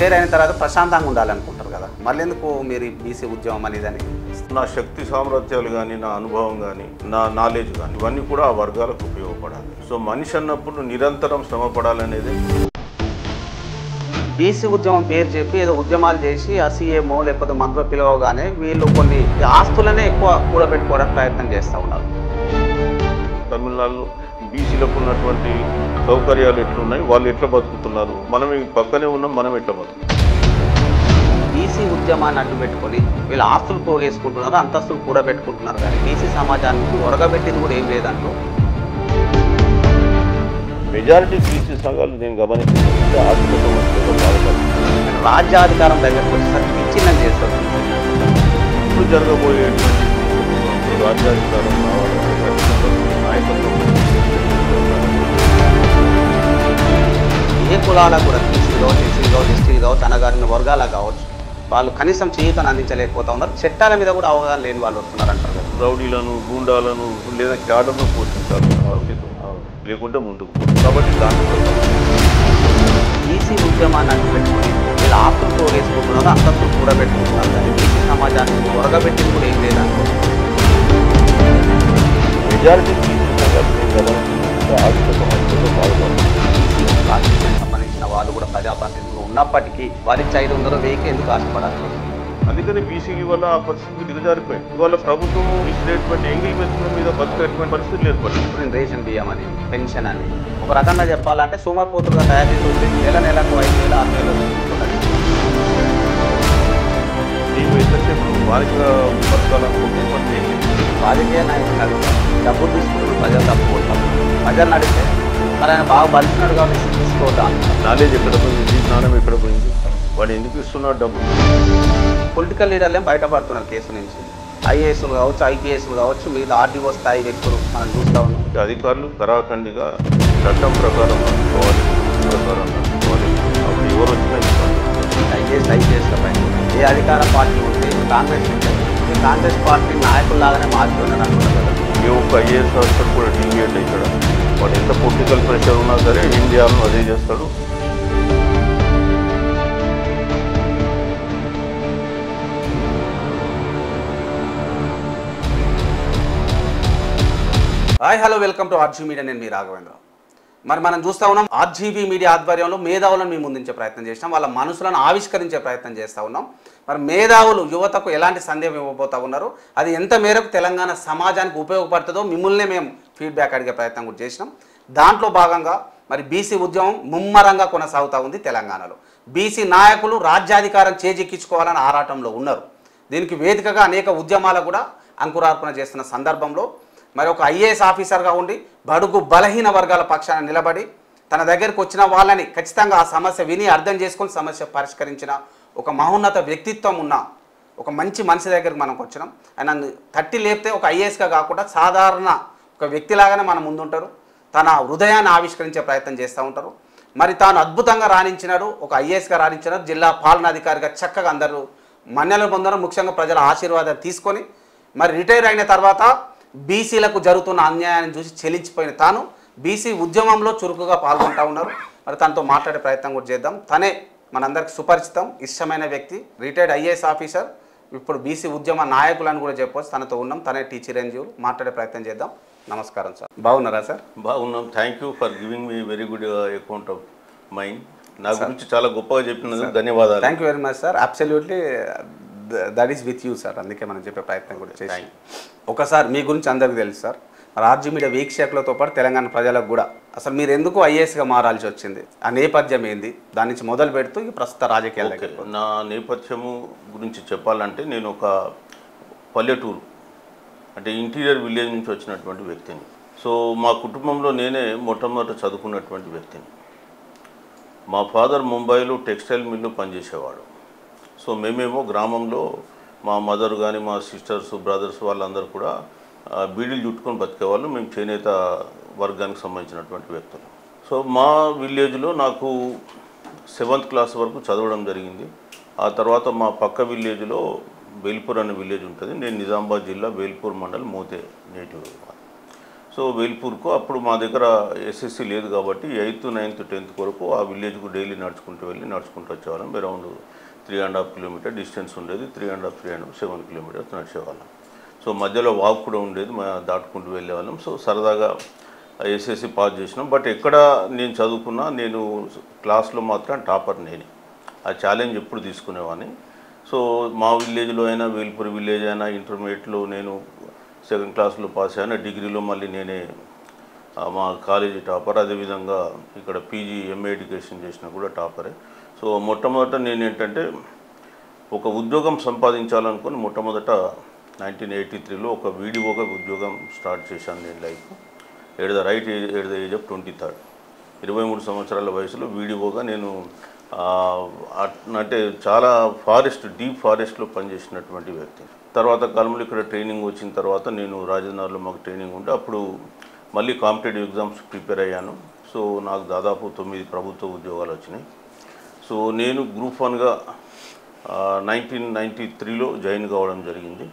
Retire అయిన తర్వాత ప్రశాంతంగా ఉండాలనుకుంటారు కదా, మళ్ళీ ఎందుకు మీరు బీసీ ఉద్యమం అనేదని? నా శక్తి సామర్థ్యాలు కానీ, నా అనుభవం కానీ, నా నాలెడ్జ్ కానీ ఇవన్నీ కూడా ఆ వర్గాలకు ఉపయోగపడాలి. సో మనిషి అన్నప్పుడు నిరంతరం శ్రమ పడాలనేది. బీసీ ఉద్యమం పేరు చెప్పి ఏదో ఉద్యమాలు చేసి ఆ సీఎంఓ లేకపోతే మంత్రులు పిలవగానే వీళ్ళు కొన్ని ఆస్తులనే ఎక్కువ కూడబెట్టుకోవడానికి ప్రయత్నం చేస్తూ ఉన్నారు. తమిళనాడులో బీసీలకు ఉన్నటువంటి సౌకర్యాలు ఎట్లున్నాయి, వాళ్ళు ఎట్లా బతుకుతున్నారు, మనం పక్కనే ఉన్నాం, మనం ఎట్లా బతుకుతున్నాం. బీసీ ఉద్యమాన్ని అడ్డు పెట్టుకొని వీళ్ళు ఆస్తులు పోగేసుకుంటున్నారు, అంతస్తులు కూడబెట్టుకుంటున్నారు, కానీ బీసీ సమాజానికి ఒరగబెట్టింది కూడా ఏం లేదంటూ మెజారిటీ బీసీ సంఘాలు నేను గమనించింది ఆర్థిక సమస్యలతో బాధపడుతుంది. రాజ్యాధికారం దగ్గరకు వచ్చేసరికి విచ్ఛిన్నం చేస్తారు. ఇప్పుడు జరగబోయేటువంటి రాజ్యాధికారం రావాలంటే నాయకత్వం ఏ కులాలకు కూడా బీసీలో ఎస్సీలో ఎస్టీలో తనగారిన వర్గాల కావచ్చు, వాళ్ళు కనీసం చేయూతను అందించలేకపోతా ఉన్నారు. చట్టాల మీద కూడా అవగాహన లేని వాళ్ళు వస్తున్నారు అంటారు కదా. రౌడీలను, గూండాలను లేదా క్యాడర్ను పోషించాలి, లేకుంటే ముందుకు. కాబట్టి దాంట్లో బీసీ ఉద్యమాన్ని అడ్డు పెట్టుకొని వీళ్ళు ఆస్తులు పోగేసుకుంటున్నారు, అంతస్తులు కూడా పెట్టుకుంటున్నారు, కానీ బీసీ సమాజానికి ఒరగబెట్టింది కూడా ఏం లేదంటూ మెజారిటీ బీసీ సంఘాలు నేను గమనించింది ఆర్థిక సమస్యలతో బాధపడుతుంది. సంబంధించిన వాళ్ళు కూడా ప్రజాప్రతినిధులు ఉన్నప్పటికీ వారికి 500 1000 ఎందుకు ఆశపడాలి? అందుకని బీసీకి వల్ల ఆ పరిస్థితి దిగజారిపోయింది. ఇవాళ ప్రభుత్వం ఇచ్చినటువంటి ఎంగిల్ మెతుకుల మీద బతికేటువంటి పరిస్థితులు ఏర్పడింది. రేషన్ బియ్యం అని, పెన్షన్ అని ఒక రకంగా చెప్పాలంటే సోమరిపోతుగా తయారు చేసి నెలకు 5000 6000 నీవు ఎంతసేపు వారిగా బతకాలనుకుంటే రాజకీయ నాయకులు డబ్బులు తీసుకుంటూ ప్రజలు తప్పుకుంటాం. ప్రజలు నడిస్తే మరి ఆయన బాగా బలిసినాడు కాబట్టి తీసుకోవటం. నాలెడ్జ్ ఎక్కడ పోయింది, జ్ఞానం ఎక్కడ పోయింది, వాడు ఎందుకు ఇస్తున్నాడు డబ్బు? పొలిటికల్ లీడర్లే బయటపడుతున్నారు కేసు నుంచి. ఐఏఎస్లు కావచ్చు, ఐపీఎస్లు కావచ్చు, మీద ఆర్డీఓ స్థాయి వ్యక్తులు మనం చూస్తూ ఉన్నాం. అధికారులు కరాఖండిగా చట్టం ప్రకారం నడుచుకోవాలి, ప్రకారం నడుచుకోవాలి. అప్పుడు ఎవరు వచ్చినా ఐఏఎస్ల పైన ఏ అధికార పార్టీ ఉంటే కాంగ్రెస్ ఉంటే కాంగ్రెస్ పార్టీ నాయకుల్లాగానే మారుతున్నారు అనుకున్నారు కదా. ఏ ఒక్క ఐఏఎస్ ఆఫీసర్ కూడా డీవియేట్ ఇక్కడ వాడు ఎంత పొలిటికల్ ప్రెషర్ ఉన్నా సరే ఇండియాలో అదే చేస్తాడు. Hi hello welcome to RG media. నేను మీ రాఘవేంద్ర. మరి మనం చూస్తూ ఉన్నాం ఆర్జీవీ మీడియా ఆధ్వర్యంలో మేధావులను మేము ముందుంచే ప్రయత్నం చేసినాం, వాళ్ళ మనసులను ఆవిష్కరించే ప్రయత్నం చేస్తూ ఉన్నాం. మరి మేధావులు యువతకు ఎలాంటి సందేహం ఇవ్వబోతూ ఉన్నారు, అది ఎంత మేరకు తెలంగాణ సమాజానికి ఉపయోగపడుతుందో మిమ్మల్నే మేము ఫీడ్బ్యాక్ అడిగే ప్రయత్నం కూడా చేసినాం. దాంట్లో భాగంగా మరి బీసీ ఉద్యమం ముమ్మరంగా కొనసాగుతూ ఉంది తెలంగాణలో. బీసీ నాయకులు రాజ్యాధికారం చేజిక్కించుకోవాలని ఆరాటంలో ఉన్నారు. దీనికి వేదికగా అనేక ఉద్యమాలు కూడా అంకురార్పణ చేస్తున్న సందర్భంలో మరి ఒక ఐఏఎస్ ఆఫీసర్గా ఉండి బడుగు బలహీన వర్గాల పక్షాన నిలబడి తన దగ్గరికి వచ్చిన వాళ్ళని ఖచ్చితంగా ఆ సమస్య విని అర్థం చేసుకొని సమస్య పరిష్కరించిన ఒక మహోన్నత వ్యక్తిత్వం ఉన్న ఒక మంచి మనిషి దగ్గరికి మనం వచ్చినాం. ఆయన తట్టి లేపితే ఒక ఐఏఎస్గా కాకుండా సాధారణ ఒక వ్యక్తిలాగానే మన ముందుంటారు. తన హృదయాన్ని ఆవిష్కరించే ప్రయత్నం చేస్తూ ఉంటారు. మరి తాను అద్భుతంగా రాణించినాడు, ఒక ఐఏఎస్గా రాణించినాడు, జిల్లా పాలనాధికారిగా చక్కగా అందరూ మన్నెలు పొందడం, ముఖ్యంగా ప్రజల ఆశీర్వాదాలు తీసుకొని మరి రిటైర్ అయిన తర్వాత బీసీలకు జరుగుతున్న అన్యాయాన్ని చూసి చెలించిపోయిన తాను బీసీ ఉద్యమంలో చురుకుగా పాల్గొంటూ ఉన్నారు. మరి తనతో మాట్లాడే ప్రయత్నం కూడా చేద్దాం. తనే మనందరికి సుపరిచితం, ఇష్టమైన వ్యక్తి, రిటైర్డ్ ఐఏఎస్ ఆఫీసర్, ఇప్పుడు బీసీ ఉద్యమ నాయకులను కూడా చెప్పవచ్చు. తనతో ఉన్నాం. తనే టీ చిరంజీవి. మాట్లాడే ప్రయత్నం చేద్దాం. నమస్కారం సార్, బాగున్నారా సార్? బాగున్నాం. Thank you for giving me very good account of mind. నా గురించి చాలా గొప్పగా చెప్పినందుకు ధన్యవాదాలు. Thank you very much sir. Absolutely that is with you sir. అందుకే మనం చెప్పే ప్రయత్నం కూడా చేసి ఒకసారి మీ గురించి అందరికీ తెలుసు సార్. మరి ఆర్జీ మీడియా వీక్షకులతో పాటు తెలంగాణ ప్రజలకు కూడా అసలు మీరు ఎందుకు ఐఏఎస్గా మారాల్సి వచ్చింది, ఆ నేపథ్యం ఏంది, దాని నుంచి మొదలు పెడుతూ ఈ ప్రస్తుత రాజకీయాలు. నా నేపథ్యము గురించి చెప్పాలంటే నేను ఒక పల్లెటూరు అంటే ఇంటీరియర్ విలేజ్ నుంచి వచ్చినటువంటి వ్యక్తిని. సో మా కుటుంబంలో నేనే మొట్టమొదట చదువుకున్నటువంటి వ్యక్తిని. మా ఫాదర్ ముంబైలో టెక్స్టైల్ మిల్లు పనిచేసేవాడు. సో మేమేమో గ్రామంలో మా మదర్ కానీ మా సిస్టర్స్ బ్రదర్స్ వాళ్ళందరూ కూడా బీడీలు చుట్టుకొని బతికేవాళ్ళు. మేము చేనేత వర్గానికి సంబంధించినటువంటి వ్యక్తులు. సో మా విలేజ్లో నాకు 7th క్లాస్ వరకు చదవడం జరిగింది. ఆ తర్వాత మా పక్క విలేజ్లో బేల్పూర్ అనే విలేజ్ ఉంటుంది. నేను నిజామాబాద్ జిల్లా Belpur mandal Mothe native. So so వేల్పూర్కు అప్పుడు మా దగ్గర ఎస్ఎస్సి లేదు కాబట్టి 8th, 9th, 10th వరకు ఆ విలేజ్కు డైలీ నడుచుకుంటూ వచ్చేవాళ్ళం. అరౌండ్ 3.5 కిలోమీటర్ డిస్టెన్స్ ఉండేది. 3.5, 7 కిలోమీటర్స్ నడిచేవాళ్ళం. సో మధ్యలో వాక్ కూడా ఉండేది, దాటుకుంటూ వెళ్ళేవాళ్ళం. సో సరదాగా ఎస్ఎస్సి పాస్ చేసినాం. బట్ ఎక్కడ నేను చదువుకున్నా నేను క్లాస్లో మాత్రం టాపర్ నేనే. ఆ ఛాలెంజ్ ఎప్పుడు తీసుకునేవాడిని. సో మా విలేజ్లో అయినా, వేల్పూర్ విలేజ్ అయినా, ఇంటర్మీడియట్లో నేను 2nd క్లాస్లో పాస్ అయినా, డిగ్రీలో మళ్ళీ నేనే మా కాలేజీ టాపర్. అదేవిధంగా ఇక్కడ పీజీ ఎంఏ ఎడ్యుకేషన్ చేసినా కూడా టాపరే. సో మొట్టమొదట నేను ఏంటంటే ఒక ఉద్యోగం సంపాదించాలనుకుని మొట్టమొదట 1983లో ఒక వీడియోగా ఉద్యోగం స్టార్ట్ చేశాను నేను life. At the age of 23. 23 సంవత్సరాల వయసులో వీడియోగా నేను అంటే చాలా డీప్ ఫారెస్ట్లో పనిచేసినటువంటి వ్యక్తి. తర్వాత కాలంలో ఇక్కడ ట్రైనింగ్ వచ్చిన తర్వాత నేను రాజధానిలో మాకు ట్రైనింగ్ ఉంటే అప్పుడు మళ్ళీ కాంపిటేటివ్ ఎగ్జామ్స్ ప్రిపేర్ అయ్యాను. సో నాకు దాదాపు 9 ప్రభుత్వ ఉద్యోగాలు వచ్చినాయి. సో నేను గ్రూప్ 1గా 1993లో జాయిన్ కావడం జరిగింది.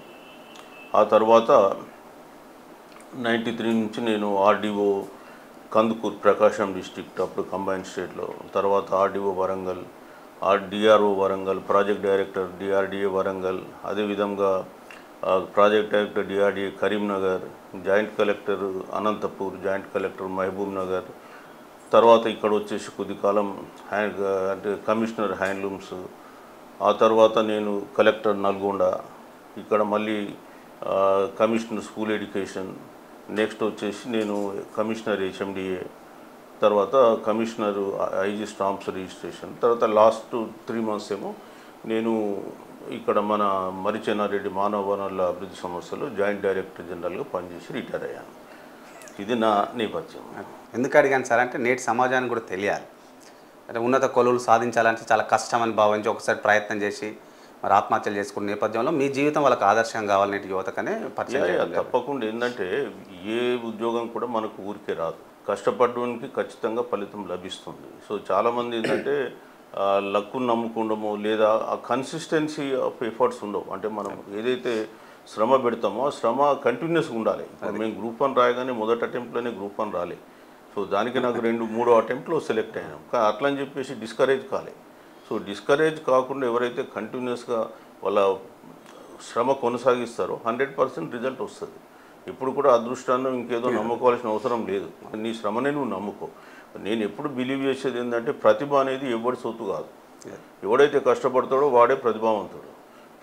ఆ తర్వాత 93 నుంచి నేను ఆర్డీఓ కందుకూరు, ప్రకాశం డిస్ట్రిక్ట్, అప్పుడు కంబైన్డ్ స్టేట్లో, తర్వాత RDO Warangal, DRO Warangal, project director DRDA Warangal, అదేవిధంగా project director DRDA Karimnagar, joint collector Anantapur, joint collector Mahabub Nagar, తర్వాత ఇక్కడ వచ్చేసి కొద్దికాలం అంటే కమిషనర్ హ్యాండ్లూమ్స్, ఆ తర్వాత నేను కలెక్టర్ నల్గొండ, ఇక్కడ మళ్ళీ కమిషనర్ స్కూల్ ఎడ్యుకేషన్, నెక్స్ట్ వచ్చేసి నేను కమిషనర్ హెచ్ఎండిఏ, తర్వాత కమిషనర్ ఐజీ స్టాంప్స్ రిజిస్ట్రేషన్, తర్వాత లాస్ట్ 3 months ఏమో నేను ఇక్కడ మన మరిచెన్నారెడ్డి మానవ వనరుల అభివృద్ధి సంస్థలో జాయింట్ డైరెక్టర్ జనరల్గా పనిచేసి రిటైర్ అయ్యాను. ఇది నా నేపథ్యం. ఎందుకు అడిగాను సార్ అంటే నేటి సమాజానికి కూడా తెలియాలి. అంటే ఉన్నత కొలువులు సాధించాలంటే చాలా కష్టం అని భావించి ఒకసారి ప్రయత్నం చేసి మరి ఆత్మహత్యలు చేసుకున్న నేపథ్యంలో మీ జీవితం వాళ్ళకి ఆదర్శం కావాలి నేటి యువతకనే పరిచయం. తప్పకుండా. ఏంటంటే ఏ ఉద్యోగం కూడా మనకు ఊరికే రాదు. కష్టపడడానికి ఖచ్చితంగా ఫలితం లభిస్తుంది. సో చాలామంది ఏంటంటే లక్కు నమ్ముకుండమో లేదా ఆ కన్సిస్టెన్సీ ఆఫ్ ఎఫర్ట్స్ ఉండవు. అంటే మనం ఏదైతే శ్రమ పెడతామో ఆ శ్రమ కంటిన్యూస్గా ఉండాలి. మేము గ్రూప్ 1 రాయగానే మొదటి అటెంప్ట్లోనే గ్రూప్ 1 రాలే. సో దానికి నాకు 2-3 అటెంప్ట్లో సెలెక్ట్ అయినాం. అట్లా అని చెప్పేసి డిస్కరేజ్ కాలే. సో డిస్కరేజ్ కాకుండా ఎవరైతే కంటిన్యూస్గా వాళ్ళ శ్రమ కొనసాగిస్తారో 100% రిజల్ట్ వస్తుంది. ఇప్పుడు కూడా అదృష్టాన్ని ఇంకేదో నమ్ముకోవాల్సిన అవసరం లేదు. నీ శ్రమనే నువ్వు నమ్ముకో. నేను ఎప్పుడు బిలీవ్ చేసేది ఏంటంటే ప్రతిభ అనేది ఎవరి సొత్తు కాదు. ఎవడైతే కష్టపడతాడో వాడే ప్రతిభావంతుడు.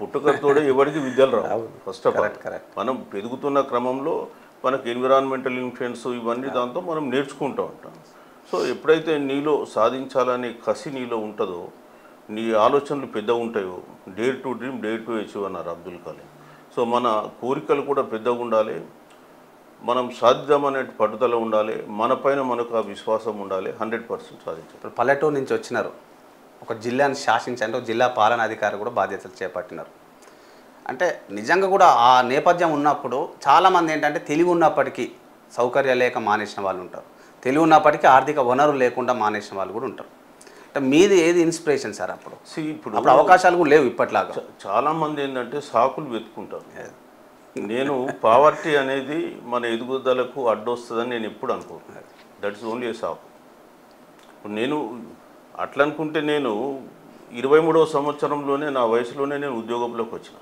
పుట్టుకతోడే ఎవరికి విద్యలు రావు. ఫస్ట్ ఆఫ్ ఆల్ మనం పెరుగుతున్న క్రమంలో మనకు ఎన్విరాన్మెంటల్ ఇన్ఫ్లుయెన్స్ ఇవన్నీ దాంతో మనం నేర్చుకుంటూ ఉంటాం. సో ఎప్పుడైతే నీలో సాధించాలనే కసి నీలో ఉంటుందో, నీ ఆలోచనలు పెద్దగా ఉంటాయో, dare to dream dare to achieve అన్నారు అబ్దుల్ కలాం. సో మన కోరికలు కూడా పెద్దగా ఉండాలి, మనం సాధిద్దామనే పట్టుదల ఉండాలి, మన పైన మనకు ఆ విశ్వాసం ఉండాలి. 100% సాధించాలి. ఇప్పుడు పల్లెటూరు నుంచి వచ్చినారు, ఒక జిల్లాని శాసించండి, ఒక జిల్లా పాలనాధికారి కూడా బాధ్యతలు చేపట్టినారు. అంటే నిజంగా కూడా ఆ నేపథ్యం ఉన్నప్పుడు చాలామంది ఏంటంటే తెలివి ఉన్నప్పటికీ సౌకర్యాలు లేక మానేసిన వాళ్ళు ఉంటారు, తెలివి ఉన్నప్పటికీ ఆర్థిక వనరులు లేకుండా మానేసిన వాళ్ళు కూడా ఉంటారు. అంటే మీది ఏది ఇన్స్పిరేషన్ సార్? ఇప్పుడు అవకాశాలు కూడా లేవు ఇప్పట్లాగా. చాలామంది ఏంటంటే సాకులు వెతుకుంటారు. నేను పావర్టీ అనేది మన ఎదుగుదలకు అడ్డొస్తుందని నేను ఎప్పుడు అనుకోను. దట్స్ ఓన్లీ ఏ సాకు. ఇప్పుడు నేను అట్లా అనుకుంటే నేను 23వ సంవత్సరంలోనే నా వయసులోనే నేను ఉద్యోగంలోకి వచ్చిన.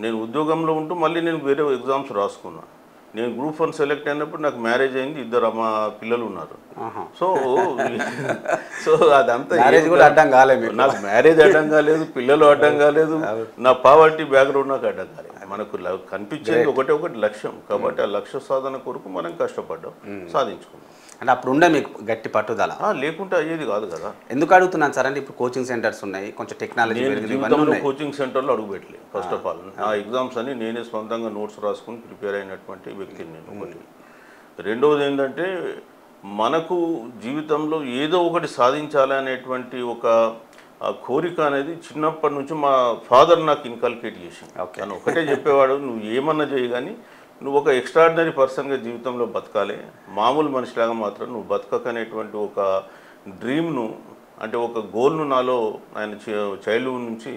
నేను ఉద్యోగంలో ఉంటూ మళ్ళీ నేను వేరే ఎగ్జామ్స్ రాసుకున్నా. నేను గ్రూప్ 1 సెలెక్ట్ అయినప్పుడు నాకు మ్యారేజ్ అయింది, 2 మా పిల్లలు ఉన్నారు. సో అదంతా అడ్డం కాలేదు. నాకు మ్యారేజ్ అడ్డం కాలేదు, పిల్లలు అడ్డం కాలేదు, నా పావర్టీ బ్యాక్గ్రౌండ్ నాకు అడ్డం కాలేదు. మనకు కనిపించేది ఒకటి లక్ష్యం. కాబట్టి ఆ లక్ష్య సాధన కొరకు మనం కష్టపడ్డాం, సాధించుకున్నాం. అంటే అప్పుడు ఉండే మీకు గట్టి పట్టుదల, లేకుంటే అయ్యేది కాదు కదా. ఎందుకు అడుగుతున్నాను సార్ అంటే ఇప్పుడు కోచింగ్ సెంటర్స్ ఉన్నాయి, కొంచెం టెక్నాలజీ కోచింగ్ సెంటర్లో అడుగు పెట్టలేదు. ఫస్ట్ ఆఫ్ ఆల్ ఆ ఎగ్జామ్స్ అని నేనే సొంతంగా నోట్స్ రాసుకుని ప్రిపేర్ అయినటువంటి వ్యక్తిని నేను. ఒకటి. రెండవది ఏంటంటే మనకు జీవితంలో ఏదో ఒకటి సాధించాలి అనేటువంటి ఒక కోరిక అనేది చిన్నప్పటి నుంచి మా ఫాదర్ నాకు ఇన్కల్కేట్ చేసింది. తను ఒకటే చెప్పేవాడు, నువ్వు ఏమన్నా చేయి కానీ నువ్వు ఒక ఎక్స్ట్రాడినరీ పర్సన్గా జీవితంలో బతకాలి, మామూలు మనిషిలాగా మాత్రం నువ్వు బతకనేటువంటి ఒక డ్రీమ్ను, అంటే ఒక గోల్ను నాలో ఆయన చైల్డ్హుడ్ నుంచి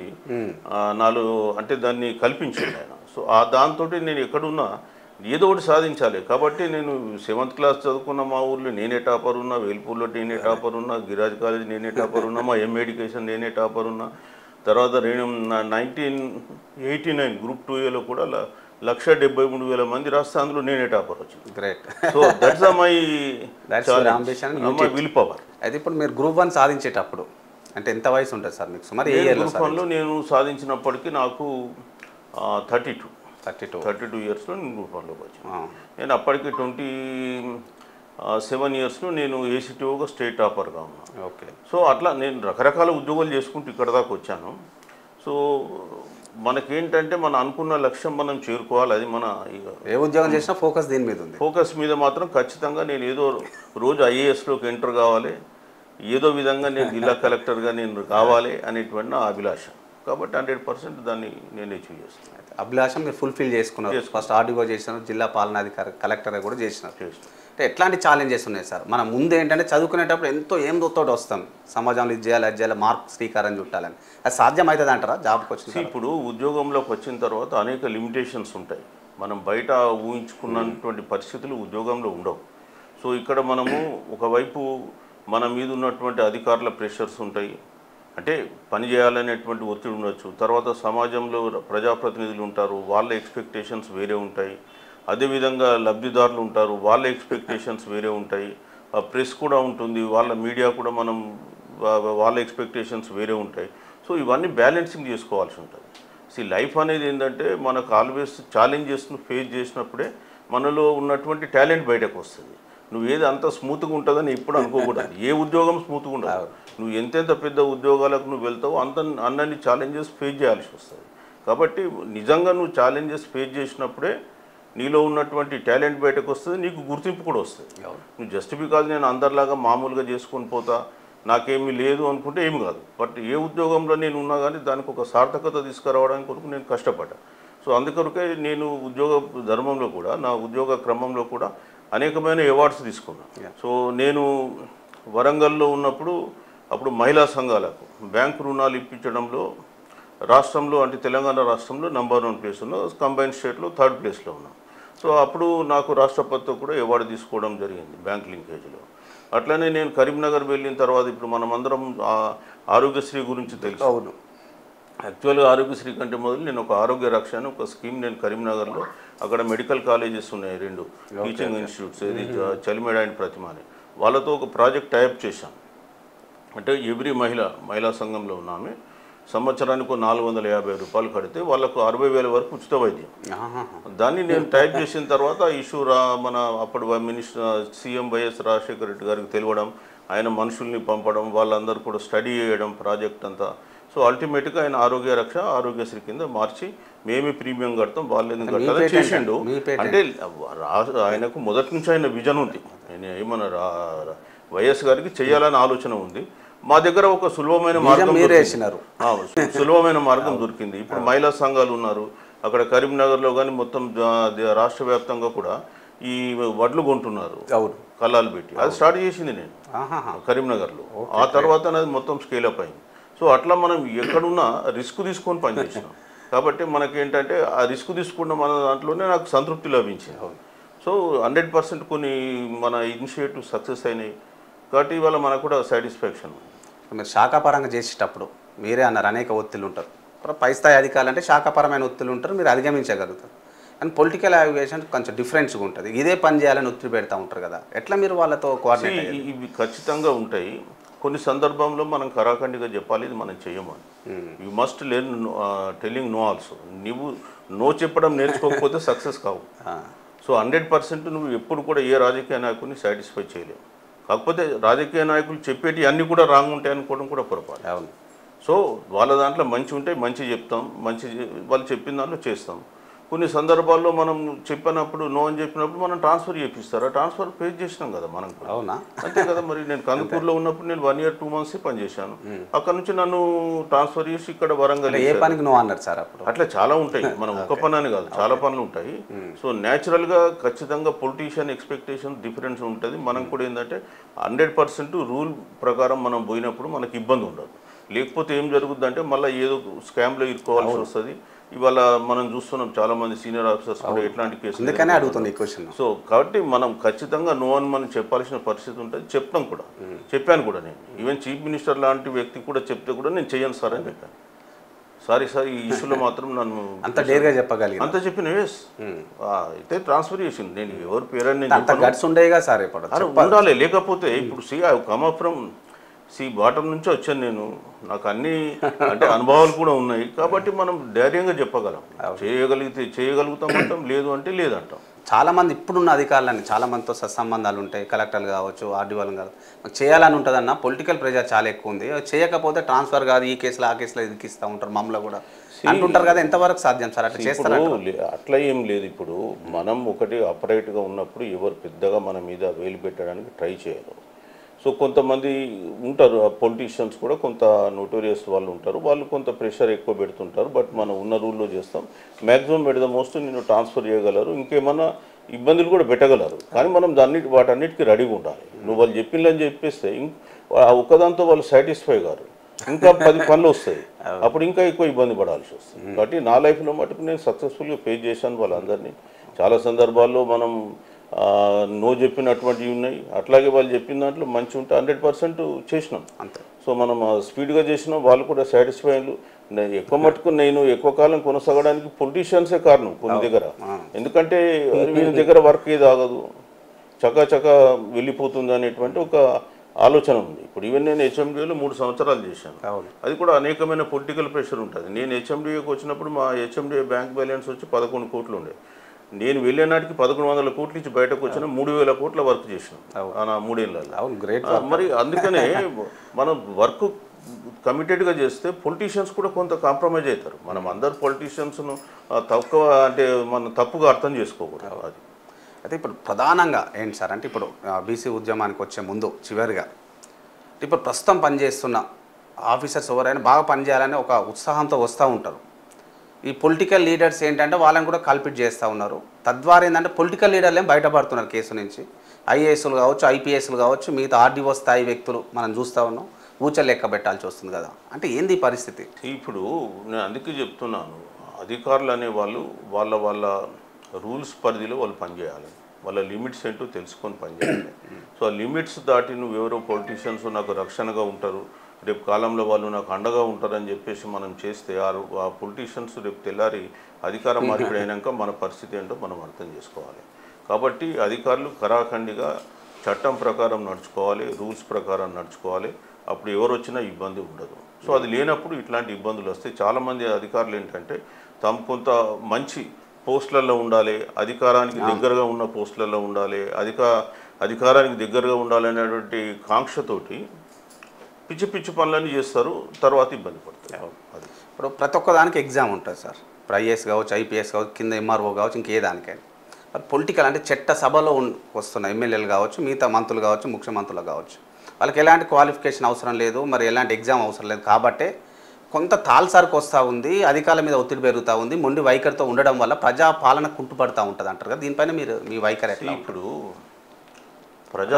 నాలో అంటే దాన్ని కల్పించాడు ఆయన. సో దాంతో నేను ఎక్కడున్నా ఏదో ఒకటి సాధించాలి. కాబట్టి నేను 7th క్లాస్ చదువుకున్న మా ఊర్లో నేనే టాపర్ ఉన్నా, వేల్పూర్లో నేనే టాపర్ ఉన్నా, గిరాజ్ కాలేజ్ నేనే టాపర్ ఉన్నా, మా ఎడ్యుకేషన్ నేనే టాపర్ ఉన్నా. తర్వాత 1989 గ్రూప్ 2Aలో కూడా 1,73,000 మంది రాస్తే అందులో నేనే టాపర్ వచ్చింది. Great. So that's my ambition. Will power. అయితే ఇప్పుడు మీరు గ్రూప్ 1 సాధించేటప్పుడు అంటే ఎంత వయసు ఉంటుంది సార్ మీకు సుమారు? ఏ ఇయర్లో గ్రూప్ 1లో నేను సాధించినప్పటికీ నాకు 32 ఇయర్స్లో నేను గ్రూప్ 1లోకి వచ్చాను. నేను అప్పటికి 27 ఇయర్స్లో నేను ఏసీటీఓగా స్టేట్ టాపర్గా ఉన్నాను. ఓకే. సో అట్లా నేను రకరకాల ఉద్యోగాలు చేసుకుంటూ ఇక్కడ దాకా వచ్చాను. సో మనకేంటంటే మనం అనుకున్న లక్ష్యం మనం చేరుకోవాలి. అది మన ఏ ఉద్యోగం చేసినా ఫోకస్ దీని మీద ఉంది. ఫోకస్ మీద మాత్రం ఖచ్చితంగా నేను ఏదో రోజు ఐఏఎస్లోకి ఎంటర్ కావాలి, ఏదో విధంగా నేను జిల్లా కలెక్టర్గా నేను కావాలి అనేటువంటి నా అభిలాష. కాబట్టి 100% దాన్ని నేను అచీవ్ చేస్తాను. అభిలాషం మీరు ఫుల్ఫిల్ చేసుకున్నారు. ఫస్ట్ ఆర్డీఓ చేసినారు, జిల్లా పాలనాధికారి కలెక్టర్గా కూడా చేసినారు. అంటే ఎట్లాంటి ఛాలెంజెస్ ఉన్నాయి సార్? మన ముందు ఏంటంటే చదువుకునేటప్పుడు ఏం తోటి వస్తాం, సమాజంలో ఇది చేయాలి అది చేయాలి, మార్క్ శ్రీకారం చుట్టాలని. అది సాధ్యం అవుతుంది అంటారా జాబ్కి వచ్చింది? ఇప్పుడు ఉద్యోగంలోకి వచ్చిన తర్వాత అనేక లిమిటేషన్స్ ఉంటాయి. మనం బయట ఊహించుకున్నటువంటి పరిస్థితులు ఉద్యోగంలో ఉండవు. సో ఇక్కడ మనము ఒకవైపు మన మీద ఉన్నటువంటి అధికారుల ప్రెషర్స్ ఉంటాయి, అంటే పని చేయాలనేటువంటి ఒత్తిడి ఉండొచ్చు. తర్వాత సమాజంలో ప్రజాప్రతినిధులు ఉంటారు, వాళ్ళ ఎక్స్పెక్టేషన్స్ వేరే ఉంటాయి. అదేవిధంగా లబ్ధిదారులు ఉంటారు, వాళ్ళ ఎక్స్పెక్టేషన్స్ వేరే ఉంటాయి. ప్రెస్ కూడా ఉంటుంది, వాళ్ళ మీడియా కూడా మనం వాళ్ళ ఎక్స్పెక్టేషన్స్ వేరే ఉంటాయి. సో ఇవన్నీ బ్యాలెన్సింగ్ చేసుకోవాల్సి ఉంటుంది. లైఫ్ అనేది ఏంటంటే మనకు ఆల్వేస్ ఛాలెంజెస్ను ఫేస్ చేసినప్పుడే మనలో ఉన్నటువంటి టాలెంట్ బయటకు వస్తుంది. నువ్వు ఏది అంత స్మూత్గా ఉంటుందని ఎప్పుడు అనుకోకూడదు. ఏ ఉద్యోగం స్మూత్గా ఉండదు. నువ్వు ఎంతెంత పెద్ద ఉద్యోగాలకు నువ్వు వెళ్తావో అన్ని ఛాలెంజెస్ ఫేస్ చేయాల్సి వస్తుంది. కాబట్టి నిజంగా నువ్వు ఛాలెంజెస్ ఫేస్ చేసినప్పుడే నీలో ఉన్నటువంటి టాలెంట్ బయటకు వస్తుంది, నీకు గుర్తింపు కూడా వస్తుంది. నువ్వు జస్ట్ బికాజ్ నేను అందరిలాగా మామూలుగా చేసుకొని పోతా, నాకేమీ లేదు అనుకుంటే ఏమి కాదు. బట్ ఏ ఉద్యోగంలో నేను ఉన్నా కానీ దానికి ఒక సార్థకత తీసుకురావడానికి కొరకు నేను కష్టపడ్డా. సో అందుకొరకే నేను ఉద్యోగ ధర్మంలో కూడా, నా ఉద్యోగ క్రమంలో కూడా అనేకమైన అవార్డ్స్ తీసుకున్నాను. సో నేను వరంగల్లో ఉన్నప్పుడు అప్పుడు మహిళా సంఘాలకు బ్యాంకు రుణాలు ఇప్పించడంలో రాష్ట్రంలో, అంటే తెలంగాణ రాష్ట్రంలో నంబర్ 1 ప్లేస్ ఉన్నా, కంబైన్ స్టేట్లో 3rd ప్లేస్లో ఉన్నాను. సో అప్పుడు నాకు రాష్ట్రపతితో కూడా అవార్డు తీసుకోవడం జరిగింది బ్యాంక్ లింకేజ్లో. అట్లనే నేను కరీంనగర్ వెళ్ళిన తర్వాత ఇప్పుడు మనమందరం ఆరోగ్యశ్రీ గురించి తెలుసు. అవును. యాక్చువల్గా ఆరోగ్యశ్రీ కంటే మొదలు నేను ఒక ఆరోగ్య రక్ష అని ఒక స్కీమ్ నేను కరీంనగర్లో, అక్కడ మెడికల్ కాలేజెస్ ఉన్నాయి 2 టీచింగ్ ఇన్స్టిట్యూట్స్, ఇది చలిమేడ అండ్ ప్రతిమ అని, వాళ్ళతో ఒక ప్రాజెక్ట్ టైప్ చేశాను. అంటే ఎవ్రీ మహిళా సంఘంలో ఉన్నామే సంవత్సరానికి 450 రూపాయలు కడితే వాళ్ళకు 60,000 వరకు ఉచిత వైద్యం. దాన్ని నేను టైప్ చేసిన తర్వాత ఇష్యూ మన అప్పుడు సీఎం వైఎస్ రాజశేఖర రెడ్డి గారికి తెలియడం, ఆయన మనుషుల్ని పంపడం, వాళ్ళందరూ కూడా స్టడీ చేయడం ప్రాజెక్ట్ అంతా. సో అల్టిమేట్గా ఆయన ఆరోగ్యశ్రీ కింద మార్చి మేమే ప్రీమియం కడతాం, వాళ్ళు ఎందుకు కట్టాలని చేసిండు. అంటే ఆయనకు మొదటి నుంచి ఆయన విజన్ ఉంది. నేను ఏమన్నా వైఎస్ గారికి చేయాలని ఆలోచన ఉంది. మా దగ్గర ఒక సులభమైన మార్గం దొరికింది. ఇప్పుడు మహిళా సంఘాలు ఉన్నారు అక్కడ కరీంనగర్లో కానీ, మొత్తం రాష్ట్ర వ్యాప్తంగా కూడా ఈ వడ్లు కొంటున్నారు కళ్ళాలు పెట్టి. అది స్టార్ట్ చేసింది నేను కరీంనగర్లో. ఆ తర్వాత అనేది మొత్తం స్కేలప్ అయింది. సో అట్లా మనం ఎక్కడున్నా రిస్క్ తీసుకొని పనిచేసినాం. కాబట్టి మనకేంటంటే ఆ రిస్క్ తీసుకున్న మన దాంట్లోనే నాకు సంతృప్తి లభించింది. సో 100% కొన్ని మన ఇనిషియేటివ్ సక్సెస్ అయినాయి. కాబట్టి ఇవాళ మనకు కూడా సాటిస్ఫాక్షన్. మీరు శాఖాపరంగా చేసేటప్పుడు మీరే అన్నారు అనేక ఒత్తిళ్ళు ఉంటారు. పై స్థాయి అధికారులు అంటే శాఖాపరమైన ఒత్తిళ్ళు ఉంటారు, మీరు అధిగమించగలుగుతారు. అండ్ పొలిటికల్ అవిగేషన్ కొంచెం డిఫరెన్స్గా ఉంటుంది. ఇదే పని చేయాలని ఒత్తిడి పెడతా ఉంటారు కదా, ఎట్లా మీరు వాళ్ళతో కోఆర్డినేట్? ఇవి ఖచ్చితంగా ఉంటాయి. కొన్ని సందర్భంలో మనం కరాఖండిగా చెప్పాలి, ఇది మనం చేయమని. You must learn telling no also. నువ్వు నో చెప్పడం నేర్చుకోకపోతే సక్సెస్ కావు. సో 100% నువ్వు ఎప్పుడు కూడా ఏ రాజకీయ నాయకుడిని సాటిస్ఫై చేయలేవు. కాకపోతే రాజకీయ నాయకులు చెప్పేటి అన్నీ కూడా రాంగ్ ఉంటాయి అనుకోవడం కూడా పొరపాటు. అవును. సో వాళ్ళ దాంట్లో మంచి ఉంటే మంచి చెప్తాం, వాళ్ళు చెప్పిన దాంట్లో చేస్తాం. కొన్ని సందర్భాల్లో మనం చెప్పినప్పుడు నో అని చెప్పినప్పుడు మనం ట్రాన్స్ఫర్ చేపిస్తారు. ఆ ట్రాన్స్ఫర్ పే చేసినాం కదా మనం. అవునా? అంతే కదా. మరి నేను కందుకూరులో ఉన్నప్పుడు నేను 1 year 2 months పనిచేశాను. అక్కడ నుంచి నన్ను ట్రాన్స్ఫర్ చేసి ఇక్కడ వరంగల్. ఏ పనికి నో అన్నారు సార్ అప్పుడు? అట్లా చాలా ఉంటాయి. మనం ఒక పని అని కాదు, చాలా పనులు ఉంటాయి. సో న్యాచురల్గా ఖచ్చితంగా పొలిటీషియన్ ఎక్స్పెక్టేషన్ డిఫరెన్స్ ఉంటుంది. మనం కూడా ఏంటంటే 100% రూల్ ప్రకారం మనం పోయినప్పుడు మనకి ఇబ్బంది ఉండదు. లేకపోతే ఏం జరుగుద్ది అంటే మళ్ళీ ఏదో స్కామ్లో ఇరుకోవాల్సి వస్తుంది. ఇవాళ మనం చూస్తున్నాం చాలా మంది సీనియర్ ఆఫీసర్స్ కూడా ఎట్లాంటి కేసులు అందుకనే అడుగుతుంది ఈ క్వశ్చన్. సో కాబట్టి మనం ఖచ్చితంగా నో అని మనం చెప్పాల్సిన పరిస్థితి ఉంటుంది. చెప్తాం కూడా, చెప్పాను కూడా. నేను ఈవెన్ చీఫ్ మినిస్టర్ లాంటి వ్యక్తి కూడా చెప్తే కూడా నేను చెయ్యను సార్ అని చెప్పాను. సారీ సార్ ఈ ఇష్యూలో మాత్రం నన్ను అంత డేర్గా చెప్పగలిగి అంత చెప్పిన ఎస్ అయితే ట్రాన్స్ఫర్ చేసింది. నేను ఎవరి పేరని అంత గట్స్ ఉండేగా సార్ ఇప్పుడు ఉండాలి. లేకపోతే ఇప్పుడు see I come up from bottom నుంచి వచ్చాను నేను. నాకు అన్ని అంటే అనుభవాలు కూడా ఉన్నాయి కాబట్టి మనం ధైర్యంగా చెప్పగలం. చేయగలిగితే చేయగలుగుతామంటాం, లేదు అంటే లేదంటాం. చాలా మంది ఇప్పుడున్న అధికారులని చాలా మందితో సత్సంబంధాలు ఉంటాయి. కలెక్టర్లు కావచ్చు, ఆర్డీఓలు కావచ్చు, మాకు చేయాలని ఉంటుందన్న పొలిటికల్ ప్రెజర్ చాలా ఎక్కువ ఉంది. చేయకపోతే ట్రాన్స్ఫర్ కాదు, ఈ కేసులో ఆ కేసులో ఇదికిస్తూ ఉంటారు, మమ్మల్ని కూడా అంటుంటారు కదా. ఎంతవరకు సాధ్యం సార్ అట్లా చేస్తారు? అట్లా ఏం లేదు. ఇప్పుడు మనం ఒకటి అపరైట్గా ఉన్నప్పుడు ఎవరు పెద్దగా మన మీద వేలు పెట్టడానికి ట్రై చేయరు. సో కొంతమంది ఉంటారు పొలిటీషియన్స్ కూడా, కొంత నోటోరియస్ వాళ్ళు ఉంటారు, వాళ్ళు కొంత ప్రెషర్ ఎక్కువ పెడుతుంటారు. బట్ మనం ఉన్న రూల్లో చేస్తాం. మ్యాక్సిమం ఎట్ ద మోస్ట్ నేను ట్రాన్స్ఫర్ చేయగలరు, ఇంకేమన్నా ఇబ్బందులు కూడా పెట్టగలరు. కానీ మనం వాటన్నిటికీ రెడీగా ఉండాలి. నువ్వు వాళ్ళు చెప్పిందని చెప్పేస్తే ఒక్కదాంతో వాళ్ళు సాటిస్ఫై గారు, ఇంకా 10 పనులు వస్తాయి, అప్పుడు ఇంకా ఎక్కువ ఇబ్బంది పడాల్సి వస్తుంది. కాబట్టి నా లైఫ్లో మటుకు నేను సక్సెస్ఫుల్గా ఫేస్ చేశాను వాళ్ళందరినీ. చాలా సందర్భాల్లో మనం నో చెప్పినటువంటివి ఉన్నాయి. అట్లాగే వాళ్ళు చెప్పిన దాంట్లో మంచి ఉంటే 100% చేసినాం అంతే. సో మనం స్పీడ్గా చేసినాం, వాళ్ళు కూడా సాటిస్ఫై అయ్యారు. ఎక్కువ మటుకు నేను ఎక్కువ కాలం కొనసాగడానికి పొలిటీషియన్సే కారణం కొన్ని దగ్గర. ఎందుకంటే వీళ్ళ దగ్గర వర్క్ ఏది ఆగదు, చకా వెళ్ళిపోతుంది అనేటువంటి ఒక ఆలోచన ఉంది. ఇప్పుడు ఈవెన్ నేను హెచ్ఎండిఏలో 3 సంవత్సరాలు చేశాను. అది కూడా అనేకమైన పొలిటికల్ ప్రెషర్ ఉంటుంది. నేను హెచ్ఎండిఏకి వచ్చినప్పుడు మా హెచ్ఎండిఏ బ్యాంక్ బ్యాలెన్స్ వచ్చి 11 కోట్లు ఉండే. నేను వెళ్ళే నాటికి 1100 కోట్లు ఇచ్చి బయటకు వచ్చిన 3000 కోట్ల వర్క్ చేసినాం నా 3 ఏళ్ళలో. మరి అందుకనే మనం వర్క్ కమిటెడ్గా చేస్తే పొలిటీషియన్స్ కూడా కొంత కాంప్రమైజ్ అవుతారు. మనం అందరు పొలిటీషియన్స్ను తక్కువ అంటే మనం తప్పుగా అర్థం చేసుకోకూడదు. అది అయితే ఇప్పుడు ప్రధానంగా ఏంటి సార్ అంటే ఇప్పుడు బీసీ ఉద్యమానికి వచ్చే ముందు చివరిగా ఇప్పుడు ప్రస్తుతం పనిచేస్తున్న ఆఫీసర్స్ ఎవరైనా బాగా పనిచేయాలని ఒక ఉత్సాహంతో వస్తూ ఉంటారు. ఈ పొలిటికల్ లీడర్స్ ఏంటంటే వాళ్ళని కూడా కల్పిట్ చేస్తూ ఉన్నారు. తద్వారా ఏంటంటే పొలిటికల్ లీడర్లు ఏం బయటపడుతున్నారు కేసు నుంచి. ఐఏఎస్లు కావచ్చు, ఐపీఎస్లు కావచ్చు, మిగతా ఆర్డీఓ స్థాయి వ్యక్తులు మనం చూస్తూ ఉన్నాం. ఊచలు లెక్క పెట్టాల్సి వస్తుంది కదా. అంటే ఏంది పరిస్థితి? ఇప్పుడు నేను అందుకే చెప్తున్నాను, అధికారులు అనేవాళ్ళు వాళ్ళ రూల్స్ పరిధిలో వాళ్ళు పనిచేయాలి. వాళ్ళ లిమిట్స్ ఏంటో తెలుసుకొని పనిచేయాలి. సో ఆ లిమిట్స్ దాటి నువ్వు ఎవరో పొలిటీషియన్స్ నాకు రక్షణగా ఉంటారు, రేపు కాలంలో వాళ్ళు నాకు అండగా ఉంటారని చెప్పేసి మనం చేస్తే ఆ పొలిటీషియన్స్ రేపు తెల్లారి అధికారం మార్పిడి అయినాక మన పరిస్థితి ఏంటో మనం అర్థం చేసుకోవాలి. కాబట్టి అధికారులు కరాఖండిగా చట్టం ప్రకారం నడుచుకోవాలి, రూల్స్ ప్రకారం నడుచుకోవాలి. అప్పుడు ఎవరు వచ్చినా ఇబ్బంది ఉండదు. సో అది లేనప్పుడు ఇట్లాంటి ఇబ్బందులు వస్తాయి. చాలామంది అధికారులు ఏంటంటే తమ కొంత మంచి పోస్టులలో ఉండాలి, అధికారానికి దగ్గరగా ఉన్న పోస్టులలో ఉండాలి, అధికారానికి దగ్గరగా ఉండాలనేటువంటి కాంక్షతోటి పిచ్చి పిచ్చి పనులన్నీ చేస్తారు, తర్వాత ఇబ్బంది పడతారు. అది ఇప్పుడు ప్రతి ఒక్కదానికి ఎగ్జామ్ ఉంటుంది సార్. ఇప్పుడు ఐఏఎస్ కావచ్చు, ఐపీఎస్ కావచ్చు, కింద ఎంఆర్ఓ కావచ్చు, ఇంకేదానికైనా. మరి పొలిటికల్ అంటే చట్ట సభలో వస్తున్న ఎమ్మెల్యేలు కావచ్చు, మిగతా మంత్రులు కావచ్చు, ముఖ్యమంత్రులు కావచ్చు, వాళ్ళకి ఎలాంటి క్వాలిఫికేషన్ అవసరం లేదు, మరి ఎలాంటి ఎగ్జామ్ అవసరం లేదు. కాబట్టే కొంత తాల్సార్కు వస్తూ ఉంది, అధికారుల మీద ఒత్తిడి పెరుగుతూ ఉంది, మొండి వైఖరితో ఉండడం వల్ల ప్రజాపాలన కుంటుపడుతూ ఉంటుంది అంటారు కదా. దీనిపైన మీ వైఖరి ఎట్లా? ఇప్పుడు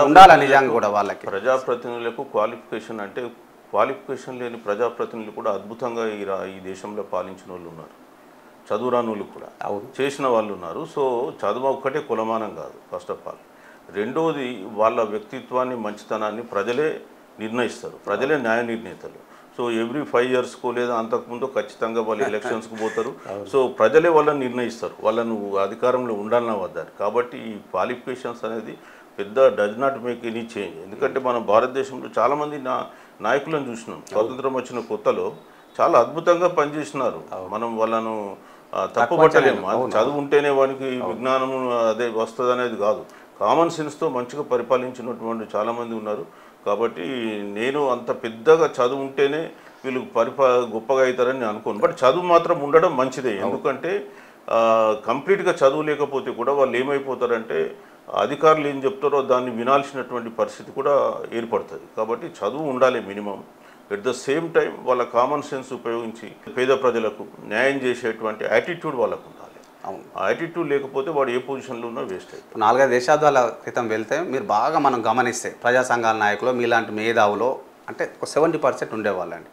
ఉండాలి నిజంగా కూడా వాళ్ళకి. ప్రజాప్రతినిధులకు క్వాలిఫికేషన్ అంటే క్వాలిఫికేషన్ లేని ప్రజాప్రతినిధులు కూడా అద్భుతంగా ఈ దేశంలో పాలించిన వాళ్ళు ఉన్నారు. చదువురాని వాళ్ళు కూడా చేసిన వాళ్ళు ఉన్నారు. సో చదువు ఒక్కటే కులమానం కాదు ఫస్ట్ ఆఫ్ ఆల్. రెండోది వాళ్ళ వ్యక్తిత్వాన్ని, మంచితనాన్ని ప్రజలే నిర్ణయిస్తారు, ప్రజలే న్యాయ నిర్ణేతలు. సో ఎవ్రీ 5 yearsకు లేదా అంతకుముందు ఖచ్చితంగా వాళ్ళు ఎలక్షన్స్కి పోతారు. సో ప్రజలే వాళ్ళని నిర్ణయిస్తారు, వాళ్ళను అధికారంలో ఉండాలన్నా వద్దని. కాబట్టి ఈ క్వాలిఫికేషన్స్ అనేది పెద్ద does not make any change. ఎందుకంటే మనం భారతదేశంలో చాలామంది నాయకులను చూసినాం. స్వాతంత్రం వచ్చిన కొత్తలో చాలా అద్భుతంగా పనిచేసినారు. మనం వాళ్ళను తప్పుపట్టలేము. చదువు ఉంటేనే వానికి విజ్ఞానము అదే వస్తుంది అనేది కాదు. కామన్ సెన్స్తో మంచిగా పరిపాలించినటువంటి చాలామంది ఉన్నారు. కాబట్టి నేను అంత పెద్దగా చదువు ఉంటేనే వీళ్ళు గొప్పగా అవుతారని నేను అనుకోను. బట్ చదువు మాత్రం ఉండడం మంచిదే. ఎందుకంటే కంప్లీట్గా చదువు లేకపోతే కూడా వాళ్ళు ఏమైపోతారంటే అధికారులు ఏం చెప్తారో దాన్ని వినాల్సినటువంటి పరిస్థితి కూడా ఏర్పడుతుంది. కాబట్టి చదువు ఉండాలి minimum. At the same time వాళ్ళ కామన్ సెన్స్ ఉపయోగించి పేద ప్రజలకు న్యాయం చేసేటువంటి యాటిట్యూడ్ వాళ్ళకు ఉండాలి. ఆ యాటిట్యూడ్ లేకపోతే వాడు ఏ పొజిషన్లో ఉన్నా వేస్ట్ అవుతుంది. 4-5 దశాబ్దాల క్రితం వెళ్తే మీరు బాగా మనం గమనిస్తే ప్రజా సంఘాల నాయకులు మీలాంటి మేధావులో అంటే ఒక 70% ఉండేవాళ్ళండి.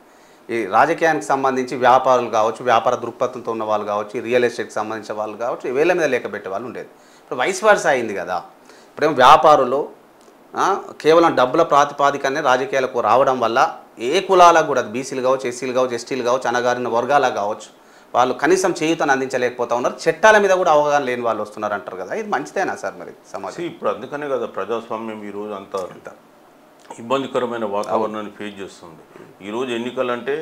ఈ రాజకీయానికి సంబంధించి వ్యాపారులు కావచ్చు, వ్యాపార దృక్పథంతో ఉన్న వాళ్ళు కావచ్చు, ఈ రియల్ ఎస్టేట్కి సంబంధించిన వాళ్ళు కావచ్చు, వేళ్ళ మీద లెక్క పెట్టే వాళ్ళు ఉండేది. ఇప్పుడు వైస్ వర్సా అయింది కదా. ఇప్పుడేమో వ్యాపారులు కేవలం డబ్బుల ప్రాతిపాదికనే రాజకీయాలకు రావడం వల్ల ఏ కులాలకు కూడా, బీసీలు కావచ్చు, ఎస్సీలు కావచ్చు, ఎస్టీలు కావచ్చు, అణగారిన వర్గాలకు కావచ్చు, వాళ్ళు కనీసం చేయూతను అందించలేకపోతా ఉన్నారు. చట్టాల మీద కూడా అవగాహన లేని వాళ్ళు వస్తున్నారు అంటారు కదా. ఇది మంచిదేనా సార్ మరి సమాజం? ఇప్పుడు అందుకనే కదా ప్రజాస్వామ్యం ఈరోజు అంత ఇబ్బందికరమైన వాతావరణాన్ని ఫేస్ చేస్తుంది. ఈరోజు ఎన్నికలు అంటే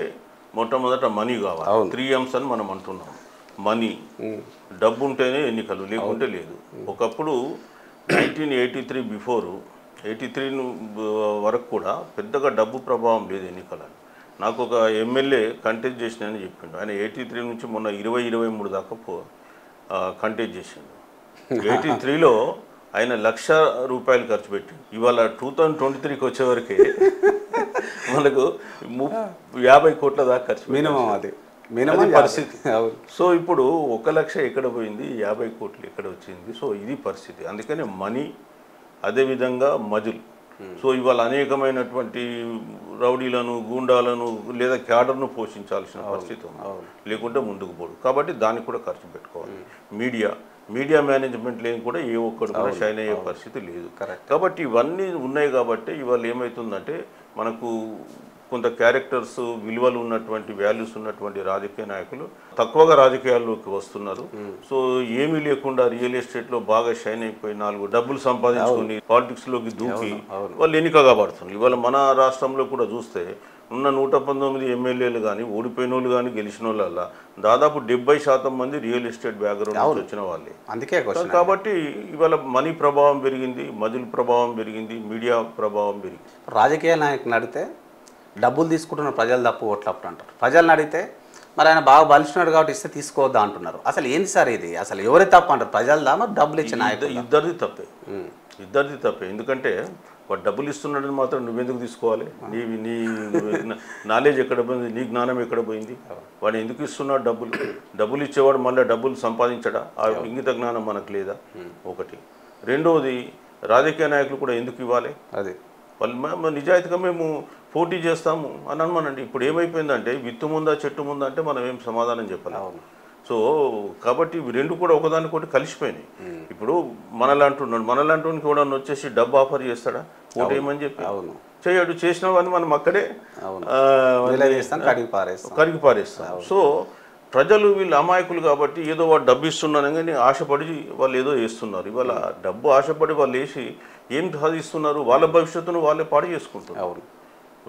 మొట్టమొదట మనీ కావాలి. 3 M's అని మనం అంటున్నాం. మనీ, డబ్బు ఉంటేనే ఎన్నికలు, లేకుంటే లేదు. ఒకప్పుడు 1983 బిఫోర్ 83 వరకు కూడా పెద్దగా డబ్బు ప్రభావం లేదు ఎన్నికలని. నాకు ఒక ఎమ్మెల్యే కంటెస్ట్ చేసిన అని చెప్పిండు. ఆయన 83 నుంచి మొన్న 2023 దాకా కంటెస్ట్ చేసిండు. 83లో ఆయన ₹1,00,000 ఖర్చు పెట్టి, ఇవాళ 2023కి వచ్చేవరకే మనకు 50 కోట్ల దాకా ఖర్చు మినిమం, అది పరిస్థితి. సో ఇప్పుడు 1,00,000 ఎక్కడ పోయింది, 50 కోట్లు ఎక్కడ వచ్చింది? సో ఇది పరిస్థితి. అందుకని మనీ, అదేవిధంగా మజులు. సో ఇవాళ అనేకమైనటువంటి రౌడీలను, గూండాలను లేదా క్యాడర్ను పోషించాల్సిన పరిస్థితి ఉంది, లేకుంటే ముందుకు పోడు. కాబట్టి దానికి కూడా ఖర్చు పెట్టుకోవాలి. మీడియా మేనేజ్మెంట్ లేని కూడా ఏ ఒక్కడు కూడా షైన్ అయ్యే పరిస్థితి లేదు. కాబట్టి ఇవన్నీ ఉన్నాయి. కాబట్టి ఇవాళ ఏమవుతుందంటే మనకు కొంత క్యారెక్టర్స్, విలువలు ఉన్నటువంటి, వాల్యూస్ ఉన్నటువంటి రాజకీయ నాయకులు తక్కువగా రాజకీయాల్లోకి వస్తున్నారు. సో ఏమీ లేకుండా రియల్ ఎస్టేట్లో బాగా షైన్ అయిపోయి 4 డబ్బులు సంపాదించుకుని పాలిటిక్స్లోకి దూకి వాళ్ళు ఎన్నికగా పడుతున్నారు. ఇవాళ మన రాష్ట్రంలో కూడా చూస్తే ఉన్న 119 ఎమ్మెల్యేలు కానీ, ఓడిపోయిన వాళ్ళు కానీ, గెలిచిన వాళ్ళ దాదాపు 70% మంది రియల్ ఎస్టేట్ బ్యాక్గ్రౌండ్ వచ్చిన వాళ్ళే. అందుకే కాబట్టి ఇవాళ మనీ ప్రభావం పెరిగింది, మజుల్ ప్రభావం పెరిగింది, మీడియా ప్రభావం పెరిగింది. రాజకీయ నాయకులను అడిగితే డబ్బులు తీసుకుంటున్న ప్రజలు తప్పు, ఓట్లప్పుడు అంటారు. ప్రజలను అడిగితే మరి ఆయన బాగా బలిచినాడు కాబట్టి ఇస్తే తీసుకోవద్దా అంటున్నారు. అసలు ఏంది సార్ ఇది? అసలు ఎవరి తప్పు అంటారు? ప్రజలదా మరి డబ్బులు ఇచ్చిన నాయకులు? ఇద్దరిది తప్పే. ఎందుకంటే వాడు డబ్బులు ఇస్తున్నాడని మాత్రం నువ్వెందుకు తీసుకోవాలి? నీ నాలెడ్జ్ ఎక్కడ పోయింది? నీ జ్ఞానం ఎక్కడ పోయింది? వాడు ఎందుకు ఇస్తున్నాడు డబ్బులు ఇచ్చేవాడు మళ్ళీ డబ్బులు సంపాదించడా? ఆ ఇంగిత జ్ఞానం మనకు లేదా? ఒకటి. రెండవది, రాజకీయ నాయకులు కూడా ఎందుకు ఇవ్వాలి? అది వాళ్ళు నిజాయితీగా మేము పోటీ చేస్తాము అని అనమనండి. ఇప్పుడు ఏమైపోయిందంటే విత్తు ముందా చెట్టు ముందా అంటే మనం ఏం సమాధానం చెప్పాలి. సో కాబట్టి ఇవి రెండు కూడా ఒకదానికొకటి కలిసిపోయినాయి. ఇప్పుడు మనలాంటి కూడా వచ్చేసి డబ్బు ఆఫర్ చేస్తాడా ఓటు ఏమని చెప్పి? చేయడు. చేసిన వాడిని మనం అక్కడే కడిగి పారేస్తాం. సో ప్రజలు వీళ్ళు అమాయకులు కాబట్టి ఏదో వాడు డబ్బు ఇస్తున్నాను కానీ ఆశపడి వాళ్ళు ఏదో వేస్తున్నారు. ఇవాళ డబ్బు ఆశపడి వాళ్ళు వేసి ఏం సాధిస్తున్నారు? వాళ్ళ భవిష్యత్తును వాళ్ళే పాడు చేసుకుంటున్నారు.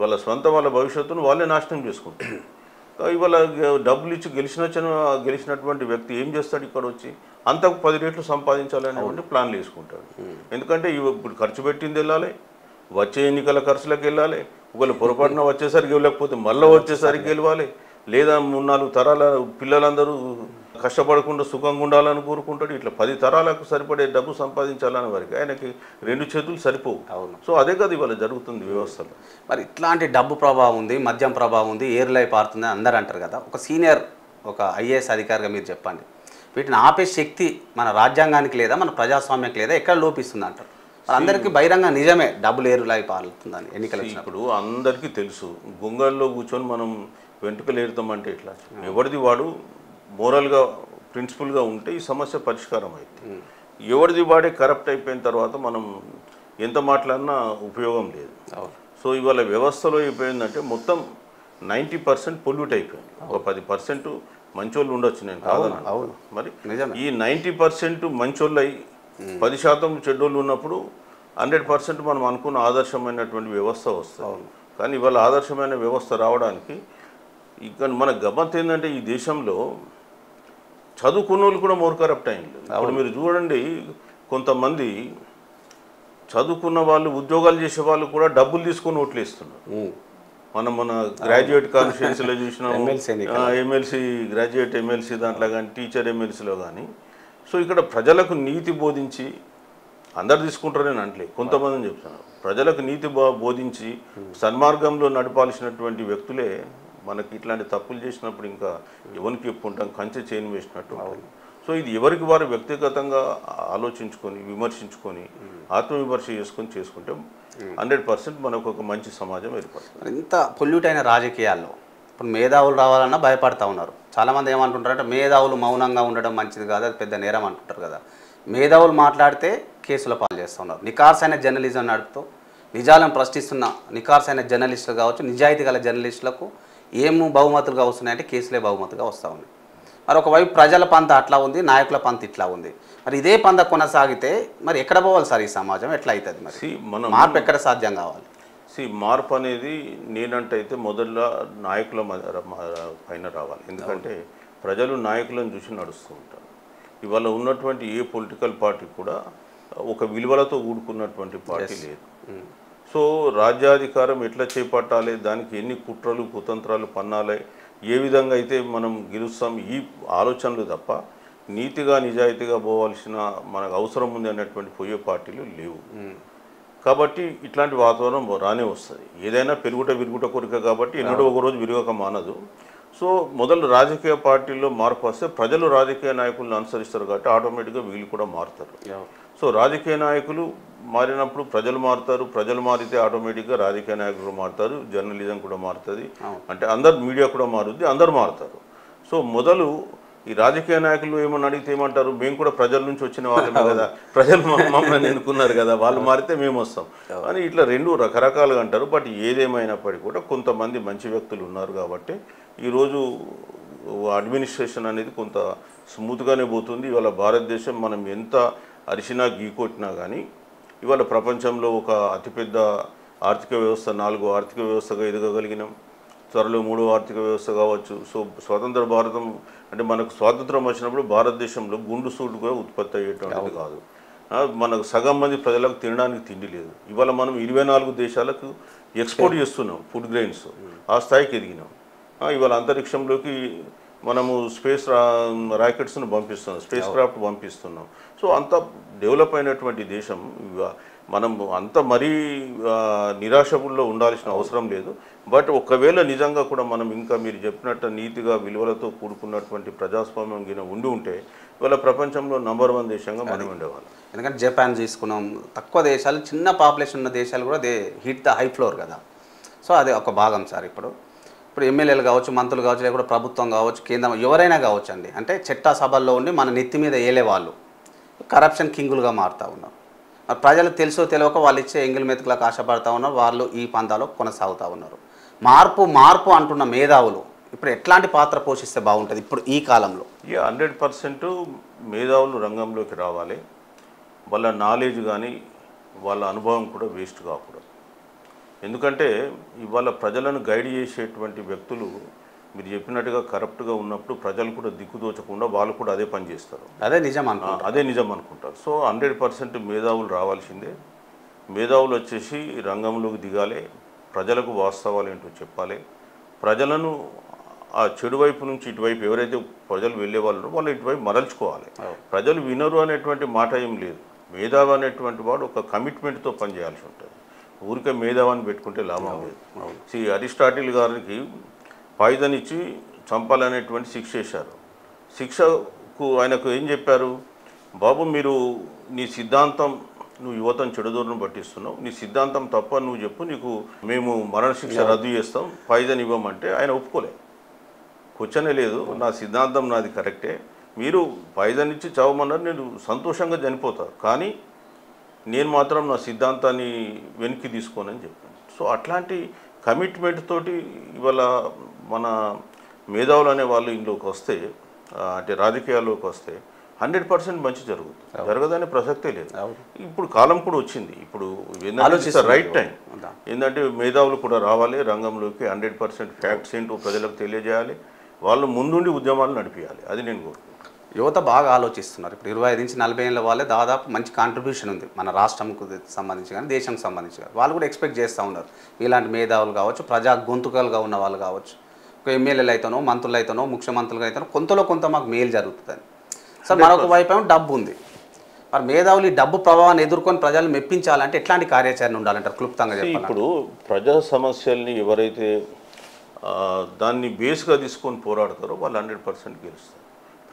వాళ్ళ భవిష్యత్తును వాళ్ళే నాశనం చేసుకుంటారు. ఇవాళ డబ్బులు ఇచ్చి గెలిచినటువంటి వ్యక్తి ఏం చేస్తాడు? ఇక్కడ వచ్చి అంతకు 10 రెట్లు సంపాదించాలనేటువంటి ప్లాన్లు వేసుకుంటాడు. ఎందుకంటే ఇప్పుడు ఖర్చు పెట్టింది వెళ్ళాలి, వచ్చే ఎన్నికల ఖర్చులకు వెళ్ళాలి, ఒకవేళ పొరపాటున వచ్చేసరికి వెళ్ళకపోతే మళ్ళీ వచ్చేసరికి గెలవాలి, లేదా 3-4 తరాల పిల్లలందరూ కష్టపడకుండా సుఖంగా ఉండాలని కోరుకుంటాడు. ఇట్లా 10 తరాలకు సరిపడే డబ్బు సంపాదించాలని వారికి ఆయనకి 2 చేతులు సరిపోవు. సో అదే కదా ఇవాళ జరుగుతుంది వ్యవస్థలో. మరి ఇట్లాంటి డబ్బు ప్రభావం ఉంది, మద్యం ప్రభావం ఉంది, ఏర్లై పారుతుంది అని అందరూ అంటారు కదా. ఒక సీనియర్, ఒక IAS అధికారిగా మీరు చెప్పండి, వీటిని ఆపే శక్తి మన రాజ్యాంగానికి లేదా, మన ప్రజాస్వామ్యానికి లేదా, ఎక్కడ లోపిస్తుంది అంటారు? అందరికీ బహిరంగ నిజమే డబ్బులు ఏరులై పారుతుందని ఎన్నికలు. ఇప్పుడు అందరికీ తెలుసు, గుంగల్లో కూర్చొని మనం వెంట్రుకలు ఏరుతామంటే ఇట్లా ఎవరిది వాడు మోరల్గా ప్రిన్సిపల్గా ఉంటే ఈ సమస్య పరిష్కారం అవుతుంది. ఎవరిది వాడే కరప్ట్ అయిపోయిన తర్వాత మనం ఎంత మాట్లాడినా ఉపయోగం లేదు. సో ఇవాళ వ్యవస్థలో అయిపోయిందంటే మొత్తం 90% పొల్యూట్ అయిపోయింది. ఒక 10% మంచోళ్ళు ఉండొచ్చు, నేను కాదన్నా. మరి ఈ 90% మంచోళ్ళు అయి 10% చెడ్డోళ్ళు ఉన్నప్పుడు 100% మనం అనుకున్న ఆదర్శమైనటువంటి వ్యవస్థ వస్తుంది. కానీ ఇవాళ ఆదర్శమైన వ్యవస్థ రావడానికి ఇక్కడ మన గమ్మత్ ఏంటంటే ఈ దేశంలో చదువుకున్న వాళ్ళు కూడా మోర్ కరప్ట్ అయింది. అప్పుడు మీరు చూడండి, కొంతమంది చదువుకున్న వాళ్ళు, ఉద్యోగాలు చేసే వాళ్ళు కూడా డబ్బులు తీసుకొని ఓట్లు వేస్తున్నారు. మన గ్రాడ్యుయేట్ కాన్స్టిట్యున్సీలో చూసినాం, ఎమ్మెల్సీ గ్రాడ్యుయేట్ ఎమ్మెల్సీ దాంట్లో కానీ, టీచర్ ఎమ్మెల్సీలో కానీ. సో ఇక్కడ ప్రజలకు నీతి బోధించి, అందరు తీసుకుంటారని అంటే కొంతమందిని చెప్తున్నారు, ప్రజలకు నీతి బోధించి సన్మార్గంలో నడపాల్సినటువంటి వ్యక్తులే మనకి ఇట్లాంటి తప్పులు చేసినప్పుడు ఇంకా ఎవరికి చెప్పుకుంటాం, కంచె చేయని వేసినట్టు. సో ఇది ఎవరికి వారు వ్యక్తిగతంగా ఆలోచించుకొని, విమర్శించుకొని, ఆత్మవిమర్శ చేసుకుంటే 100% మనకు ఒక మంచి సమాజం ఏర్పడుతుంది. ఇంత పొల్యూట్ అయిన రాజకీయాల్లో ఇప్పుడు మేధావులు రావాలన్నా భయపడతా ఉన్నారు. చాలామంది ఏమంటుంటారంటే మేధావులు మౌనంగా ఉండడం మంచిది కాదు, అది పెద్ద నేరం అంటుంటారు కదా. మేధావులు మాట్లాడితే కేసుల పాలు చేస్తున్నారు. నికార్సైన జర్నలిజం నడుపుతూ నిజాలను ప్రశ్నిస్తున్న నికార్సైన జర్నలిస్టులు కావచ్చు, నిజాయితీ గల జర్నలిస్టులకు ఏం బహుమతులుగా వస్తున్నాయంటే కేసులే బహుమతులుగా వస్తూ ఉన్నాయి. మరి ఒకవైపు ప్రజల పంత అట్లా ఉంది, నాయకుల పంత ఇట్లా ఉంది. మరి ఇదే పంత కొనసాగితే మరి ఎక్కడ పోవాలి సార్ ఈ సమాజం, ఎట్లా అవుతుంది? మరి మార్పు ఎక్కడ సాధ్యం కావాలి? మార్పు అనేది నేనంటైతే మొదట్లో నాయకుల పైన రావాలి. ఎందుకంటే ప్రజలు నాయకులను చూసి నడుస్తూ ఉంటారు. ఇవాళ ఉన్నటువంటి ఏ పొలిటికల్ పార్టీ కూడా ఒక విలువలతో కూడుకున్నటువంటి పార్టీ లేదు. సో రాజ్యాధికారం ఎట్లా చేపట్టాలి, దానికి ఎన్ని కుట్రలు కుతంత్రాలు పన్నాలి, ఏ విధంగా అయితే మనం గెలుస్తాం, ఈ ఆలోచనలు తప్ప నీతిగా నిజాయితీగా పోవాల్సిన మనకు అవసరం ఉంది అన్నటువంటి పోయే పార్టీలు లేవు. కాబట్టి ఇట్లాంటి వాతావరణం రానే వస్తుంది. ఏదైనా పెరుగుట విరుగుట కోరిక కాబట్టి ఎన్నడో ఒకరోజు విరగక మానదు. సో మొదలు రాజకీయ పార్టీల్లో మార్పు వస్తే ప్రజలు రాజకీయ నాయకులను అనుసరిస్తారు కాబట్టి ఆటోమేటిక్గా వీళ్ళు కూడా మారుతారు. సో రాజకీయ నాయకులు మారినప్పుడు ప్రజలు మారుతారు, ప్రజలు మారితే ఆటోమేటిక్గా రాజకీయ నాయకులు మారుతారు, జర్నలిజం కూడా మారుతుంది, అంటే అందరు మీడియా కూడా మారుద్ది, అందరు మారుతారు. సో మొదలు ఈ రాజకీయ నాయకులు ఏమని అడిగితే ఏమంటారు, మేము కూడా ప్రజల నుంచి వచ్చిన వాళ్ళమే కదా, ప్రజలు మమ్మల్ని ఎన్నుకున్నారు కదా, వాళ్ళు మారితే మేము వస్తాం అని ఇట్లా రెండు రకరకాలుగా అంటారు. బట్ ఏదేమైనప్పటికీ కూడా కొంతమంది మంచి వ్యక్తులు ఉన్నారు కాబట్టి ఈరోజు అడ్మినిస్ట్రేషన్ అనేది కొంత స్మూత్గానే పోతుంది. ఇవాళ భారతదేశం మనం ఎంత అరిసినా గీకొట్టినా కానీ ఇవాళ ప్రపంచంలో ఒక అతిపెద్ద ఆర్థిక వ్యవస్థ, 4వ ఆర్థిక వ్యవస్థగా ఎదగగలిగినాం. త్వరలో 3వ ఆర్థిక వ్యవస్థ కావచ్చు. సో స్వతంత్ర భారతం అంటే మనకు స్వాతంత్రం వచ్చినప్పుడు భారతదేశంలో గుండు సూటు కూడా ఉత్పత్తి అయ్యేటువంటిది కాదు. మనకు సగం మంది ప్రజలకు తినడానికి తిండి లేదు. ఇవాళ మనం 24 దేశాలకు ఎక్స్పోర్ట్ చేస్తున్నాం ఫుడ్ గ్రెయిన్స్, ఆ స్థాయికి ఎదిగినాం. ఇవాళ అంతరిక్షంలోకి మనము స్పేస్ రాకెట్స్ను పంపిస్తున్నాం, స్పేస్ క్రాఫ్ట్ పంపిస్తున్నాం. సో అంత డెవలప్ అయినటువంటి దేశం. మనం అంత మరీ నిరాశలో ఉండాల్సిన అవసరం లేదు. బట్ ఒకవేళ నిజంగా కూడా మనం ఇంకా మీరు చెప్పినట్టు నీతిగా విలువలతో కూడుకున్నటువంటి ప్రజాస్వామ్యం గిన ఉండి ఉంటే ఇవాళ ప్రపంచంలో నంబర్ 1 దేశంగా మనం ఉండేవాళ్ళం. ఎందుకంటే జపాన్ తీసుకున్నాం, తక్కువ దేశాలు, చిన్న పాపులేషన్ ఉన్న దేశాలు కూడా they hit the high floor కదా. సో అదే ఒక భాగం సార్. ఇప్పుడు ఎమ్మెల్యేలు కావచ్చు, మంత్రులు కావచ్చు, లేకపోతే ప్రభుత్వం కావచ్చు, కేంద్రం ఎవరైనా కావచ్చు అండి, అంటే చట్టా సభల్లో ఉండి మన నెత్తి మీద ఏలే వాళ్ళు కరప్షన్ కింగులుగా మారుతూ ఉన్నారు. ప్రజలకు తెలుసో తెలియక వాళ్ళు ఇచ్చే ఎంగిల్ మెతుకులకు ఆశపడతా ఉన్నారు, వాళ్ళు ఈ పంతాలో కొనసాగుతూ ఉన్నారు. మార్పు అంటున్న మేధావులు ఇప్పుడు ఎట్లాంటి పాత్ర పోషిస్తే బాగుంటుంది ఇప్పుడు ఈ కాలంలో? 100% మేధావులు రంగంలోకి రావాలి. వాళ్ళ నాలెడ్జ్ కానీ వాళ్ళ అనుభవం కూడా వేస్ట్ కాకూడదు. ఎందుకంటే ఇవాళ ప్రజలను గైడ్ చేసేటువంటి వ్యక్తులు మీరు చెప్పినట్టుగా కరప్ట్గా ఉన్నప్పుడు ప్రజలు కూడా దిక్కుదోచకుండా వాళ్ళు కూడా అదే పని చేస్తారు, అదే నిజం అనుకుంటారు. సో 100% మేధావులు రావాల్సిందే. మేధావులు వచ్చేసి రంగంలోకి దిగాలి, ప్రజలకు వాస్తవాలు ఏంటో చెప్పాలి, ప్రజలను ఆ చెడు వైపు నుంచి ఇటువైపు ఎవరైతే ప్రజలు వెళ్ళే వాళ్ళు వాళ్ళు ఇటువైపు మరల్చుకోవాలి. ప్రజలు వినరు అనేటువంటి మాట ఏం లేదు. మేధావి అనేటువంటి వాడు ఒక కమిట్మెంట్తో పనిచేయాల్సి ఉంటుంది. ఊరికే మేధావాన్ని పెట్టుకుంటే లాభం లేదు. అరిస్టాటిల్ గారికి పాయిజన్ ఇచ్చి చంపాలనేటువంటి శిక్ష వేశారు. శిక్షకు ఆయనకు ఏం చెప్పారు, బాబు మీరు నీ సిద్ధాంతం, నువ్వు యువతను చెడుదోరును పట్టిస్తున్నావు, నీ సిద్ధాంతం తప్ప నువ్వు చెప్పు, నీకు మేము మరణశిక్ష రద్దు చేస్తాం, పాయిజన్ ఇవ్వమంటే ఆయన ఒప్పుకోలే. కూర్చొనే లేదు, నా సిద్ధాంతం నాది కరెక్టే, మీరు పాయిజన్ ఇచ్చి చావమన్నారు, నేను సంతోషంగా చనిపోతాను, కానీ నేను మాత్రం నా సిద్ధాంతాన్ని వెనక్కి తీసుకోనని చెప్పాను. సో అట్లాంటి కమిట్మెంట్ తోటి ఇవాళ మన మేధావులు అనే వాళ్ళు ఇంట్లోకి వస్తే, అంటే రాజకీయాల్లోకి వస్తే 100% మంచి జరుగుతుంది, జరగదనే ప్రసక్తే లేదు. ఇప్పుడు కాలం కూడా వచ్చింది, ఇప్పుడు రైట్ టైం ఏంటంటే మేధావులు కూడా రావాలి రంగంలోకి. 100% ఫ్యాక్ట్స్ ఏంటో ప్రజలకు తెలియజేయాలి, వాళ్ళు ముందుండి ఉద్యమాలు నడిపించాలి. అది నేను కోరుకుంటున్నాను. యువత బాగా ఆలోచిస్తున్నారు. ఇప్పుడు 25 నుంచి 40 ఏళ్ళ వాళ్ళే దాదాపు మంచి కాంట్రిబ్యూషన్ ఉంది మన రాష్ట్రంకు సంబంధించి కానీ దేశంకి సంబంధించి కానీ. వాళ్ళు కూడా ఎక్స్పెక్ట్ చేస్తూ ఉన్నారు ఇలాంటి మేధావులు కావచ్చు, ప్రజా గొంతుకలుగా ఉన్న వాళ్ళు కావచ్చు, ఒక ఎమ్మెల్యేలు అయితేనో, మంత్రులు అయితేనో, ముఖ్యమంత్రులుగా అయితేనో కొంత మాకు మేలు జరుగుతుందని. సార్ మరొక వైపు ఏమో డబ్బు ఉంది. మరి మేధావులు ఈ డబ్బు ప్రభావాన్ని ఎదుర్కొని ప్రజలు మెప్పించాలంటే ఎట్లాంటి కార్యాచరణ ఉండాలంటారు క్లుప్తంగా చెప్పాలి? ఇప్పుడు ప్రజా సమస్యల్ని ఎవరైతే దాన్ని బేస్గా తీసుకొని పోరాడతారో వాళ్ళు 100% గెలుస్తారు.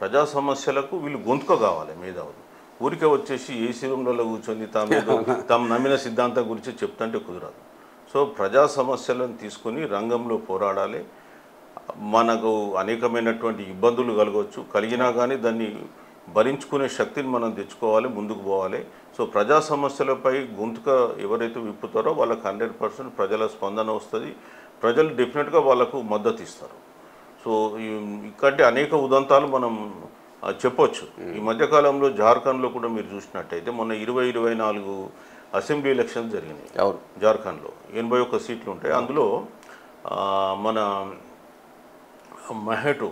ప్రజా సమస్యలకు వీళ్ళు గొంతుక కావాలి మేధావులు. ఊరికే వచ్చేసి ఏసీ రూమ్లలో కూర్చొని తాము నమ్మిన సిద్ధాంతం గురించి చెప్తుంటే కుదరదు. సో ప్రజా సమస్యలను తీసుకొని రంగంలో పోరాడాలి. మనకు అనేకమైనటువంటి ఇబ్బందులు కలగవచ్చు, కలిగినా కానీ దాన్ని భరించుకునే శక్తిని మనం తెచ్చుకోవాలి, ముందుకు పోవాలి. సో ప్రజా సమస్యలపై గొంతుక ఎవరైతే విప్పుతారో వాళ్ళకి 100% ప్రజల స్పందన వస్తుంది. ప్రజలు డెఫినెట్గా వాళ్ళకు మద్దతు ఇస్తారు. సో ఇక్కడి అనేక ఉదంతాలు మనం చెప్పొచ్చు. ఈ మధ్యకాలంలో జార్ఖండ్లో కూడా మీరు చూసినట్టయితే మొన్న 2024 అసెంబ్లీ ఎలక్షన్స్ జరిగినాయి. జార్ఖండ్లో 81 సీట్లు ఉంటాయి. అందులో మన మెహటో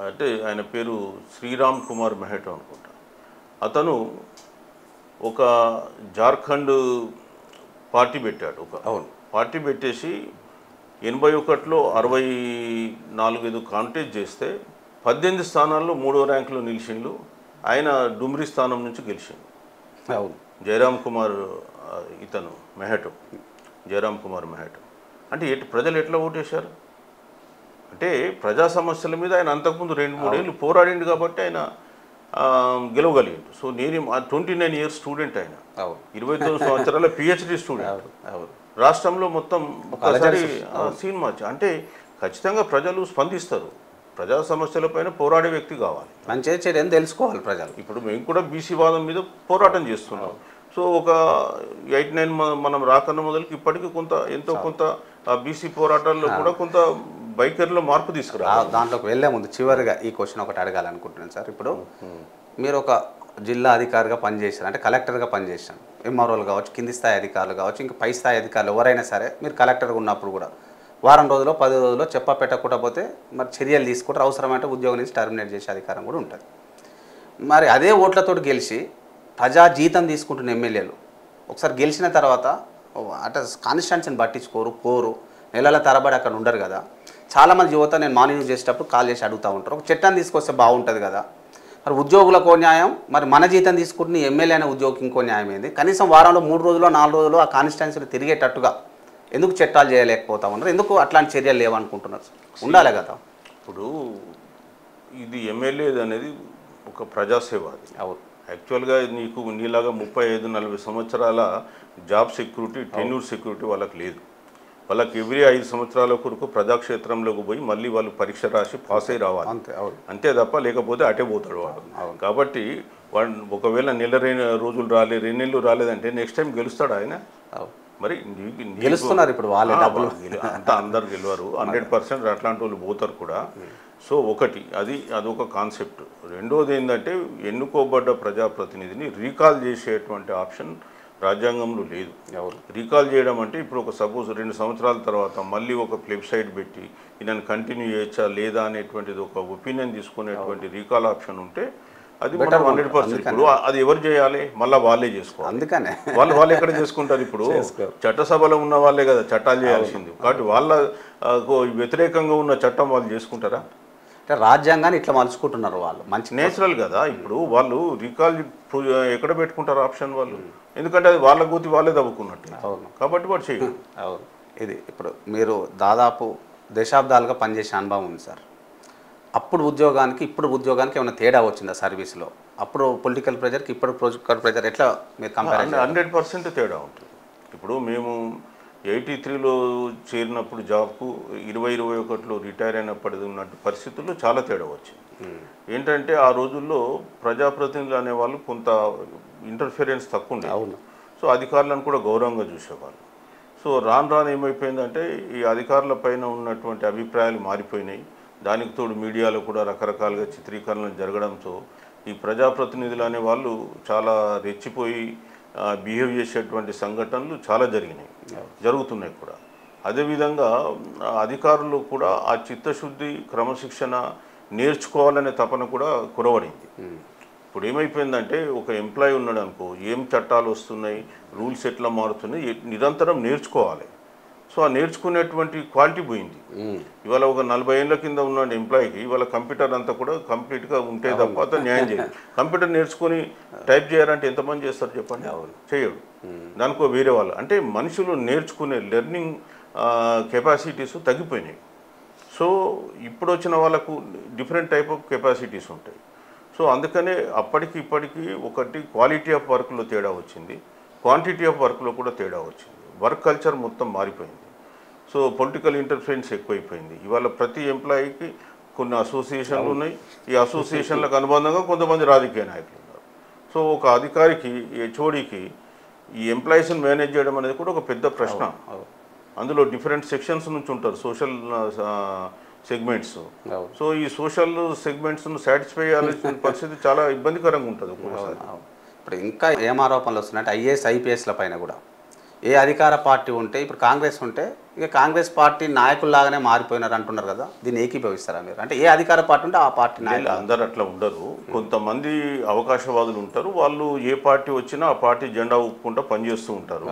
అంటే ఆయన పేరు శ్రీరామ్ కుమార్ మెహటో అనుకుంటా, అతను ఒక జార్ఖండ్ పార్టీ పెట్టాడు. ఒక పార్టీ పెట్టేసి 81లో 64 కాంటెస్ట్ చేస్తే 18 స్థానాల్లో 3వ ర్యాంకులో నిలిచిండు. ఆయన డుమ్రి స్థానం నుంచి గెలిచిండు. జయరామ్ కుమార్ ఇతను మెహటో, జయరామ్ కుమార్ మెహటో. అంటే ప్రజలు ఎట్లా ఓటేశారు అంటే ప్రజా సమస్యల మీద ఆయన అంతకుముందు 2-3 ఏళ్ళు పోరాడిండు కాబట్టి ఆయన గెలవగలిగిండు. సో నేను 29 ఇయర్స్ స్టూడెంట్, ఆయన 29 సంవత్సరాల PhD స్టూడెంట్. రాష్ట్రంలో మొత్తం ఒకసారి సీన్ మార్చి అంటే ఖచ్చితంగా ప్రజలు స్పందిస్తారు. ప్రజా సమస్యలపైన పోరాడే వ్యక్తి కావాలి, మంచి చెడు తెలుసుకోవాలి ప్రజలు. ఇప్పుడు మేము కూడా బీసీ వాదం మీద పోరాటం చేస్తున్నాం. సో ఒక 89 మనం రాకన్న మొదలుకి ఇప్పటికీ ఎంతో కొంత బీసీ పోరాటాల్లో కూడా కొంత వైఖరిలో మార్పు తీసుకురా. దాంట్లోకి వెళ్ళే ముందు చివరిగా ఈ క్వశ్చన్ ఒకటి అడగాలనుకుంటున్నాను సార్. ఇప్పుడు మీరు ఒక జిల్లా అధికారిగా పనిచేశారు, అంటే కలెక్టర్గా పనిచేశాను. ఎంఆర్ఓలు కావచ్చు, కింది స్థాయి అధికారులు కావచ్చు, ఇంకా పై స్థాయి అధికారులు ఎవరైనా సరే మీరు కలెక్టర్గా ఉన్నప్పుడు కూడా వారం రోజుల్లో 10 రోజుల్లో చెప్ప పెట్టకపోతే మరి చర్యలు తీసుకుంటారు. అవసరమంటే ఉద్యోగం నుంచి టర్మినేట్ చేసే అధికారం కూడా ఉంటుంది. మరి అదే ఓట్లతో గెలిచి ప్రజా జీతం తీసుకుంటున్న ఎమ్మెల్యేలు ఒకసారి గెలిచిన తర్వాత అంటే కాన్స్టిట్యున్సీని పట్టించుకోరు, పోరు, నెలల తరబడి అక్కడ ఉండరు కదా. చాలామంది యువత నేను మార్నింగ్ చేసేటప్పుడు కాల్ చేసి అడుగుతూ ఉంటారు, ఒక చట్టాన్ని తీసుకొస్తే బాగుంటుంది కదా. మరి ఉద్యోగులకు న్యాయం, మరి మన జీతం తీసుకుంటున్న ఎమ్మెల్యే అనే ఉద్యోగికి ఇంకో న్యాయం ఏంది? కనీసం వారంలో 3 రోజులు 4 రోజులు ఆ కాన్స్టిట్యున్సీలో తిరిగేటట్టుగా ఎందుకు చట్టాలు చేయలేకపోతా ఉన్నారు? ఎందుకు అట్లాంటి చర్యలు లేవనుకుంటున్నారు? ఉండాలి కదా. ఇప్పుడు ఇది ఎమ్మెల్యే అనేది ఒక ప్రజాసేవ. అది యాక్చువల్గా నీలాగా 35-40 సంవత్సరాల జాబ్ సెక్యూరిటీ, టెన్యూర్ సెక్యూరిటీ వాళ్ళకి లేదు. వాళ్ళకి ఎవ్రీ 5 సంవత్సరాల కొరకు ప్రజాక్షేత్రంలోకి పోయి మళ్ళీ వాళ్ళు పరీక్ష రాసి పాస్ అయి రావాలి, అంతే తప్ప లేకపోతే అటే పోతాడు వాడు. కాబట్టి వాడు ఒకవేళ నెల 2 రోజులు రాలేదు, 2 నెలలు రాలేదంటే నెక్స్ట్ టైం గెలుస్తాడు ఆయన. మరి గెలుస్తున్నారు ఇప్పుడు వాళ్ళే, అంతా అందరు గెలవరు, 100% అట్లాంటి వాళ్ళు పోతారు కూడా. సో అదొక కాన్సెప్ట్. రెండోది ఏంటంటే ఎన్నుకోబడ్డ ప్రజాప్రతినిధిని రీకాల్ చేసేటువంటి ఆప్షన్ రాజ్యాంగంలో లేదు. రీకాల్ చేయడం అంటే ఇప్పుడు ఒక సపోజ్ 2 సంవత్సరాల తర్వాత మళ్ళీ ఒక వెబ్సైట్ పెట్టి ఈయనను కంటిన్యూ చేయొచ్చా లేదా అనేటువంటిది ఒక ఒపీనియన్ తీసుకునేటువంటి రీకాల్ ఆప్షన్ ఉంటే అది 100%. ఇప్పుడు అది ఎవరు చేయాలి? మళ్ళీ వాళ్ళే చేసుకోవాలి. అందుకనే వాళ్ళు ఎక్కడ చేసుకుంటారు? ఇప్పుడు చట్టసభలో ఉన్న వాళ్ళే కదా చట్టాలు చేయాల్సింది. కాబట్టి వాళ్ళ వ్యతిరేకంగా ఉన్న చట్టం వాళ్ళు చేసుకుంటారా? రాజ్యాంగాన్ని ఇట్లా మలుచుకుంటున్నారు వాళ్ళు. మంచి నేచురల్ కదా. ఇప్పుడు వాళ్ళు రీకాల్ ఎక్కడ పెట్టుకుంటారు ఆప్షన్ వాళ్ళు? ఎందుకంటే అది వాళ్ళ గూతి వాళ్ళే తవ్వుకున్నట్టు. కాబట్టి వాడు చేయరు. ఇది ఇప్పుడు మీరు దాదాపు దశాబ్దాలుగా పనిచేసే అనుభవం ఉంది సార్. అప్పుడు ఉద్యోగానికి ఇప్పుడు ఉద్యోగానికి ఏమైనా తేడా వచ్చిందా సర్వీస్లో? అప్పుడు పొలిటికల్ ప్రెజర్కి ఇప్పుడు పొలిటికల్ ప్రెజర్ ఎట్లా మీరు కంపేర్? 100% తేడా ఉంటుంది. ఇప్పుడు మేము 83లో చేరినప్పుడు జాబ్కు 2021లో రిటైర్ అయినప్పటిది ఉన్నట్టు పరిస్థితుల్లో చాలా తేడా వచ్చింది. ఏంటంటే ఆ రోజుల్లో ప్రజాప్రతినిధులు అనేవాళ్ళు కొంత ఇంటర్ఫిరెన్స్ తక్కువ ఉండేది. సో అధికారులను కూడా గౌరవంగా చూసేవాళ్ళు. సో రాను ఏమైపోయిందంటే ఈ అధికారుల పైన ఉన్నటువంటి అభిప్రాయాలు మారిపోయినాయి. దానికి తోడు మీడియాలో కూడా రకరకాలుగా చిత్రీకరణలు జరగడంతో ఈ ప్రజాప్రతినిధులు అనే వాళ్ళు చాలా రెచ్చిపోయి బిహేవ్ చేసేటువంటి సంఘటనలు చాలా జరుగుతున్నాయి కూడా. అదేవిధంగా అధికారులు కూడా ఆ చిత్తశుద్ధి, క్రమశిక్షణ నేర్చుకోవాలనే తపన కూడా కురవడింది. ఇప్పుడు ఏమైపోయిందంటే ఒక ఎంప్లాయీ ఉన్నాడు అనుకో, ఏం చట్టాలు వస్తున్నాయి, రూల్స్ ఎట్లా మారుతున్నాయి, నిరంతరం నేర్చుకోవాలి. సో ఆ నేర్చుకునేటువంటి క్వాలిటీ పోయింది. ఇవాళ ఒక 40 ఏళ్ళ కింద ఉన్న ఎంప్లాయీకి ఇవాళ కంప్యూటర్ అంతా కూడా కంప్లీట్గా ఉంటే తప్ప అతను న్యాయం చేయదు. కంప్యూటర్ నేర్చుకొని టైప్ చేయాలంటే ఎంతమంది చేస్తారు చెప్పండి? చేయడు. దానికో వేరే వాళ్ళు అంటే మనుషులు నేర్చుకునే లెర్నింగ్ కెపాసిటీస్ తగ్గిపోయినాయి. సో ఇప్పుడు వచ్చిన వాళ్ళకు డిఫరెంట్ టైప్ ఆఫ్ కెపాసిటీస్ ఉంటాయి. సో అందుకనే అప్పటికి ఇప్పటికీ ఒకటి క్వాలిటీ ఆఫ్ వర్క్లో తేడా వచ్చింది, క్వాంటిటీ ఆఫ్ వర్క్లో కూడా తేడా వచ్చింది. వర్క్ కల్చర్ మొత్తం మారిపోయింది. సో పొలిటికల్ ఇంటర్ఫరెన్స్ ఎక్కువైపోయింది. ఇవాళ ప్రతి ఎంప్లాయీకి కొన్ని అసోసియేషన్లు ఉన్నాయి. ఈ అసోసియేషన్లకు అనుబంధంగా కొంతమంది రాజకీయ నాయకులు ఉన్నారు. సో ఒక అధికారికి హెచ్ఓడికి ఈ ఎంప్లాయీస్ని మేనేజ్ చేయడం అనేది కూడా ఒక పెద్ద ప్రశ్న. అందులో డిఫరెంట్ సెక్షన్స్ నుంచి ఉంటారు, సోషల్ సెగ్మెంట్స్. సో ఈ సోషల్ సెగ్మెంట్స్ను సాటిస్ఫై చేయాల్సిన పరిస్థితి చాలా ఇబ్బందికరంగా ఉంటుంది ఒక్కొక్కసారి. ఇప్పుడు ఇంకా ఏం ఆరోపణలు వస్తున్నాయంటే ఐఏఎస్ ఐపీఎస్ల పైన కూడా ఏ అధికార పార్టీ ఉంటే ఇప్పుడు కాంగ్రెస్ ఉంటే ఇక కాంగ్రెస్ పార్టీ నాయకుల్లాగానే మారిపోయినారు అంటున్నారు కదా, దీన్ని ఏకీభవిస్తారా మీరు? అంటే ఏ అధికార పార్టీ ఉంటే ఆ పార్టీ నాయకులు అందరు అట్లా ఉండరు. కొంతమంది అవకాశవాదులు ఉంటారు, వాళ్ళు ఏ పార్టీ వచ్చినా ఆ పార్టీ జెండా ఊపుకుంటూ పనిచేస్తూ ఉంటారు.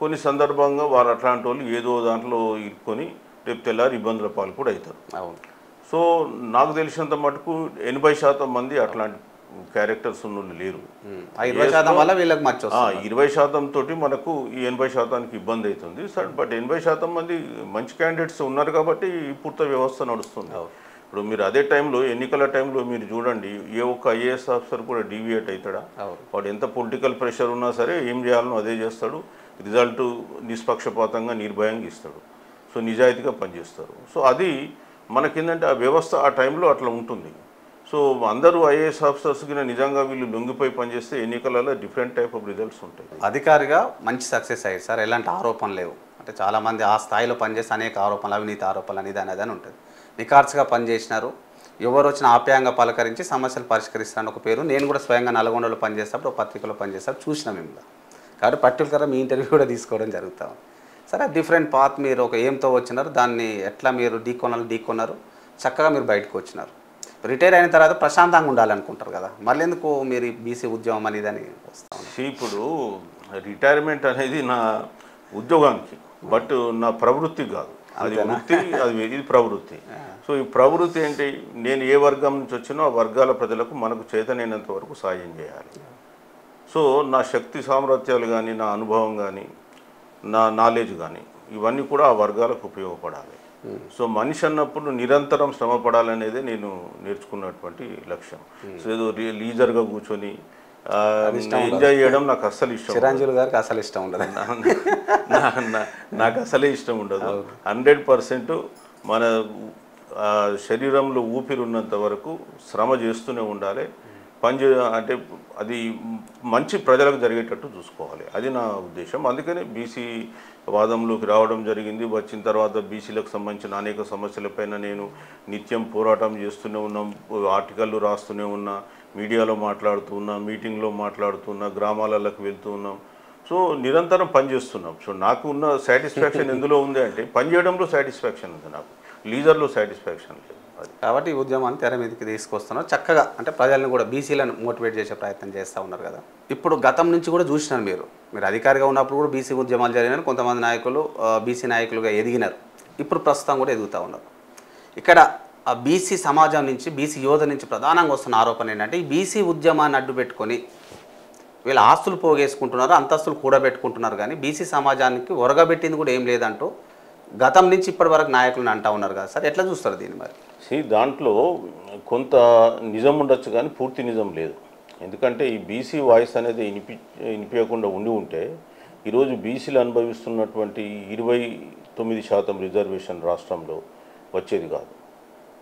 కొన్ని సందర్భంగా వారు అట్లాంటి వాళ్ళు ఏదో దాంట్లో ఇరుక్కొని రేపు తెల్లారి ఇబ్బందుల పాలు కూడా అవుతారు. సో నాకు తెలిసినంత మటుకు 80% మంది అట్లాంటి క్యారెక్టర్స్ ఉన్న లేరు. 20% వల్ల వీళ్ళకి మర్చి 20% తోటి మనకు ఈ 80%కి ఇబ్బంది అవుతుంది సార్. బట్ 80% మంది మంచి క్యాండిడేట్స్ ఉన్నారు కాబట్టి ఈ పూర్తి వ్యవస్థ నడుస్తుంది. ఇప్పుడు మీరు అదే టైంలో ఎన్నికల టైంలో మీరు చూడండి, ఏ ఒక్క ఐఏఎస్ ఆఫీసర్ కూడా డీవియేట్ అవుతాడా? వాడు ఎంత పొలిటికల్ ప్రెషర్ ఉన్నా సరే ఏం చేయాలనో అదే చేస్తాడు. రిజల్ట్ నిష్పక్షపాతంగా నిర్భయంగా ఇస్తాడు. సో నిజాయితీగా పనిచేస్తారు. సో అది మనకేంటంటే ఆ వ్యవస్థ ఆ టైంలో అట్లా ఉంటుంది. సో అందరూ ఐఏఎస్ ఆఫీసర్స్కి నిజంగా వీళ్ళు లొంగిపోయి పనిచేస్తే ఎన్నికలలో డిఫరెంట్ టైప్ ఆఫ్ రిజల్ట్స్ ఉంటాయి. అధికారిగా మంచి సక్సెస్ అయ్యారు సార్, ఎలాంటి ఆరోపణలు లేవు. అంటే చాలామంది ఆ స్థాయిలో పనిచేస్తే అనేక ఆరోపణలు, అవినీతి ఆరోపణలు అనేది ఉంటుంది. నిఖార్సుగా పనిచేసినారు, ఎవరు వచ్చిన ఆప్యాయంగా పలకరించి సమస్యలు పరిష్కరిస్తాను ఒక పేరు. నేను కూడా స్వయంగా నల్గొండలో పనిచేసేటప్పుడు ఒక పత్రికలో పనిచేస్తాను, చూసినా మేము కాబట్టి పర్టికులర్గా మీ ఇంటర్వ్యూ కూడా తీసుకోవడం జరుగుతాం. సరే డిఫరెంట్ పాత్ మీరు ఒక ఏంతో వచ్చినారు, దాన్ని ఎట్లా మీరు ఢీకొన్నారు, చక్కగా మీరు బయటకు వచ్చినారు. రిటైర్ అయిన తర్వాత ప్రశాంతంగా ఉండాలనుకుంటారు కదా, మళ్ళీ ఎందుకు మీరు బీసీ ఉద్యమం అనేది అని వస్తాం? ఇప్పుడు రిటైర్మెంట్ అనేది నా ఉద్యోగానికి, బట్ నా ప్రవృత్తి కాదు. అది వృత్తి, అది ఇది ప్రవృత్తి. సో ఈ ప్రవృత్తి ఏంటి, నేను ఏ వర్గం నుంచి వచ్చినో ఆ వర్గాల ప్రజలకు మనకు చేతనైనంత వరకు సాయం చేయాలి. సో నా శక్తి సామర్థ్యాలు కానీ, నా అనుభవం కానీ, నా నాలెడ్జ్ కానీ ఇవన్నీ కూడా ఆ వర్గాలకు ఉపయోగపడాలి. సో మనిషి అన్నప్పుడు నిరంతరం శ్రమ పడాలనేదే నేను నేర్చుకున్నటువంటి లక్ష్యం. సో ఏదో లీజర్గా కూర్చొని ఎంజాయ్ చేయడం నాకు అస్సలు ఇష్టం. చిరంజీవి గారికి అసలు ఇష్టం ఉండదు. నాకు అసలే ఇష్టం ఉండదు. 100% మన శరీరంలో ఊపిరి ఉన్నంత వరకు శ్రమ చేస్తూనే ఉండాలి. అంటే అది మంచి ప్రజలకు జరిగేటట్టు చూసుకోవాలి, అది నా ఉద్దేశం. అందుకని బీసీ వాదంలోకి రావడం జరిగింది. వచ్చిన తర్వాత బీసీలకు సంబంధించిన అనేక సమస్యలపైన నేను నిత్యం పోరాటం చేస్తూనే ఉన్నాం, ఆర్టికళ్ళు రాస్తూనే ఉన్నా, మీడియాలో మాట్లాడుతూ ఉన్నా, మీటింగ్లో మాట్లాడుతున్నా, గ్రామాలకు వెళ్తూ ఉన్నాం. సో నిరంతరం పనిచేస్తున్నాం. సో నాకు ఉన్న సాటిస్ఫాక్షన్ ఎందులో ఉంది అంటే పనిచేయడంలో సాటిస్ఫాక్షన్ ఉంది, నాకు లీజర్లో సాటిస్ఫాక్షన్ లేదు. కాబట్టి ఈ ఉద్యమాన్ని తెర మీదకి తీసుకొస్తున్నారు చక్కగా. అంటే ప్రజలను కూడా బీసీలను మోటివేట్ చేసే ప్రయత్నం చేస్తూ ఉన్నారు కదా. ఇప్పుడు గతం నుంచి కూడా చూసినారు మీరు అధికారిగా ఉన్నప్పుడు కూడా బీసీ ఉద్యమాలు జరిగినారు, కొంతమంది నాయకులు బీసీ నాయకులుగా ఎదిగినారు, ఇప్పుడు ప్రస్తుతం కూడా ఎదుగుతూ ఉన్నారు. ఇక్కడ ఆ బీసీ సమాజం నుంచి, బీసీ యువత నుంచి ప్రధానంగా వస్తున్న ఆరోపణ ఏంటంటే ఈ బీసీ ఉద్యమాన్ని అడ్డు పెట్టుకొని వీళ్ళు ఆస్తులు పోగేసుకుంటున్నారు, అంతస్తులు కూడబెట్టుకుంటున్నారు, కానీ బీసీ సమాజానికి ఒరగబెట్టింది కూడా ఏం లేదంటూ గతం నుంచి ఇప్పటి వరకు నాయకులను అంటూ ఉన్నారు కదా సార్, ఎట్లా చూస్తారు దీన్ని? మరి దాంట్లో కొంత నిజం ఉండొచ్చు కానీ పూర్తి నిజం లేదు. ఎందుకంటే ఈ బీసీ వాయిస్ అనేది వినిపించకుండా ఉంటే ఈరోజు బీసీలు అనుభవిస్తున్నటువంటి 29% రిజర్వేషన్ రాష్ట్రంలో వచ్చేది కాదు.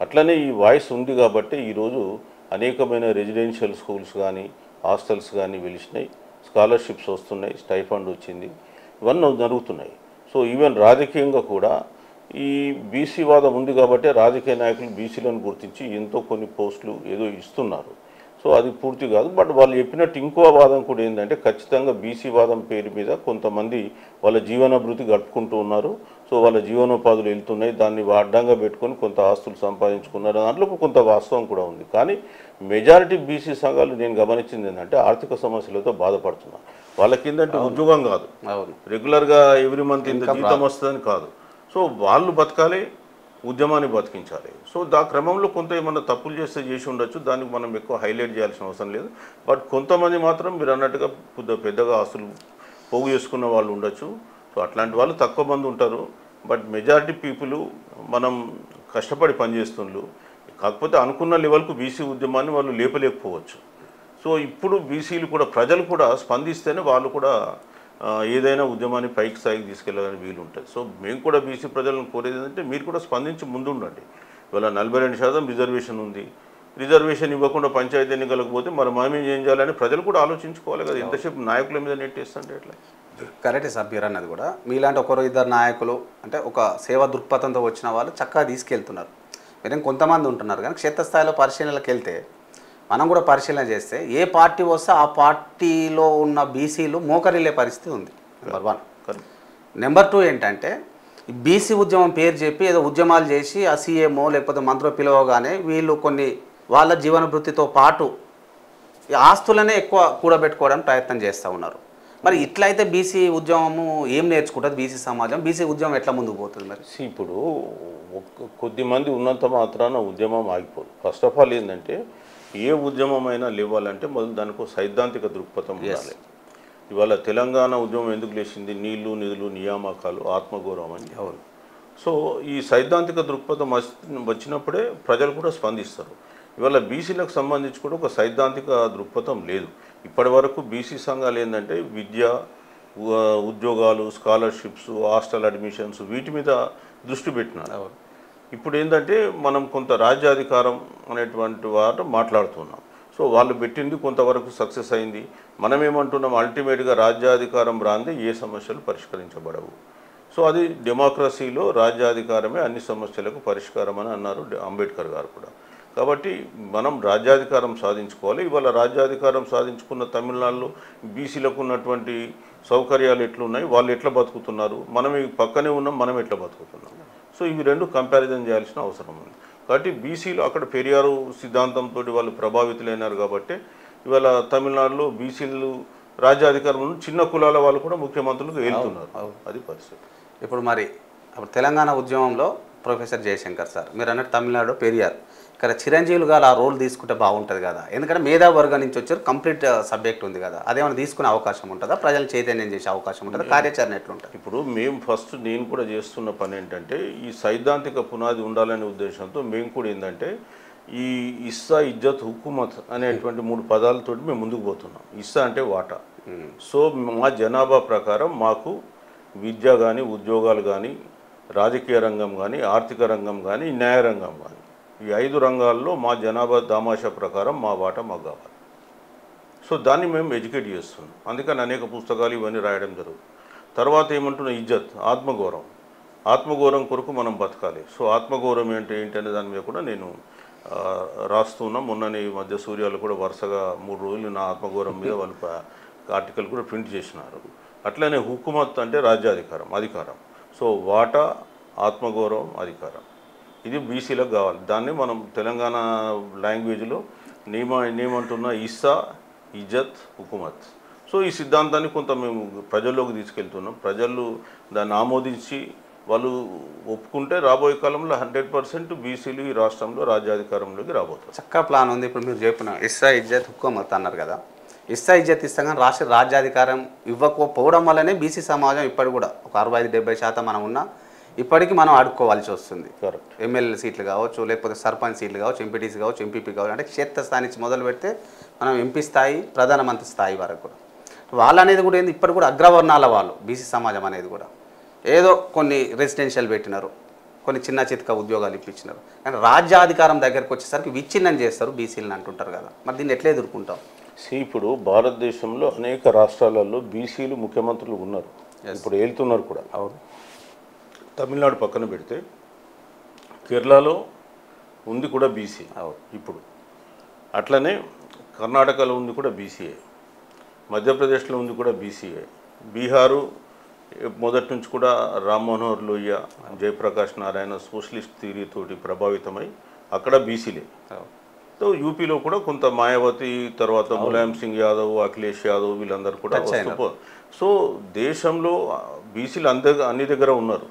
అట్లనే ఈ వాయిస్ ఉంది కాబట్టి ఈరోజు అనేకమైన రెసిడెన్షియల్ స్కూల్స్ కానీ, హాస్టల్స్ కానీ వెలిసినాయి, స్కాలర్షిప్స్ వస్తున్నాయి, స్టైఫండ్ వచ్చింది, ఇవన్నీ జరుగుతున్నాయి. సో ఈవెన్ రాజకీయంగా కూడా ఈ బీసీ వాదం ఉంది కాబట్టి రాజకీయ నాయకులు బీసీలను గుర్తించి ఎంతో కొన్ని పోస్టులు ఏదో ఇస్తున్నారు. సో అది పూర్తి కాదు. బట్ వాళ్ళు చెప్పినట్టు ఇంకో వాదం కూడా ఏంటంటే ఖచ్చితంగా బీసీ వాదం పేరు మీద కొంతమంది వాళ్ళ జీవనాభివృద్ధి గడుపుకుంటూ ఉన్నారు. సో వాళ్ళ జీవనోపాధులు వెళ్తున్నాయి, దాన్ని అడ్డంగా పెట్టుకొని కొంత ఆస్తులు సంపాదించుకున్నారు, దాంట్లో కొంత వాస్తవం కూడా ఉంది. కానీ మెజారిటీ బీసీ సంఘాలు నేను గమనించింది ఏంటంటే ఆర్థిక సమస్యలతో బాధపడుతున్నారు. వాళ్ళకి ఏంటంటే ఉద్యోగం కాదు, రెగ్యులర్గా ఎవ్రీ మంత్ ఇంత జీతం వస్తుందని కాదు. సో వాళ్ళు బతకాలి, ఉద్యమాన్ని బతికించాలి. సో దా క్రమంలో కొంత ఏమన్నా తప్పులు చేసి ఉండొచ్చు, దానికి మనం ఎక్కువ హైలైట్ చేయాల్సిన అవసరం లేదు. బట్ కొంతమంది మాత్రం మీరు అన్నట్టుగా పెద్దగా ఆస్తులు పోగు చేసుకున్న వాళ్ళు ఉండొచ్చు. సో అట్లాంటి వాళ్ళు తక్కువ మంది ఉంటారు. బట్ మెజారిటీ పీపుల్ మనం కష్టపడి పనిచేస్తున్నారు. కాకపోతే అనుకున్న లెవెల్కు బీసీ ఉద్యమాన్ని వాళ్ళు లేపలేకపోవచ్చు. సో ఇప్పుడు బీసీలు కూడా, ప్రజలు కూడా స్పందిస్తేనే వాళ్ళు కూడా ఏదైనా ఉద్యమాన్ని పైకి స్థాయికి తీసుకెళ్ళాలని వీలు ఉంటుంది. సో మేము కూడా బీసీ ప్రజలను కోరేది ఏంటంటే మీరు కూడా స్పందించి ముందు ఉండండి. ఇవాళ 42% రిజర్వేషన్ ఉంది. రిజర్వేషన్ ఇవ్వకుండా పంచాయతీ ఎన్నికలకు పోతే మరి మేమేం ఏం చేయాలని ప్రజలు కూడా ఆలోచించుకోవాలి కదా. ఎంతసేపు నాయకుల మీద నెట్టేస్తుంటే ఎట్లా? కరెక్టే సార్ మీరు అన్నది కూడా. మీలాంటి ఒకరు ఇద్దరు నాయకులు అంటే ఒక సేవా దృక్పథంతో వచ్చిన వాళ్ళు చక్కగా తీసుకెళ్తున్నారు. మీరేం కొంతమంది ఉంటున్నారు కానీ క్షేత్రస్థాయిలో పరిశీలనలకు వెళ్తే మనం కూడా పరిశీలన చేస్తే ఏ పార్టీ వస్తే ఆ పార్టీలో ఉన్న బీసీలు మోకరిల్లే పరిస్థితి ఉంది. నెంబర్ 1. నెంబర్ 2 ఏంటంటే బీసీ ఉద్యమం పేరు చెప్పి ఏదో ఉద్యమాలు చేసి ఆ సీఎంఓ లేకపోతే మంత్రులు పిలవగానే వీళ్ళు కొన్ని వాళ్ళ జీవన వృత్తితో పాటు ఈ ఆస్తులనే ఎక్కువ కూడబెట్టుకోవడానికి ప్రయత్నం చేస్తూ ఉన్నారు. మరి ఇట్లయితే బీసీ ఉద్యమము ఏం నేర్చుకుంటుంది బీసీ సమాజం? బీసీ ఉద్యమం ఎట్లా ముందుకు పోతుంది? మరి ఇప్పుడు కొద్దిమంది ఉన్నంత మాత్రాన ఉద్యమం ఆగిపోదు. ఫస్ట్ ఆఫ్ ఆల్ ఏంటంటే ఏ ఉద్యమం అయినా లేవాలంటే మొదలు దానికి సైద్ధాంతిక దృక్పథం ఉండాలి. ఇవాళ తెలంగాణ ఉద్యమం ఎందుకు లేచింది? నీళ్లు, నిధులు, నియామకాలు, ఆత్మగౌరవం అని. సో ఈ సైద్ధాంతిక దృక్పథం వచ్చినప్పుడే ప్రజలు కూడా స్పందిస్తారు. ఇవాళ బీసీలకు సంబంధించి కూడా ఒక సైద్ధాంతిక దృక్పథం లేదు. ఇప్పటి వరకు బీసీ సంఘాలు ఏంటంటే విద్య, ఉద్యోగాలు, స్కాలర్షిప్స్, హాస్టల్ అడ్మిషన్స్ వీటి మీద దృష్టి పెట్టినారు. ఇప్పుడు ఏంటంటే మనం కొంత రాజ్యాధికారం అనేటువంటి వారు మాట్లాడుతున్నాం. సో వాళ్ళు పెట్టింది కొంతవరకు సక్సెస్ అయింది. మనం ఏమంటున్నాం, అల్టిమేట్గా రాజ్యాధికారం రాందే ఏ సమస్యలు పరిష్కరించబడవు. సో అది డెమోక్రసీలో రాజ్యాధికారమే అన్ని సమస్యలకు పరిష్కారం అని అన్నారు అంబేద్కర్ గారు కూడా. కాబట్టి మనం రాజ్యాధికారం సాధించుకోవాలి. ఇవాళ రాజ్యాధికారం సాధించుకున్న తమిళనాడులో బీసీలకు ఉన్నటువంటి సౌకర్యాలు ఎట్లున్నాయి, వాళ్ళు ఎట్లా బతుకుతున్నారు, మనం ఈ పక్కనే ఉన్నాం, మనం ఎట్లా బతుకుతున్నాం. సో ఇవి రెండు కంపారిజన్ చేయాల్సిన అవసరం ఉంది. కాబట్టి బీసీలు అక్కడ పెరియారు సిద్ధాంతంతో వాళ్ళు ప్రభావితులైనారు. కాబట్టి ఇవాళ తమిళనాడులో బీసీలు రాజ్యాధికారం చిన్న కులాల వాళ్ళు కూడా ముఖ్యమంత్రులకు వెళ్తున్నారు. అది పరిస్థితి. ఇప్పుడు మరి అప్పుడు తెలంగాణ ఉద్యమంలో ప్రొఫెసర్ జయశంకర్ సార్ మీరు అన్నట్టు తమిళనాడు పెరియారు, ఇక్కడ చిరంజీవులు గారు ఆ రోల్ తీసుకుంటే బాగుంటుంది కదా. ఎందుకంటే మేధావర్గం నుంచి వచ్చారు, కంప్లీట్ సబ్జెక్ట్ ఉంది కదా. అదేమైనా తీసుకునే అవకాశం ఉంటుందా? ప్రజలు చైతన్యం చేసే అవకాశం ఉంటుందా? కార్యాచరణ ఎట్లుంటుంది? ఇప్పుడు మేము ఫస్ట్ నేను కూడా చేస్తున్న పని ఏంటంటే ఈ సైద్ధాంతిక పునాది ఉండాలనే ఉద్దేశంతో మేము కూడా ఏంటంటే ఈ ఇస్సా, ఇజ్జత్, హుకుమత్ అనేటువంటి 3 పదాలతో మేము ముందుకు పోతున్నాం. ఇస్సా అంటే వాటా. సో మా జనాభా ప్రకారం మాకు విద్య కానీ, ఉద్యోగాలు కానీ, రాజకీయ రంగం కానీ, ఆర్థిక రంగం కానీ, న్యాయ రంగం కానీ, ఈ 5 రంగాల్లో మా జనాభా దామాషా ప్రకారం మా వాటా మాకు కావాలి. సో దాన్ని మేము ఎడ్యుకేట్ చేస్తున్నాం. అందుకని అనేక పుస్తకాలు ఇవన్నీ రాయడం జరుగుతుంది. తర్వాత ఏమంటున్న ఇజ్జత్, ఆత్మగౌరవం. ఆత్మగౌరవం కొరకు మనం బతకాలి. సో ఆత్మగౌరవం ఏంటి అనే దాని మీద కూడా నేను రాస్తున్నాం. మొన్ననే ఈ మధ్య సూర్యాలు కూడా వరుసగా 3 రోజులు నా ఆత్మగౌరవం మీద వాళ్ళు ఆర్టికల్ కూడా ప్రింట్ చేసినారు. అట్లనే హుకుమత్ అంటే రాజ్యాధికారం, అధికారం. సో వాటా, ఆత్మగౌరవం, అధికారం ఇది బీసీలకు కావాలి. దాన్ని మనం తెలంగాణ లాంగ్వేజ్లో నేమంటున్నా ఇస్సా, ఇజ్జత్, హుకుమత్. సో ఈ సిద్ధాంతాన్ని కొంత మేము ప్రజల్లోకి తీసుకెళ్తున్నాం. ప్రజలు దాన్ని ఆమోదించి వాళ్ళు ఒప్పుకుంటే రాబోయే కాలంలో 100% బీసీలు ఈ రాష్ట్రంలో రాజ్యాధికారంలోకి రాబోతుంది. చక్కగా ప్లాన్ ఉంది. ఇప్పుడు మీరు చెప్పిన ఇస్సా, ఇజ్జత్, హుకుమత్ అన్నారు కదా. ఇస్సా, ఇజ్జత్ ఇస్తాం కానీ రాజ్యాధికారం ఇవ్వకపోవడం వల్లనే బీసీ సమాజం ఇప్పటికి కూడా ఒక 65-70% మనం ఉన్నా ఇప్పటికీ మనం ఆడుకోవాల్సి వస్తుంది. కరెక్ట్. ఎమ్మెల్యే సీట్లు కావచ్చు, లేకపోతే సర్పంచ్ సీట్లు కావచ్చు, ఎంపీటీసీ కావచ్చు, ఎంపీపీ కావచ్చు, అంటే క్షేత్రస్థాయి నుంచి మొదలు పెడితే మనం ఎంపీ స్థాయి, ప్రధానమంత్రి స్థాయి వరకు కూడా వాళ్ళు అనేది కూడా ఏంది, ఇప్పటి కూడా అగ్రవర్ణాల వాళ్ళు బీసీ సమాజం అనేది కూడా ఏదో కొన్ని రెసిడెన్షియల్ పెట్టినారు, కొన్ని చిన్న చితక ఉద్యోగాలు ఇప్పించినారు. కానీ రాజ్యాధికారం దగ్గరకు వచ్చేసరికి విచ్ఛిన్నం చేస్తారు బీసీలను అంటుంటారు కదా. మరి దీన్ని ఎట్లా ఎదుర్కొంటాం? ఇప్పుడు భారతదేశంలో అనేక రాష్ట్రాలలో బీసీలు ముఖ్యమంత్రులు ఉన్నారు, ఇప్పుడు వెళ్తున్నారు కూడా. అవును. తమిళనాడు పక్కన పెడితే కేరళలో ఉంది కూడా బీసీ ఇప్పుడు. అట్లనే కర్ణాటకలో ఉంది కూడా బీసీఏ, మధ్యప్రదేశ్లో ఉంది కూడా బీసీఏ, బీహారు మొదటి నుంచి కూడా రామ్ మనోహర్ లోహియ, జయప్రకాష్ నారాయణ సోషలిస్ట్ థియరీతోటి ప్రభావితమై అక్కడ బీసీలే. సో యూపీలో కూడా కొంత మాయావతి, తర్వాత ములాయం సింగ్ యాదవ్, అఖిలేష్ యాదవ్ వీళ్ళందరూ కూడా వస్తూ. సో దేశంలో బీసీలు అన్ని దగ్గర ఉన్నారు.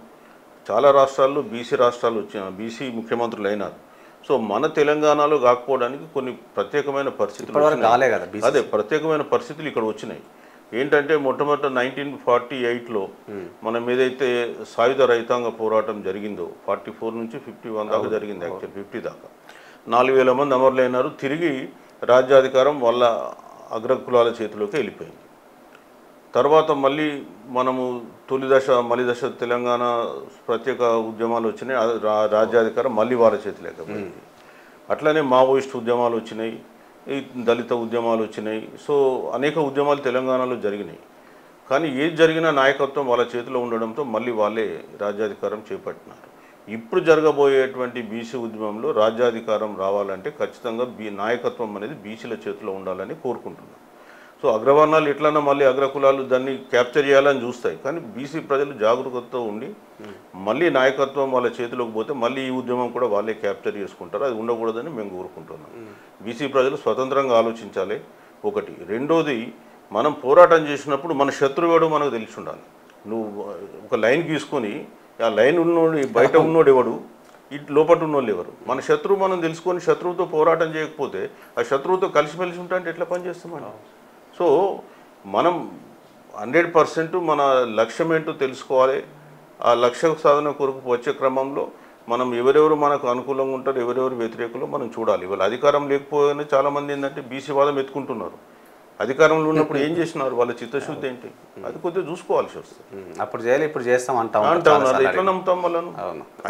చాలా రాష్ట్రాల్లో బీసీ రాష్ట్రాలు వచ్చిన బీసీ ముఖ్యమంత్రులు అయినారు. సో మన తెలంగాణలో కాకపోవడానికి కొన్ని ప్రత్యేకమైన పరిస్థితులు, అదే ప్రత్యేకమైన పరిస్థితులు ఇక్కడ వచ్చినాయి. ఏంటంటే మొట్టమొదట 1948లో మనం ఏదైతే సాయుధ రైతాంగ పోరాటం జరిగిందో 44 నుంచి 51 దాకా జరిగింది. యాక్చువల్ 50 దాకా 4000 మంది అమరులైనారు. తిరిగి రాజ్యాధికారం వాళ్ళ అగ్రకులాల చేతిలోకి వెళ్ళిపోయింది. తర్వాత మళ్ళీ మనము తొలి దశ మలి దశ తెలంగాణ ప్రత్యేక ఉద్యమాలు వచ్చినాయి, రాజ్యాధికారం మళ్ళీ వాళ్ళ చేతిలోకి పోయింది. అట్లనే మావోయిస్ట్ ఉద్యమాలు వచ్చినాయి, ఈ దళిత ఉద్యమాలు వచ్చినాయి. సో అనేక ఉద్యమాలు తెలంగాణలో జరిగినాయి. కానీ ఏది జరిగినా నాయకత్వం వాళ్ళ చేతిలో ఉండడంతో మళ్ళీ వాళ్ళే రాజ్యాధికారం చేపట్టినారు. ఇప్పుడు జరగబోయేటువంటి బీసీ ఉద్యమంలో రాజ్యాధికారం రావాలంటే ఖచ్చితంగా నాయకత్వం అనేది బీసీల చేతిలో ఉండాలని కోరుకుంటున్నాం. సో అగ్రవర్ణాలు ఎట్లన్నా మళ్ళీ అగ్రకులాలు దాన్ని క్యాప్చర్ చేయాలని చూస్తాయి. కానీ బీసీ ప్రజలు జాగరూకతతో ఉండి మళ్ళీ నాయకత్వం వాళ్ళ చేతిలోకి పోతే మళ్ళీ ఈ ఉద్యమం కూడా వాళ్ళే క్యాప్చర్ చేసుకుంటారు. అది ఉండకూడదని మేము కోరుకుంటున్నాం. బీసీ ప్రజలు స్వతంత్రంగా ఆలోచించాలి ఒకటి. రెండోది, మనం పోరాటం చేసినప్పుడు మన శత్రువుడు మనకు తెలిసి ఉండాలి. నువ్వు ఒక లైన్ గీసుకొని ఆ లైన్ ఉన్నోడు బయట ఉన్నోడు ఎవడు, ఇటు లోపల ఉన్నోళ్ళు ఎవరు, మన శత్రువు మనం తెలుసుకొని శత్రువుతో పోరాటం చేయకపోతే ఆ శత్రువుతో కలిసిమెలిసి ఉంటా అంటే ఎట్లా పనిచేస్తామని. సో మనం 100% మన లక్ష్యం ఏంటో తెలుసుకోవాలి. ఆ లక్ష్య సాధన కొరకు వచ్చే క్రమంలో మనం ఎవరెవరు మనకు అనుకూలంగా ఉంటారు, ఎవరెవరు వ్యతిరేకులు మనం చూడాలి. ఇవాళ అధికారం లేకపోయినా చాలామంది ఏంటంటే బీసీ వాదం ఎత్తుకుంటున్నారు. అధికారంలో ఉన్నప్పుడు ఏం చేసినారు, వాళ్ళ చిత్తశుద్ధి ఏంటి, అది కొద్దిగా చూసుకోవాల్సి వస్తుంది. అప్పుడు చేయాలి, ఇప్పుడు చేస్తాం అంటాం. ఎట్లా నమ్ముతాం వాళ్ళను?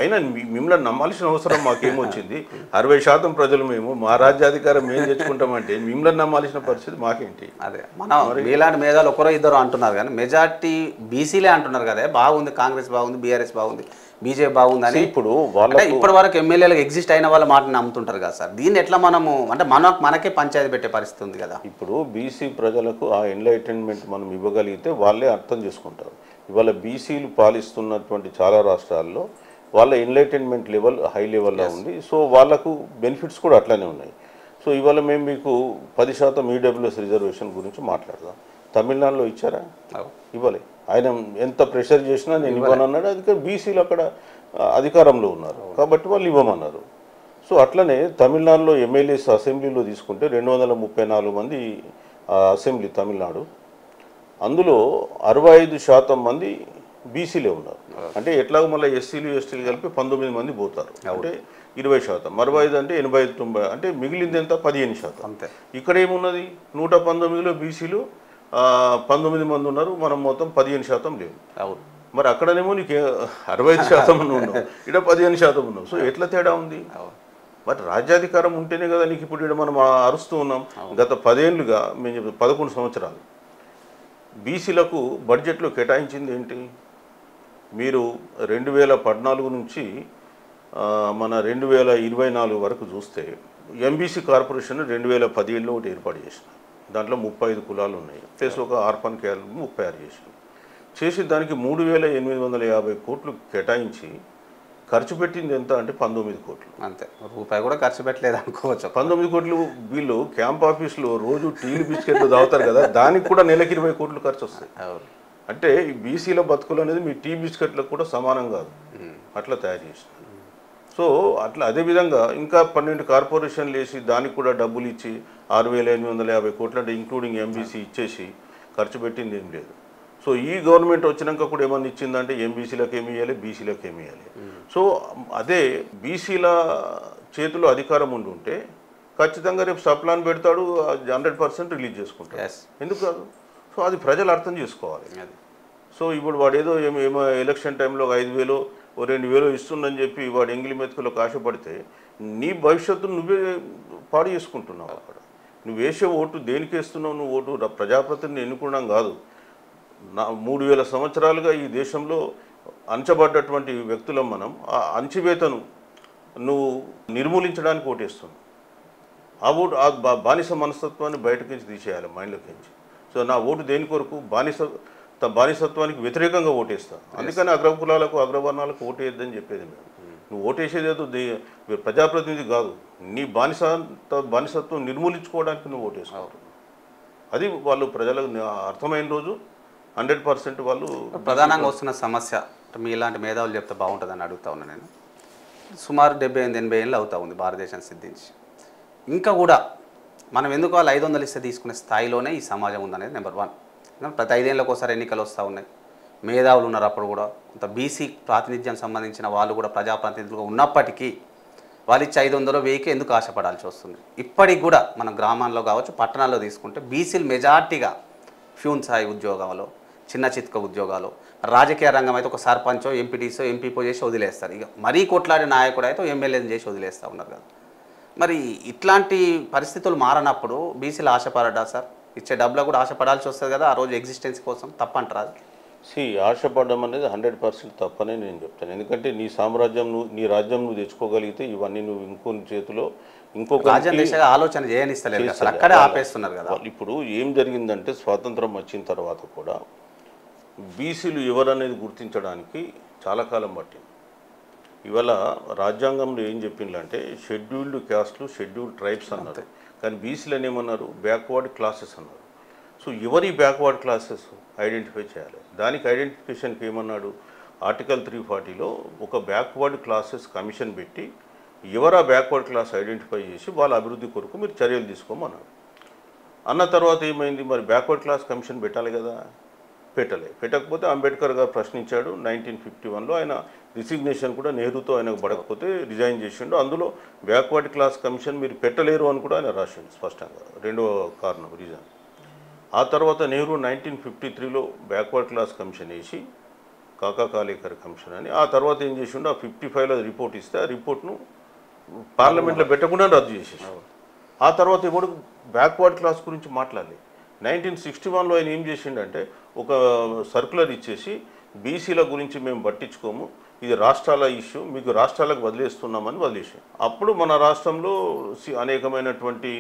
అయినా మిమ్మల్ని నమ్మాల్సిన అవసరం మాకేమొచ్చింది? 60% ప్రజలు మేము, మా రాజ్యాధికారం మేము తెచ్చుకుంటామంటే మిమ్మల్ని నమ్మాల్సిన పరిస్థితి మాకేంటి? అదే మనం ఇలాంటి మేధాలు ఒకరో ఇద్దరు అంటున్నారు కానీ మెజార్టీ బీసీలే అంటున్నారు కదా, బాగుంది కాంగ్రెస్ బాగుంది, బీఆర్ఎస్ బాగుంది, బీజేపీ బాగుందని. ఇప్పుడు ఇప్పటి వరకు ఎమ్మెల్యేలకు ఎగ్జిస్ట్ అయిన వాళ్ళ మాటని నమ్ముతుంటారు కదా సార్. దీన్ని ఎట్లా మనము అంటే మనకే పంచాయతీ పెట్టే పరిస్థితి ఉంది కదా. ఇప్పుడు బీసీ ప్రజలకు ఆ ఎన్లైటన్మెంట్ మనం ఇవ్వగలిగితే వాళ్ళే అర్థం చేసుకుంటారు. ఇవాళ బీసీలు పాలిస్తున్నటువంటి చాలా రాష్ట్రాల్లో వాళ్ళ ఎన్లైటన్మెంట్ లెవెల్ హై లెవెల్లో ఉంది. సో వాళ్ళకు బెనిఫిట్స్ కూడా అట్లానే ఉన్నాయి. సో ఇవాళ మేము మీకు 10% ఈడబ్ల్యూఎస్ రిజర్వేషన్ గురించి మాట్లాడదాం. తమిళనాడులో ఇచ్చారా? ఇవ్వలే. ఆయన ఎంత ప్రెషర్ చేసినా నేను ఇవ్వనన్నాడు. అది బీసీలు అక్కడ అధికారంలో ఉన్నారు కాబట్టి వాళ్ళు ఇవ్వమన్నారు. సో అట్లనే తమిళనాడులో ఎమ్మెల్యేస్ అసెంబ్లీలో తీసుకుంటే 234 మంది అసెంబ్లీ తమిళనాడు, అందులో 65% మంది బీసీలే ఉన్నారు. అంటే ఎట్లాగో మళ్ళీ ఎస్సీలు ఎస్టీలు కలిపి 19 మంది పోతారు. అంటే 20%. 65 అంటే 85-90 అంటే మిగిలింది ఎంత? 15%. అంతే. ఇక్కడ ఏమున్నది? 119లో బీసీలు 19 మంది ఉన్నారు, మనం మొత్తం 15% లేవు. అవును. మరి అక్కడనేమో నీకు 65% ఉన్నావు, ఇక్కడ 15% ఉన్నావు. సో ఎట్లా తేడా ఉంది? మరి రాజ్యాధికారం ఉంటేనే కదా నీకు ఇప్పుడు ఇక్కడ మనం అరుస్తూ ఉన్నాం. గత 10 ఏళ్ళుగా మేము 11 సంవత్సరాలు బీసీలకు బడ్జెట్లో కేటాయించింది ఏంటి? మీరు 2014 నుంచి మన 2024 వరకు చూస్తే ఎంబీసీ కార్పొరేషన్ 2017లో ఒకటి ఏర్పాటు చేసిన, దాంట్లో 35 కులాలు ఉన్నాయి, ప్లస్ ఒక ఆర్ఫన్ కేర్ 36 చేసి దానికి 3,850 కోట్లు కేటాయించి ఖర్చు పెట్టింది ఎంత అంటే 19 కోట్లు. అంతే, రూపాయి కూడా ఖర్చు పెట్టలేదు అనుకోవచ్చు. 19 కోట్లు. వీళ్ళు క్యాంప్ ఆఫీస్లో రోజు టీలు బిస్కెట్లు తాగుతారు కదా, దానికి కూడా నెలకి 20 కోట్లు ఖర్చు వస్తాయి. అంటే ఈ బీసీల బతుకులు అనేది మీ టీ బిస్కెట్లకు కూడా సమానం కాదు, అట్లా తయారు చేసిన. సో అట్లా అదేవిధంగా ఇంకా 12 కార్పొరేషన్లు వేసి దానికి కూడా డబ్బులు ఇచ్చి 6,850 కోట్లు అంటే ఇంక్లూడింగ్ ఎంబీసీ ఇచ్చేసి ఖర్చు పెట్టింది ఏం లేదు. సో ఈ గవర్నమెంట్ వచ్చినాక కూడా ఏమన్నా ఇచ్చిందంటే ఎంబీసీలకు ఏమి ఇవ్వాలి, బీసీలకు ఏమి ఇవ్వాలి. సో అదే బీసీల చేతిలో అధికారం ఉంటే ఖచ్చితంగా రేపు సప్లాన్ పెడతాడు, 100% రిలీజ్ చేసుకుంటాడు. ఎందుకు కాదు? సో అది ప్రజలు అర్థం చేసుకోవాలి. సో ఇప్పుడు వాడు ఏదో ఏమో ఎలక్షన్ టైంలో 5,000 ఓ 2,000 ఇస్తుందని చెప్పి వాడు ఎంగిలి మెతుకులకు ఆశపడితే నీ భవిష్యత్తును నువ్వే పాడు చేసుకుంటున్నావు. అక్కడ నువ్వు వేసే ఓటు దేనికి వేస్తున్నావు? నువ్వు ఓటు ప్రజాప్రతినిధిని ఎన్నుకోవడం కాదు. 3,000 సంవత్సరాలుగా ఈ దేశంలో అంచబడ్డటువంటి వ్యక్తులం మనం. ఆ అంచివేతను నువ్వు నిర్మూలించడానికి ఓటేస్తున్నావు. ఆ ఓటు ఆ బానిస మనస్తత్వాన్ని బయటకించి తీసేయాలి, మైండ్లోకించి. సో నా ఓటు దేని కొరకు? బానిసత్వానికి వ్యతిరేకంగా ఓటేస్తాను. అందుకని అగ్రకులాలకు అగ్రవర్ణాలకు ఓటేయద్దని చెప్పేది మేము. నువ్వు ఓటేసేదేదో ప్రజాప్రతినిధి కాదు, నీ బానిసత్వం నిర్మూలించుకోవడానికి నువ్వు ఓటేస్తావు. అది వాళ్ళు ప్రజలకు అర్థమైన రోజు 100% వాళ్ళు. ప్రధానంగా వస్తున్న సమస్య మీ ఇలాంటి మేధావులు చెప్తే బాగుంటుందని అడుగుతా ఉన్నాను నేను. సుమారు 78-80 ఏళ్ళు అవుతా ఉంది భారతదేశం సిద్ధించి. ఇంకా కూడా మనం ఎందుకు వాళ్ళు 500 ఇస్తే తీసుకునే స్థాయిలోనే ఈ సమాజం ఉందనేది నెంబర్ 1. ప్రతి 5 ఏళ్ళకి ఒకసారి ఎన్నికలు వస్తూ ఉన్నాయి. మేధావులు ఉన్నారు అప్పుడు కూడా. కొంత బీసీ ప్రాతినిధ్యం సంబంధించిన వాళ్ళు కూడా ప్రజాప్రతినిధులుగా ఉన్నప్పటికీ వాళ్ళు ఇచ్చి 500 1000 ఎందుకు ఆశపడాల్సి వస్తుంది? ఇప్పటికి కూడా మన గ్రామాల్లో కావచ్చు, పట్టణాల్లో తీసుకుంటే బీసీలు మెజార్టీగా ఫ్యూన్ స్థాయి ఉద్యోగాలు, చిన్న చితక ఉద్యోగాలు, రాజకీయ రంగం అయితే ఒక సర్పంచో ఎంపీటీసో ఎంపీపో చేసి వదిలేస్తారు. ఇక మరీ కొట్లాడే నాయకుడు అయితే ఎమ్మెల్యేని చేసి వదిలేస్తూ ఉన్నారు కదా. మరి ఇట్లాంటి పరిస్థితులు మారనప్పుడు బీసీలు ఆశపడడా సార్? ఇచ్చే డబ్బులో కూడా ఆశపడాల్సి వస్తుంది కదా ఆ రోజు ఎగ్జిస్టెన్స్ కోసం, తప్పంటారా? ఆశపడడం అనేది 100% తప్పనే నేను చెప్తాను. ఎందుకంటే నీ సామ్రాజ్యం నీ రాజ్యం నువ్వు తెచ్చుకోగలిగితే ఇవన్నీ నువ్వు ఇంకొన్ని చేతిలో ఇంకొక రాజ్యం దిశగా ఆలోచన చేయనిస్తలేదు అసలు, అక్కడే ఆపేస్తున్నారు కదా. ఇప్పుడు ఏం జరిగిందంటే స్వాతంత్రం వచ్చిన తర్వాత కూడా బీసీలు ఎవరనేది గుర్తించడానికి చాలా కాలం పట్టింది. ఇవాళ రాజ్యాంగంలో ఏం చెప్పిందంటే షెడ్యూల్డ్ క్యాస్ట్లు, షెడ్యూల్డ్ ట్రైబ్స్ అన్నారు. కానీ బీసీలను ఏమన్నారు? బ్యాక్వర్డ్ క్లాసెస్ అన్నారు. సో ఎవరి బ్యాక్వర్డ్ క్లాసెస్ ఐడెంటిఫై చేయాలి. దానికి ఐడెంటిఫికేషన్కి ఏమన్నాడు? ఆర్టికల్ 340లో ఒక బ్యాక్వర్డ్ క్లాసెస్ కమిషన్ పెట్టి ఎవరా బ్యాక్వర్డ్ క్లాస్ ఐడెంటిఫై చేసి వాళ్ళ అభివృద్ధి కొరకు మీరు చర్యలు తీసుకోమన్నాడు. అన్న తర్వాత ఏమైంది? మరి బ్యాక్వర్డ్ క్లాస్ కమిషన్ పెట్టాలి కదా, పెట్టకపోతే అంబేద్కర్ గారు ప్రశ్నించాడు. 1951లో ఆయన రిసిగ్నేషన్ కూడా నెహ్రూతో ఆయనకు పడకపోతే రిజైన్ చేసిండు. అందులో బ్యాక్వర్డ్ క్లాస్ కమిషన్ మీరు పెట్టలేరు అని కూడా ఆయన రాసిండు స్పష్టంగా. రెండవ కారణం రీజన్. ఆ తర్వాత నెహ్రూ 1953లో బ్యాక్వర్డ్ క్లాస్ కమిషన్ వేసి కాకా కాలేకర్ కమిషన్ అని, ఆ తర్వాత ఏం చేసిండు? ఆ 55లో రిపోర్ట్ ఇస్తే ఆ రిపోర్ట్ను పార్లమెంట్లో పెట్టకుండా రద్దు చేసేసాడు. ఆ తర్వాత ఇప్పుడు బ్యాక్వర్డ్ క్లాస్ గురించి మాట్లాడలేదు. 1961లో ఆయన ఏం చేసిండంటే ఒక సర్క్యులర్ ఇచ్చేసి బీసీల గురించి మేము పట్టించుకోము, ఇది రాష్ట్రాల ఇష్యూ, మీకు రాష్ట్రాలకు వదిలేస్తున్నామని వదిలేసాం. అప్పుడు మన రాష్ట్రంలో అనేకమైనటువంటి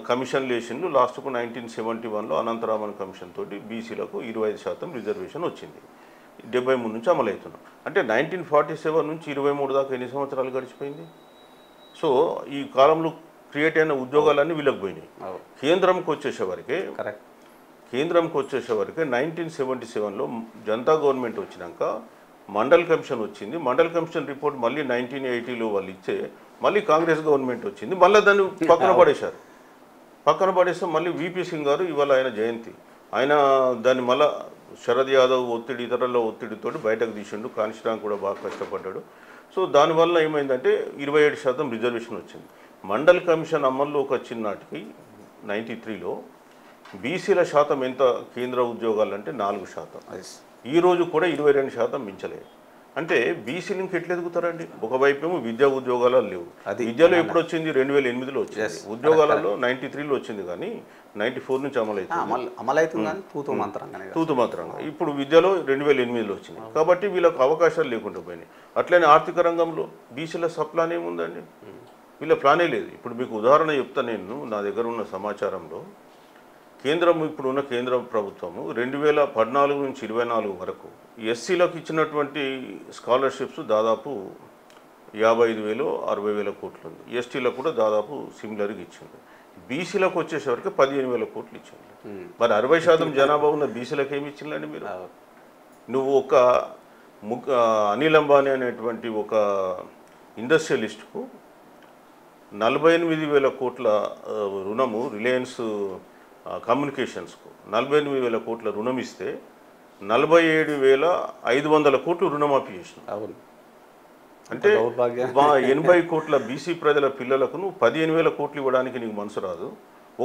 కమిషన్లు వేసిండు. లాస్ట్కు 1971లో అనంతరామన్ కమిషన్ తోటి బీసీలకు 25% రిజర్వేషన్ వచ్చింది. 73 నుంచి అమలవుతున్నాం. అంటే 1947 నుంచి 23 దాకా ఎన్ని సంవత్సరాలు గడిచిపోయింది? సో ఈ కాలంలో క్రియేట్ అయిన ఉద్యోగాలన్నీ వీళ్ళకి పోయినాయి. కేంద్రంకి వచ్చేసేవరకే 1977లో జనతా గవర్నమెంట్ వచ్చినాక మండల్ కమిషన్ వచ్చింది. మండల్ కమిషన్ రిపోర్ట్ మళ్ళీ 1980లో వాళ్ళు ఇచ్చే మళ్ళీ కాంగ్రెస్ గవర్నమెంట్ వచ్చింది. మళ్ళీ దాన్ని పక్కన పడేస్తే మళ్ళీ విపి సింగ్ గారు ఇవాళ ఆయన జయంతి, ఆయన దాన్ని మళ్ళీ శరద్ యాదవ్ ఒత్తిడి, ఇతరుల ఒత్తిడితోటి బయటకు తీసిండు. కాన్షిరామ్ కూడా బాగా కష్టపడ్డాడు. సో దానివల్ల ఏమైందంటే 27% రిజర్వేషన్ వచ్చింది. మండల్ కమిషన్ అమల్లోకి వచ్చిన నాటికి 93లో బీసీల శాతం ఎంత కేంద్ర ఉద్యోగాలు అంటే 4%. ఈరోజు కూడా 22% మించలేదు. అంటే బీసీలు ఇంక ఎట్లా ఎదుగుతారండి? ఒకవైపు ఏమో విద్యా ఉద్యోగాలు లేవు. విద్యలో ఎప్పుడు వచ్చింది? 2008లో వచ్చింది. ఉద్యోగాలలో 93లో వచ్చింది, కానీ 94 నుంచి అమలవుతుంది తూతు మంత్రంగా. ఇప్పుడు విద్యలో 2008లో వచ్చింది. కాబట్టి వీళ్ళకు అవకాశాలు లేకుండా పోయినాయి. అట్లనే ఆర్థిక రంగంలో బీసీల సప్లాన్ ఏముందండి? వీళ్ళ ప్లానే లేదు. ఇప్పుడు మీకు ఉదాహరణ చెప్తా నేను, నా దగ్గర ఉన్న సమాచారంలో ఇప్పుడున్న కేంద్ర ప్రభుత్వము 2014 నుంచి 24 వరకు ఎస్సీలకు ఇచ్చినటువంటి స్కాలర్షిప్స్ దాదాపు 55,000 60,000 కోట్లు ఉంది. ఎస్టీలకు కూడా దాదాపు సిమిలర్గా ఇచ్చింది. బీసీలకు వచ్చేసరికి 15,000 కోట్లు ఇచ్చింది. మరి 60% జనాభా ఉన్న బీసీలకు ఏమి ఇచ్చిందండి మీరు? నువ్వు ఒక అనిల్ అంబానీ అనేటువంటి ఒక ఇండస్ట్రియలిస్ట్కు 48,000 కోట్ల రుణము, రిలయన్స్ కమ్యూనికేషన్స్కు 48,000 కోట్ల రుణం ఇస్తే 47,500 కోట్లు రుణమాఫీ చేసినాం. అంటే 80 కోట్ల బీసీ ప్రజల పిల్లలకు నువ్వు 15,000 కోట్లు ఇవ్వడానికి నీకు మనసు రాదు.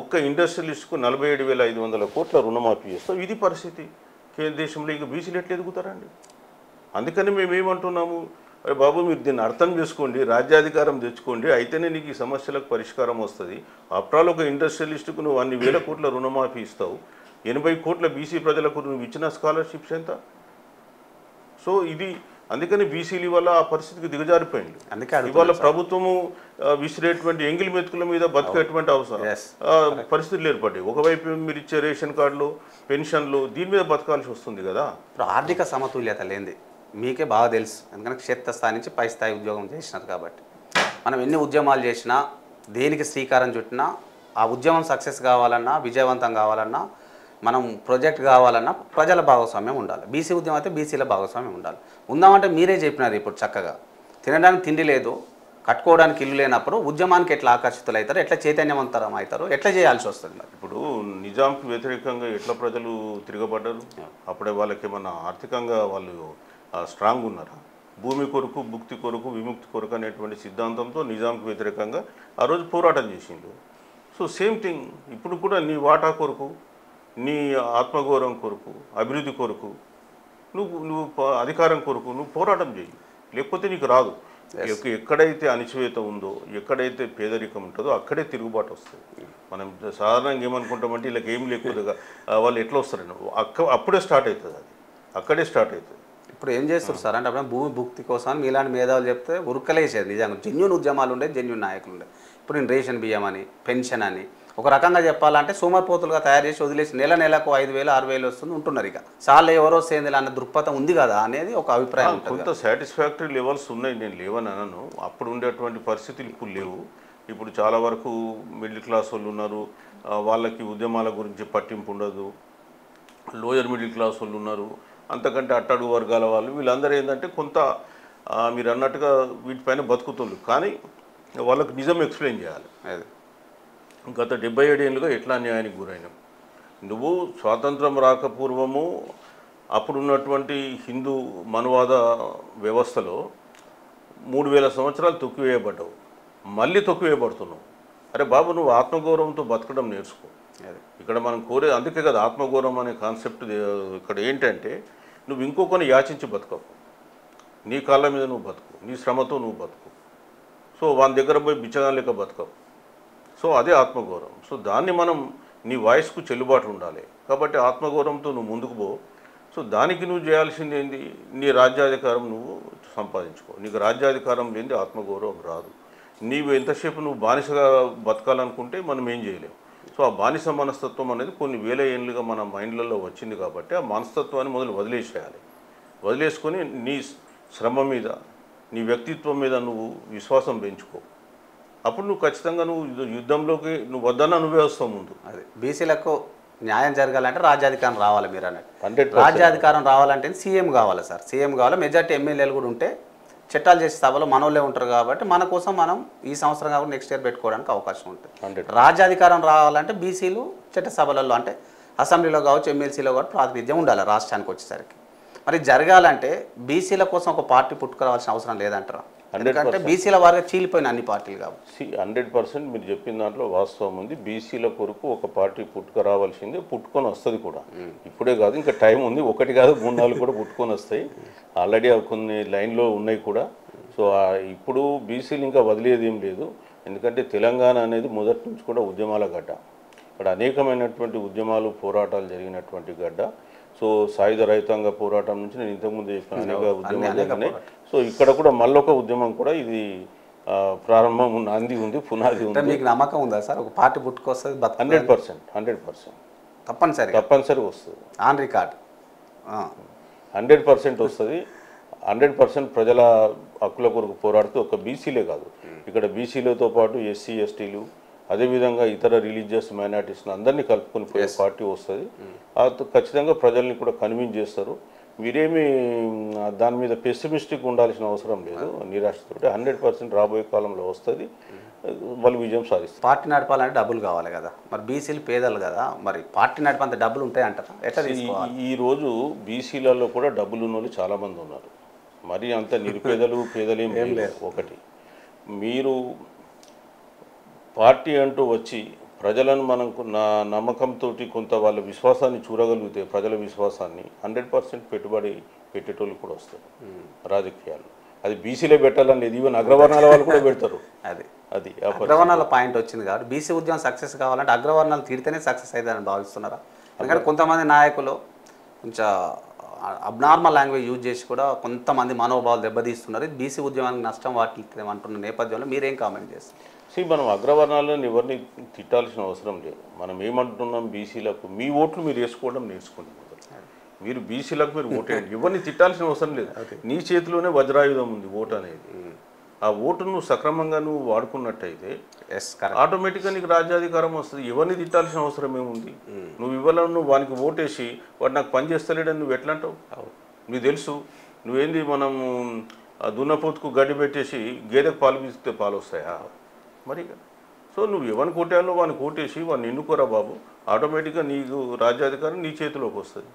ఒక్క ఇండస్ట్రియలిస్ట్కు 47,500 కోట్ల రుణమాఫీ చేస్తావు. ఇది పరిస్థితి దేశంలో. ఇక బీసీలు ఎట్లా ఎదుగుతారండి? అందుకని మేమేమంటున్నాము, అరే బాబు మీరు దీన్ని అర్థం చేసుకోండి, రాజ్యాధికారం తెచ్చుకోండి, అయితేనే నీకు ఈ సమస్యలకు పరిష్కారం వస్తుంది. ఆఫ్టర్ ఆల్ ఒక ఇండస్ట్రియలిస్ట్కు నువ్వు అన్ని వేల కోట్ల రుణమాఫీ ఇస్తావు, 80 కోట్ల బీసీ ప్రజలకు నువ్వు ఇచ్చిన స్కాలర్షిప్స్ ఎంత? సో ఇది అందుకని బీసీలు వల్ల ఆ పరిస్థితికి దిగజారిపోయింది. ఇవాళ ప్రభుత్వము విసిరేటువంటి ఎంగిల్ మెతుకుల మీద బతికేటువంటి అవసరం పరిస్థితులు ఏర్పడ్డాయి. ఒకవైపు మీరు ఇచ్చే రేషన్ కార్డులు, పెన్షన్లు, దీని మీద బతకాల్సి వస్తుంది కదా. ఇప్పుడు ఆర్థిక సమతుల్యత లేనిది మీకే బాగా తెలుసు, ఎందుకంటే క్షేత్రస్థాయి నుంచి పై స్థాయి ఉద్యోగం చేసినారు కాబట్టి. మనం ఎన్ని ఉద్యమాలు చేసినా, దేనికి శ్రీకారం చుట్టినా, ఆ ఉద్యమం సక్సెస్ కావాలన్నా, విజయవంతం కావాలన్నా, మనం ప్రాజెక్ట్ కావాలన్నా ప్రజల భాగస్వామ్యం ఉండాలి. బీసీ ఉద్యమం అయితే బీసీల భాగస్వామ్యం ఉండాలి. ఉందామంటే మీరే చెప్పినారు ఇప్పుడు చక్కగా, తినడానికి తిండి లేదు, కట్టుకోవడానికి ఇల్లు లేనప్పుడు ఉద్యమానికి ఎట్లా ఆకర్షితులు అవుతారు, ఎట్లా చైతన్యవంతరం అవుతారు, ఎట్లా చేయాల్సి వస్తుంది? మరి ఇప్పుడు నిజాంకి వ్యతిరేకంగా ఎట్లా ప్రజలు తిరగబడ్డారు? అప్పుడే వాళ్ళకి ఏమన్నా ఆర్థికంగా వాళ్ళు స్ట్రాంగ్ ఉన్నారా? భూమి కొరకు, భుక్తి కొరకు, విముక్తి కొరకు అనేటువంటి సిద్ధాంతంతో నిజాంకి వ్యతిరేకంగా ఆ రోజు పోరాటం చేసిండు. సో సేమ్ థింగ్ ఇప్పుడు కూడా నీ వాటా కొరకు నీ ఆత్మగౌరవం కొరకు, అభివృద్ధి కొరకు, అధికారం కొరకు నువ్వు పోరాటం చేయి, లేకపోతే నీకు రాదు. ఎక్కడైతే అణచివేత ఉందో, ఎక్కడైతే పేదరికం ఉంటుందో అక్కడే తిరుగుబాటు వస్తుంది. మనం సాధారణంగా ఏమనుకుంటామంటే వీళ్ళకి ఏం లేకుండా వాళ్ళు ఎట్లా వస్తారని, అప్పుడే స్టార్ట్ అవుతుంది, అది అక్కడే స్టార్ట్ అవుతుంది. ఇప్పుడు ఏం చేస్తారు సార్ అంటే అప్పుడు భూమి భుక్తి కోసం మీలాంటి మేధావులు చెప్తే ఉరుకలేసేది. నిజంగా జెన్యూన్ ఉద్యమాలు ఉండే, జెన్యూన్ నాయకులు ఉండే. ఇప్పుడు నేను రేషన్ బియ్యం అని, పెన్షన్ అని, ఒక రకంగా చెప్పాలంటే సోమరిపోతులుగా తయారు చేసి వదిలేసి నెలకు 5,000 6,000 వస్తుంది ఉంటున్నారు. ఇక చాలా ఎవరో సేందిలా అన్న దృక్పథం ఉంది కదా అనేది ఒక అభిప్రాయం ఉంటుంది. కొంత సాటిస్ఫాక్టరీ లెవెల్స్ ఉన్నాయి, నేను లేవని అనను. అప్పుడు ఉండేటువంటి పరిస్థితులు ఇప్పుడు లేవు. ఇప్పుడు చాలా వరకు మిడిల్ క్లాస్ వాళ్ళు ఉన్నారు, వాళ్ళకి ఉద్యమాల గురించి పట్టింపు ఉండదు. లోయర్ మిడిల్ క్లాస్ వాళ్ళు ఉన్నారు, అంతకంటే అట్టడుగు వర్గాల వాళ్ళు, వీళ్ళందరూ ఏంటంటే కొంత మీరు అన్నట్టుగా వీటిపైన బతుకుతుండ్రు. కానీ వాళ్ళకి నిజం ఎక్స్ప్లెయిన్ చేయాలి. గత 77 ఏళ్ళుగా ఎట్లా అన్యాయానికి గురైనాం. నువ్వు స్వాతంత్రం రాకపూర్వము అప్పుడున్నటువంటి హిందూ మనువాద వ్యవస్థలో 3000 సంవత్సరాలు తొక్కివేయబడ్డావు, మళ్ళీ తొక్కివేయబడుతున్నావు. అరే బాబు, నువ్వు ఆత్మగౌరవంతో బతకడం నేర్చుకో. ఇక్కడ మనం కోరే అందుకే కదా ఆత్మగౌరవం అనే కాన్సెప్ట్. ఇక్కడ ఏంటంటే నువ్వు ఇంకొకరిని యాచించి బతకవు, నీ కాళ్ళ మీద నువ్వు బతుకు, నీ శ్రమతో నువ్వు బతుకు. సో వాని దగ్గర పోయి బిచ్చగా లేక బతకవు. సో అదే ఆత్మగౌరవం. సో దాన్ని మనం నీ వాయిస్కు చెల్లుబాటు ఉండాలి. కాబట్టి ఆత్మగౌరవంతో నువ్వు ముందుకు పో. సో దానికి నువ్వు చేయాల్సింది ఏంటి, నీ రాజ్యాధికారం నువ్వు సంపాదించుకో. నీకు రాజ్యాధికారం లేనిది ఆత్మగౌరవం రాదు. నీవు ఎంతసేపు నువ్వు బానిసగా బతకాలనుకుంటే మనం ఏం చేయలేము. సో ఆ బానిస మనస్తత్వం అనేది కొన్ని వేల ఏళ్ళుగా మన మైండ్లలో వచ్చింది. కాబట్టి ఆ మనస్తత్వాన్ని మొదలు వదిలేసేయాలి. వదిలేసుకొని నీ శ్రమ మీద, నీ వ్యక్తిత్వం మీద నువ్వు విశ్వాసం పెంచుకో. అప్పుడు నువ్వు ఖచ్చితంగా నువ్వు యుద్ధంలోకి నువ్వు వద్దన్నా నువ్వే వస్తావు ముందు. అది బీసీలకు న్యాయం జరగాలంటే రాజ్యాధికారం రావాలి. మీరు అన్నట్టు రాజ్యాధికారం రావాలంటే సీఎం కావాలి సార్, సీఎం కావాలి. మెజార్టీ ఎమ్మెల్యేలు కూడా ఉంటే చట్టాలు చేసే సభలో మనోళ్ళే ఉంటారు. కాబట్టి మన కోసం మనం ఈ సంవత్సరం కాబట్టి నెక్స్ట్ ఇయర్ పెట్టుకోవడానికి అవకాశం ఉంటుంది. రాజ్యాధికారం రావాలంటే బీసీలు చట్టసభలలో అంటే అసెంబ్లీలో కావచ్చు, ఎమ్మెల్సీలో కావచ్చు ప్రాతినిధ్యం ఉండాలి రాష్ట్రానికి వచ్చేసరికి. మరి జరగాలంటే బీసీల కోసం ఒక పార్టీ పుట్టుకురావాల్సిన అవసరం లేదంటారా? ఎందుకంటే బీసీల వారిగా చీలిపోయిన అన్ని పార్టీలు కాబట్టి 100% మీరు చెప్పిన దాంట్లో వాస్తవం ఉంది. బీసీల కొరకు ఒక పార్టీ పుట్టుకురావాల్సిందే, పుట్టుకొని వస్తుంది కూడా. ఇప్పుడే కాదు, ఇంకా టైం ఉంది. 1 కాదు 3 4 కూడా పుట్టుకొని వస్తాయి. ఆల్రెడీ కొన్ని లైన్లో ఉన్నాయి కూడా. సో ఇప్పుడు బీసీలు ఇంకా వదిలేది ఏం లేదు. ఎందుకంటే తెలంగాణ అనేది మొదటి నుంచి కూడా ఉద్యమాల గడ్డ. ఇక్కడ అనేకమైనటువంటి ఉద్యమాలు, పోరాటాలు జరిగినటువంటి గడ్డ. సో సాయుధ రైతాంగ పోరాటం నుంచి నేను ఇంతకుముందు చెప్పిన అనేక ఉద్యమాలు జరిగినాయి. సో ఇక్కడ కూడా మళ్ళొక ఉద్యమం కూడా ఇది ప్రారంభం నాంది ఉంది, పునాది ఉంది. మీకు నమ్మకం ఉందా సార్ ఒక పార్టీ పుట్టుకొస్తుంది? 100% తప్పనిసరిగా వస్తుంది. ఆన్ రికార్డ్ 100% వస్తుంది. 100% ప్రజల హక్కుల కొరకు పోరాడుతూ ఒక బీసీలే కాదు, ఇక్కడ బీసీలతో పాటు ఎస్సీ ఎస్టీలు, అదేవిధంగా ఇతర రిలీజియస్ మైనారిటీస్ని అందరినీ కలుపుకొని పోయే పార్టీ వస్తుంది. ఖచ్చితంగా ప్రజల్ని కూడా కన్విన్స్ చేస్తారు. మీరేమి దాని మీద పెసిమిస్టిక్ ఉండాల్సిన అవసరం లేదు, నిరాశతో. 100% రాబోయే కాలంలో వస్తుంది, వాళ్ళు విజయం సాధిస్తారు. పార్టీ నడపాలంటే డబ్బులు కావాలి కదా, మరి బీసీలు పేదలు కదా, మరి పార్టీ నడపంత డబ్బులు ఉంటాయి అంటారా? ఎట్లా ఈరోజు బీసీలలో కూడా డబ్బులు ఉన్న వాళ్ళు చాలామంది ఉన్నారు. మరి అంత నిరుపేదలు పేదలేం లేదు. ఒకటి, మీరు పార్టీ అంటూ వచ్చి ప్రజలను మనం నమ్మకంతో కొంత వాళ్ళ విశ్వాసాన్ని చూడగలిగితే, ప్రజల విశ్వాసాన్ని 100% పెట్టుబడి పెట్టేటోళ్ళు కూడా వస్తారు రాజకీయాలు. అది బీసీలే పెట్టాలని లేదు, ఈవెన్ అగ్రవర్ణాల వాళ్ళు కూడా పెడతారు. అది అగ్రవర్ణాల పాయింట్ వచ్చింది కాబట్టి బీసీ ఉద్యమం సక్సెస్ కావాలంటే అగ్రవర్ణాలు తీరితేనే సక్సెస్ అవుతుందని భావిస్తున్నారా? ఎందుకంటే కొంతమంది నాయకులు కొంచెం అబ్నార్మల్ లాంగ్వేజ్ యూజ్ చేసి కూడా కొంతమంది మనోభావాలు దెబ్బతీస్తున్నారు. బీసీ ఉద్యమానికి నష్టం వాటిల్లుతుంది అంటున్న నేపథ్యంలో మీరేం కామెంట్ చేస్తారు? మనం అగ్రవర్ణాలను ఎవరిని తిట్టాల్సిన అవసరం లేదు. మనం ఏమంటున్నాం, బీసీలకు మీ ఓట్లు మీరు వేసుకోవడం నేర్చుకోండి. మీరు బీసీలకు మీరు ఓటేయండి, ఎవరిని తిట్టాల్సిన అవసరం లేదు. నీ చేతిలోనే వజ్రాయుధం ఉంది ఓటు అనేది. ఆ ఓటును నువ్వు సక్రమంగా నువ్వు వాడుకున్నట్టయితే ఆటోమేటిక్గా నీకు రాజ్యాధికారం వస్తుంది. ఎవరిని తిట్టాల్సిన అవసరం ఏముంది? నువ్వు ఇవాళ నువ్వు వానికి ఓటేసి వాడు నాకు పని చేస్తలేడని నువ్వు ఎట్లా అంటావు? నీకు తెలుసు నువ్వేంది, మనము దున్నపోతుకు గడ్డి పెట్టేసి గేదెకు పాలు పీసితే పాలు వస్తాయా మరి? సో నువ్వు ఎవరిని కొట్టాలో వాడిని కొట్టేసి వాడిని ఎన్నుకోరా బాబు, ఆటోమేటిక్గా నీకు రాజ్యాధికారం నీ చేతిలోకి వస్తుంది.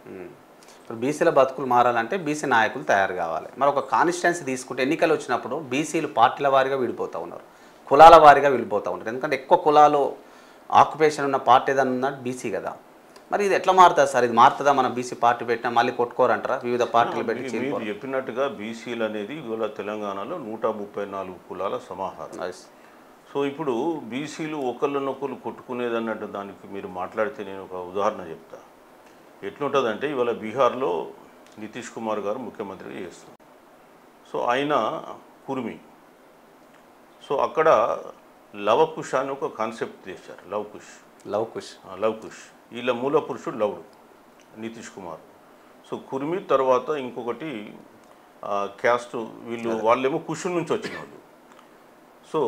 ఇప్పుడు బీసీల బతుకులు మారాలంటే బీసీ నాయకులు తయారు కావాలి. మరి ఒక కాన్స్టిట్యున్సీ తీసుకుంటే ఎన్నికలు వచ్చినప్పుడు బీసీలు పార్టీల వారీగా విడిపోతూ ఉన్నారు, కులాల వారీగా విడిపోతూ ఉంటారు. ఎందుకంటే ఎక్కువ కులాలు ఆక్యుపేషన్ ఉన్న పార్టీ ఏదైనా ఉన్నట్టు బీసీ కదా. మరి ఇది ఎట్లా మారుతుంది సార్? ఇది మారుతుందా? మనం బీసీ పార్టీ పెట్టినా మళ్ళీ కొట్టుకోరంటారా? వివిధ పార్టీలు పెట్టి మీరు చెప్పినట్టుగా బీసీలు అనేది ఇవాళ తెలంగాణలో 134 కులాల సమాహారం. సో ఇప్పుడు బీసీలు ఒకళ్ళనొకరు కొట్టుకునేది అన్నట్టు దానికి మీరు మాట్లాడితే నేను ఒక ఉదాహరణ చెప్తా. ఎట్లుంటుందంటే ఇవాళ బీహార్లో నితీష్ కుమార్ గారు ముఖ్యమంత్రిగా చేస్తారు. సో ఆయన కుర్మి. సో అక్కడ లవకుశ అని ఒక కాన్సెప్ట్ చేశారు. లవకుశ్ వీళ్ళ మూల పురుషుడు లవుడు నితీష్ కుమార్. సో కుర్మి తర్వాత ఇంకొకటి క్యాస్ట్ వాళ్ళేమో కుషుల నుంచి వచ్చిన వాళ్ళు. సో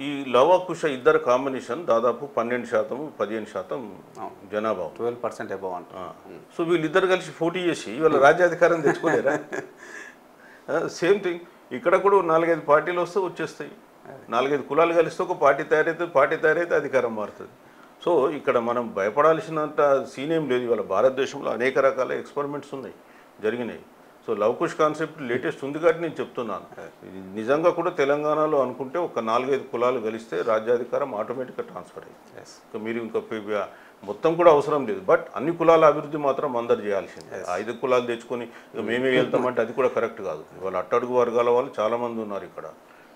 ఈ లవకుశ ఇద్దరు కాంబినేషన్ దాదాపు 12%, 15% జనాభా, 12% అబౌవ్ అంట. సో వీళ్ళిద్దరు కలిసి పోటీ చేసి వాళ్ళ రాజ్యాధికారం తెచ్చుకోలేరా? సేమ్ థింగ్ ఇక్కడ కూడా 4-5 పార్టీలు వస్తే వచ్చేస్తాయి. 4-5 కులాలు కలిస్తే ఒక పార్టీ తయారైతే అధికారం మారుతుంది. సో ఇక్కడ మనం భయపడాల్సినంత సీన్ ఏం లేదు. ఇవాళ భారతదేశంలో అనేక రకాల ఎక్స్పెరిమెంట్స్ ఉన్నాయి, జరిగినాయి. సో లవకుశ్ కాన్సెప్ట్ లేటెస్ట్ ఉంది కాబట్టి నేను చెప్తున్నాను. నిజంగా కూడా తెలంగాణలో అనుకుంటే ఒక 4-5 కులాలు కలిస్తే రాజ్యాధికారం ఆటోమేటిక్గా ట్రాన్స్ఫర్ అయ్యింది. మీరు ఇంకా మొత్తం కూడా అవసరం లేదు. బట్ అన్ని కులాల అభివృద్ధి మాత్రం అందరు చేయాల్సిందే. 5 కులాలు తెచ్చుకొని మేమే వెళ్తామంటే అది కూడా కరెక్ట్ కాదు. ఇవాళ అట్టడుగు వర్గాల వాళ్ళు చాలామంది ఉన్నారు ఇక్కడ.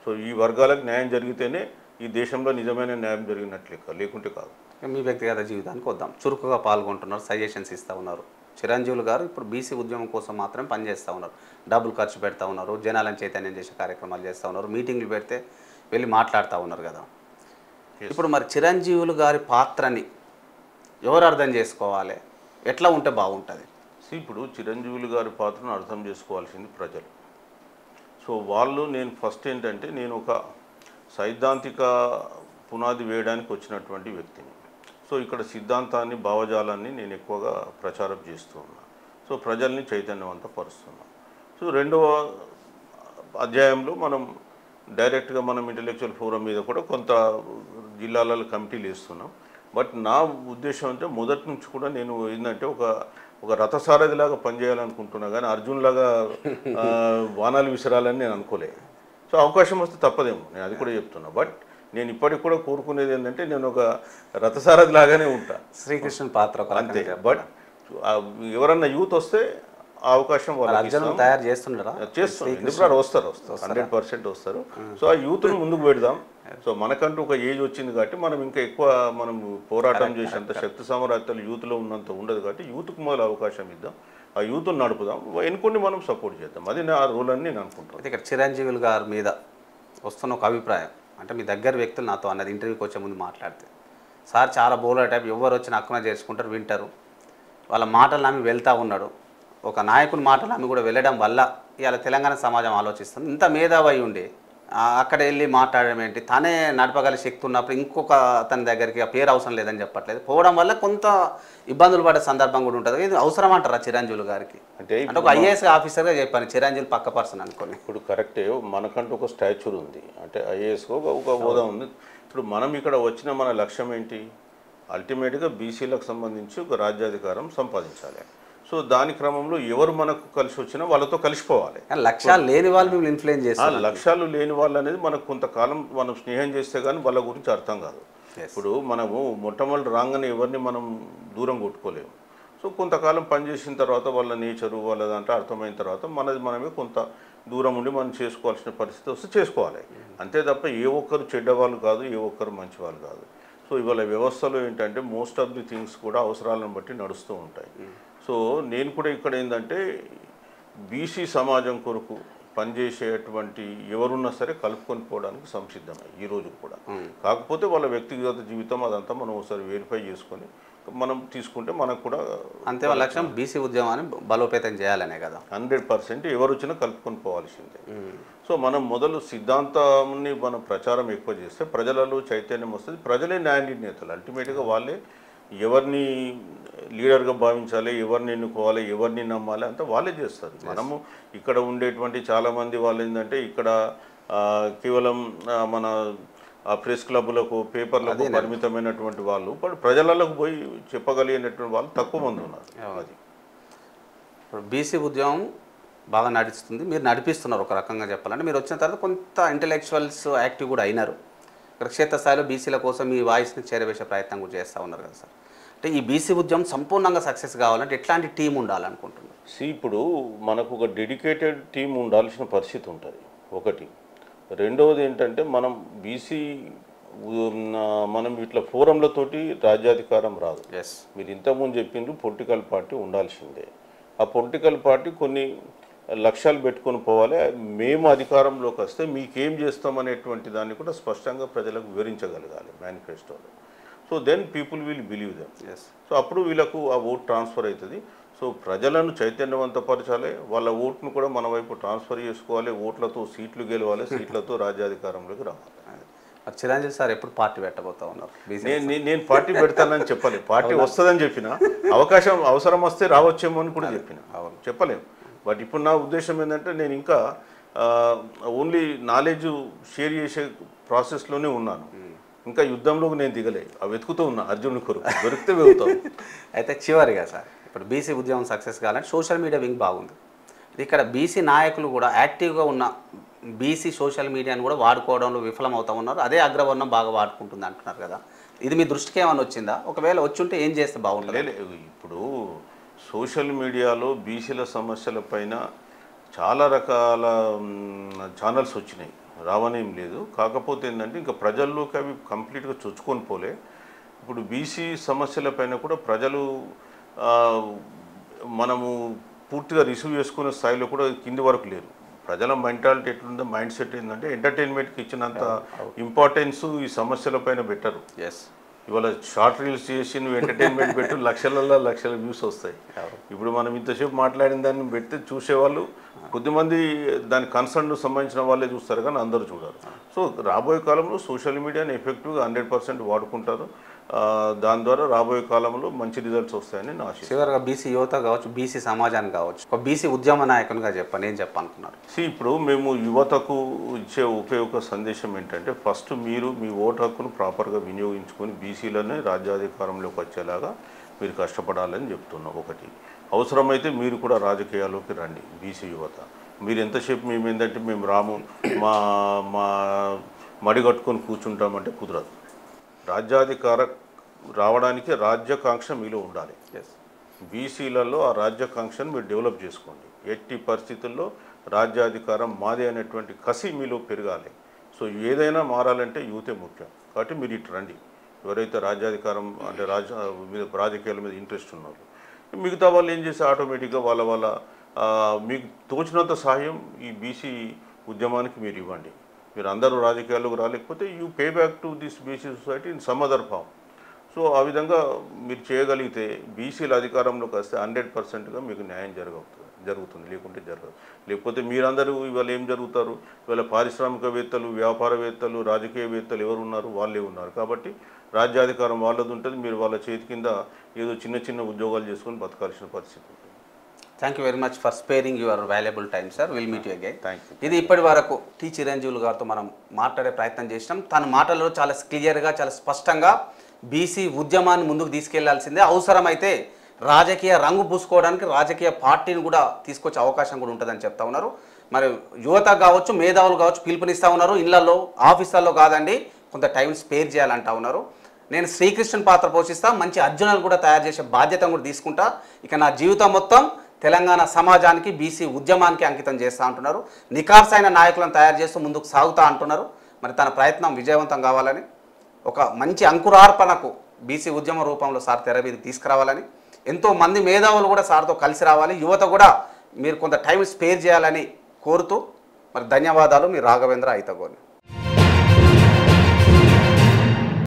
సో ఈ వర్గాలకు న్యాయం జరిగితేనే ఈ దేశంలో నిజమైన న్యాయం జరిగినట్లే, లేకుంటే కాదు. మీ వ్యక్తిగత జీవితానికి వద్దాం. చురుకుగా పాల్గొంటున్నారు, సజెషన్స్ ఇస్తూ ఉన్నారు. చిరంజీవులు గారు ఇప్పుడు బీసీ ఉద్యమం కోసం మాత్రమే పనిచేస్తూ ఉన్నారు. డబ్బులు ఖర్చు పెడతా ఉన్నారు, జనాలను చైతన్యం చేసే కార్యక్రమాలు చేస్తూ ఉన్నారు, మీటింగ్లు పెడితే వెళ్ళి మాట్లాడుతూ ఉన్నారు కదా. ఇప్పుడు మరి చిరంజీవులు గారి పాత్రని ఎవరు అర్థం చేసుకోవాలి? ఎట్లా ఉంటే బాగుంటుంది? ఇప్పుడు చిరంజీవులు గారి పాత్రను అర్థం చేసుకోవాల్సింది ప్రజలు. సో నేను ఫస్ట్ ఏంటంటే నేను ఒక సైద్ధాంతిక పునాది వేయడానికి వచ్చినటువంటి వ్యక్తిని. సో ఇక్కడ సిద్ధాంతాన్ని, భావజాలాన్ని నేను ఎక్కువగా ప్రచారం చేస్తూ ఉన్నాను. సో ప్రజల్ని చైతన్యవంతపరుస్తున్నాను. సో 2వ అధ్యాయంలో మనం డైరెక్ట్గా ఇంటలెక్చువల్ ఫోరం మీద కూడా కొంత జిల్లాలలో కమిటీలు వేస్తున్నాం. బట్ నా ఉద్దేశం అంటే మొదటి నుంచి కూడా నేను ఏంటంటే ఒక రథసారథిలాగా పనిచేయాలనుకుంటున్నా, కానీ అర్జున్లాగా వానాలు విసరాలని నేను అనుకోలే. సో అవకాశం వస్తే తప్పదేమో, నేను అది కూడా చెప్తున్నా. బట్ నేను ఇప్పటికి కూడా కోరుకునేది ఏంటంటే నేను ఒక రథసారథి లాగానే ఉంటా, శ్రీకృష్ణుని పాత్ర అంతే. బట్ ఎవరన్నా యూత్ వస్తే ఆ అవకాశం తయారు చేస్తున్నారా? చేస్తున్నారు, వస్తారు 100% వస్తారు. సో ఆ యూత్ను ముందుకు పెడదాం. సో మనకంటూ ఒక ఏజ్ వచ్చింది కాబట్టి మనం ఇంకా ఎక్కువ పోరాటం చేసేంత శక్తి సామర్థ్యాలు యూత్లో ఉన్నంత ఉండదు కాబట్టి యూత్కు మొదలు అవకాశం ఇద్దాం, ఆ యూత్ను నడుపుదాం, ఎన్నుకొని మనం సపోర్ట్ చేద్దాం. అది నా రోల్ అని నేను అనుకుంటాను. ఇక్కడ చిరంజీవులు గారి మీద వస్తున్న ఒక అభిప్రాయం అంటే మీ దగ్గర వ్యక్తులు నాతో అన్నది ఇంటర్వ్యూకి వచ్చే ముందు మాట్లాడితే, సార్ చాలా బోలర్ టైప్, ఎవరు వచ్చినా అక్కున చేసుకుంటారు, వింటారు, వాళ్ళ మాటలు నమ్మి వెళ్తూ ఉన్నాడు. ఒక నాయకుని మాటలు నమ్మి కూడా వెళ్ళడం వల్ల ఇవాళ తెలంగాణ సమాజం ఆలోచిస్తుంది. ఇంత మేధావి ఉండి అక్కడ వెళ్ళి మాట్లాడడం ఏంటి, తనే నడపగల శక్తి ఉన్నప్పుడు ఇంకొక అతని దగ్గరికి ఆ పేరు అవసరం లేదని చెప్పట్లేదు. పోవడం వల్ల కొంత ఇబ్బందులు పడే సందర్భం కూడా ఉంటుంది. ఇది అవసరం అంటారా చిరంజీవులు గారికి? అంటే ఒక ఐఏఎస్ ఆఫీసర్గా చెప్పాను, చిరంజీవులు పక్క పర్సన్ అనుకోని. ఇప్పుడు కరెక్టే, మనకంటూ ఒక స్టాచ్యూర్ ఉంది, అంటే ఐఏఎస్కు ఒక హోదా ఉంది. ఇప్పుడు మనం ఇక్కడ వచ్చిన మన లక్ష్యం ఏంటి? అల్టిమేట్గా బీసీలకు సంబంధించి ఒక రాజ్యాధికారం సంపాదించాలి. సో దాని క్రమంలో ఎవరు మనకు కలిసి వచ్చినా వాళ్ళతో కలిసిపోవాలి. లక్ష్యాలు లేని వాళ్ళు మిమ్మల్ని ఇన్ఫ్లుయెన్స్ చేస్తారు. లక్ష్యాలు లేని వాళ్ళు అనేది మనకు కొంతకాలం మనం స్నేహం చేస్తే కానీ వాళ్ళ గురించి అర్థం కాదు. ఇప్పుడు మనము మొట్టమొదటి రాగానే ఎవరిని మనం దూరం కొట్టుకోలేము. సో కొంతకాలం పనిచేసిన తర్వాత వాళ్ళ నేచరు వాళ్ళ దాంట్లో అర్థమైన తర్వాత మనమే కొంత దూరం ఉండి మనం చేసుకోవాల్సిన పరిస్థితి వస్తే చేసుకోవాలి. అంతే తప్ప ఏ ఒక్కరు చెడ్డవాళ్ళు కాదు, ఏ ఒక్కరు మంచి వాళ్ళు కాదు. సో ఇవాళ వ్యవస్థలో ఏంటంటే మోస్ట్ ఆఫ్ ది థింగ్స్ కూడా అవసరాలను బట్టి నడుస్తూ ఉంటాయి. సో నేను కూడా ఇక్కడ ఏంటంటే బీసీ సమాజం కొరకు పనిచేసేటువంటి ఎవరున్నా సరే కలుపుకొని పోవడానికి సంసిద్ధమై ఈరోజు కూడా. కాకపోతే వాళ్ళ వ్యక్తిగత జీవితం అదంతా మనం ఒకసారి వెరిఫై చేసుకొని మనం తీసుకుంటే మనకు కూడా అంతే. వాళ్ళ లక్ష్యం బీసీ ఉద్యమాన్ని బలోపేతం చేయాలనే కదా. 100% ఎవరు వచ్చినా కలుపుకొని పోవాల్సిందే. సో మనం మొదలు సిద్ధాంతాన్ని మనం ప్రచారం ఎక్కువ చేస్తే ప్రజలలో చైతన్యం వస్తుంది. ప్రజలే న్యాయ నిర్ణేతలు. అల్టిమేట్గా వాళ్ళే ఎవరిని లీడర్గా భావించాలి, ఎవరిని ఎన్నుకోవాలి, ఎవరిని నమ్మాలి అంతా వాళ్ళే చేస్తారు. మనము ఇక్కడ ఉండేటువంటి చాలామంది వాళ్ళు ఏంటంటే ఇక్కడ కేవలం మన ప్రెస్ క్లబ్లకు, పేపర్లకు పరిమితమైనటువంటి వాళ్ళు, ఇప్పుడు ప్రజలకు పోయి చెప్పగలిగినటువంటి వాళ్ళు తక్కువ మంది ఉన్నారు. అది ఇప్పుడు బీసీ ఉద్యమం బాగా నడుస్తుంది, మీరు నడిపిస్తున్నారు ఒక రకంగా చెప్పాలంటే. మీరు వచ్చిన తర్వాత కొంత ఇంటెలెక్చువల్స్ యాక్టివ్ కూడా అయినారు. ఇక్కడ క్షేత్రస్థాయిలో బీసీల కోసం మీ వాయిస్ని చేరవేసే ప్రయత్నం కూడా చేస్తూ ఉన్నారు కదా సార్. అంటే ఈ బీసీ ఉద్యమం సంపూర్ణంగా సక్సెస్ కావాలంటే ఎట్లాంటి టీం ఉండాలనుకుంటున్నారు? ఇప్పుడు మనకు ఒక డెడికేటెడ్ టీం ఉండాల్సిన పరిస్థితి ఉంటుంది ఒకటి. రెండవది ఏంటంటే బీసీ మనం ఇట్లా ఫోరంలతోటి రాజ్యాధికారం రాదు. మీరు ఇంతకుముందు చెప్పిండ్రు పొలిటికల్ పార్టీ ఉండాల్సిందే. ఆ పొలిటికల్ పార్టీ కొన్ని లక్ష్యాలు పెట్టుకొని పోవాలి. మేము అధికారంలోకి వస్తే మీకేం చేస్తామనేటువంటి దాన్ని కూడా స్పష్టంగా ప్రజలకు వివరించగలగాలి మేనిఫెస్టోలో. So then people will believe them. So అప్పుడు వీళ్ళకు ఆ ఓట్ ట్రాన్స్ఫర్ అవుతుంది. సో ప్రజలను చైతన్యవంతపరచాలి, వాళ్ళ ఓట్ను కూడా మన వైపు ట్రాన్స్ఫర్ చేసుకోవాలి, ఓట్లతో సీట్లు గెలవాలి, సీట్లతో రాజ్యాధికారంలోకి రావాలి. చిరంజీవి సార్ ఎప్పుడు పార్టీ పెట్టబోతా ఉన్నారు? నేను పార్టీ పెడతానని చెప్పలేదు, పార్టీ వస్తుందని చెప్పిన, అవకాశం అవసరం వస్తే రావచ్చేమో అని కూడా చెప్పిన, చెప్పలేము. బట్ ఇప్పుడు నా ఉద్దేశం ఏంటంటే నేను ఇంకా ఓన్లీ నాలెడ్జ్ షేర్ చేసే ప్రాసెస్లోనే ఉన్నాను. ఇంకా యుద్ధంలోకి నేను దిగలే, అవి వెతుకుతూ ఉన్నా అర్జునుడి కొరకు, దొరికితే వెతుకుతాం. అయితే చివరిగా సార్, ఇప్పుడు బీసీ ఉద్యమం సక్సెస్ కావాలంటే సోషల్ మీడియా వింగ్ బాగుంది. ఇక్కడ బీసీ నాయకులు కూడా యాక్టివ్గా ఉన్న బీసీ సోషల్ మీడియాను కూడా వాడుకోవడంలో విఫలమవుతూ ఉన్నారు. అదే అగ్రవర్ణం బాగా వాడుకుంటుంది అంటున్నారు కదా, ఇది మీ దృష్టికి ఏమైనా వచ్చిందా? ఒకవేళ వచ్చుంటే ఏం చేస్తే బాగుంటుంది? ఇప్పుడు సోషల్ మీడియాలో బీసీల సమస్యలపైన చాలా రకాల ఛానల్స్ వచ్చినాయి, రావనేం లేదు. కాకపోతే ఏంటంటే ఇంకా ప్రజల్లోకి అవి కంప్లీట్గా చొచ్చుకొని పోలే. ఇప్పుడు బీసీ సమస్యలపైన కూడా ప్రజలు మనము పూర్తిగా రిసీవ్ చేసుకునే స్థాయిలో కూడా కింది వరకు లేరు. ప్రజల మెంటాలిటీ ఎట్లుందో, మైండ్ సెట్ ఏంటంటే ఎంటర్టైన్మెంట్కి ఇచ్చినంత ఇంపార్టెన్స్ ఈ సమస్యలపైన పెట్టరు. ఇవాళ షార్ట్ రీల్స్ చేసి నువ్వు ఎంటర్టైన్మెంట్ పెట్టు, లక్షల వ్యూస్ వస్తాయి. ఇప్పుడు మనం ఇంతసేపు మాట్లాడిన దాన్ని పెడితే చూసేవాళ్ళు కొద్దిమంది దాని కన్సర్న్ సంబంధించిన వాళ్ళే చూస్తారు, కానీ అందరూ చూడరు. సో రాబోయే కాలంలో సోషల్ మీడియాని ఎఫెక్టివ్గా 100% వాడుకుంటారు. దాని ద్వారా రాబోయే కాలంలో మంచి రిజల్ట్స్ వస్తాయని నా ఆశ. చివరిగా బీసీ యువత కావచ్చు, బీసీ సమాజానికి కావచ్చు, ఒక బీసీ ఉద్యమ నాయకునిగా చెప్పండి, ఏం చెప్పనుకున్నారు? ఇప్పుడు మేము యువతకు ఇచ్చే ఉపయోగ సందేశం ఏంటంటే, ఫస్ట్ మీరు మీ ఓటు హక్కును ప్రాపర్గా వినియోగించుకొని బీసీలనే రాజ్యాధికారంలోకి వచ్చేలాగా మీరు కష్టపడాలని చెప్తున్నాం. ఒకటి, అవసరమైతే మీరు కూడా రాజకీయాల్లోకి రండి. బీసీ యువత మీరు ఎంతసేపు మేము ఏంటంటే మేము రాము, మా మడి కట్టుకొని కూర్చుంటామంటే కుదరదు. రాజ్యాధికారం రావడానికి రాజ్యాకాంక్ష మీలో ఉండాలి. బీసీలలో ఆ రాజ్యాకాంక్షను మీరు డెవలప్ చేసుకోండి. ఎట్టి పరిస్థితుల్లో రాజ్యాధికారం మాదే అనేటువంటి కసి మీలో పెరగాలి. సో ఏదైనా మారాలంటే యూతే ముఖ్యం. కాబట్టి మీరు ఇటు రండి. ఎవరైతే రాజ్యాధికారం అంటే రాజకీయాల మీద ఇంట్రెస్ట్ ఉన్నారు, మిగతా వాళ్ళు ఏం చేస్తే ఆటోమేటిక్గా వాళ్ళ మీకు తోచినంత సహాయం ఈ బీసీ ఉద్యమానికి మీరు ఇవ్వండి. మీరు అందరూ రాజకీయాల్లోకి రాలేకపోతే you pay back to this BC society in some other form. So ఆ విధంగా మీరు చేయగలిగితే బీసీల అధికారంలోకి వస్తే 100%గా మీకు న్యాయం జరుగుతుంది, లేకుంటే జరగదు. లేకపోతే మీరందరూ ఇవాళ ఏం జరుగుతారు, ఇవాళ పారిశ్రామికవేత్తలు, వ్యాపారవేత్తలు, రాజకీయవేత్తలు ఎవరు ఉన్నారు, వాళ్ళే ఉన్నారు. కాబట్టి రాజ్యాధికారం వాళ్ళది ఉంటుంది, మీరు వాళ్ళ చేతి కింద ఏదో చిన్న ఉద్యోగాలు చేసుకొని బతకాల్సిన పరిస్థితి ఉంటుంది. Thank you very much for sparing your valuable time sir. Will meet you again. Thank you. ఇది ఇప్పటి వరకు టి చిరంజీవులు గారితో మనం మాట్లాడే ప్రయత్నం చేసినాం. తన మాటల్లో చాలా క్లియర్గా, చాలా స్పష్టంగా బీసీ ఉద్యమాన్ని ముందుకు తీసుకెళ్లాల్సిందే, అవసరమైతే రాజకీయ రంగు పూసుకోవడానికి రాజకీయ పార్టీని కూడా తీసుకొచ్చే అవకాశం కూడా ఉంటుందని చెప్తా ఉన్నారు. మరి యువత కావచ్చు, మేధావులు కావచ్చు పిలుపునిస్తూ ఉన్నారు. ఇళ్లలో, ఆఫీసులలో కాదండి, కొంత టైం స్పేర్ చేయాలంటా ఉన్నారు. నేను శ్రీకృష్ణుని పాత్ర పోషిస్తా, మంచి అర్జునులు కూడా తయారు చేసే బాధ్యత కూడా తీసుకుంటా. ఇక నా జీవితం మొత్తం తెలంగాణ సమాజానికి, బీసీ ఉద్యమానికి అంకితం చేస్తూ అంటున్నారు. నిఖార్సైన నాయకులను తయారు చేస్తూ ముందుకు సాగుతా అంటున్నారు. మరి తన ప్రయత్నం విజయవంతం కావాలని, ఒక మంచి అంకురార్పణకు బీసీ ఉద్యమ రూపంలో సార్ తెర మీదకి తీసుకురావాలని, ఎంతోమంది మేధావులు కూడా సార్తో కలిసి రావాలి, యువత కూడా మీరు కొంత టైం స్పేర్ చేయాలని కోరుతూ మరి ధన్యవాదాలు. మీ రాఘవేంద్ర ఐతగోని.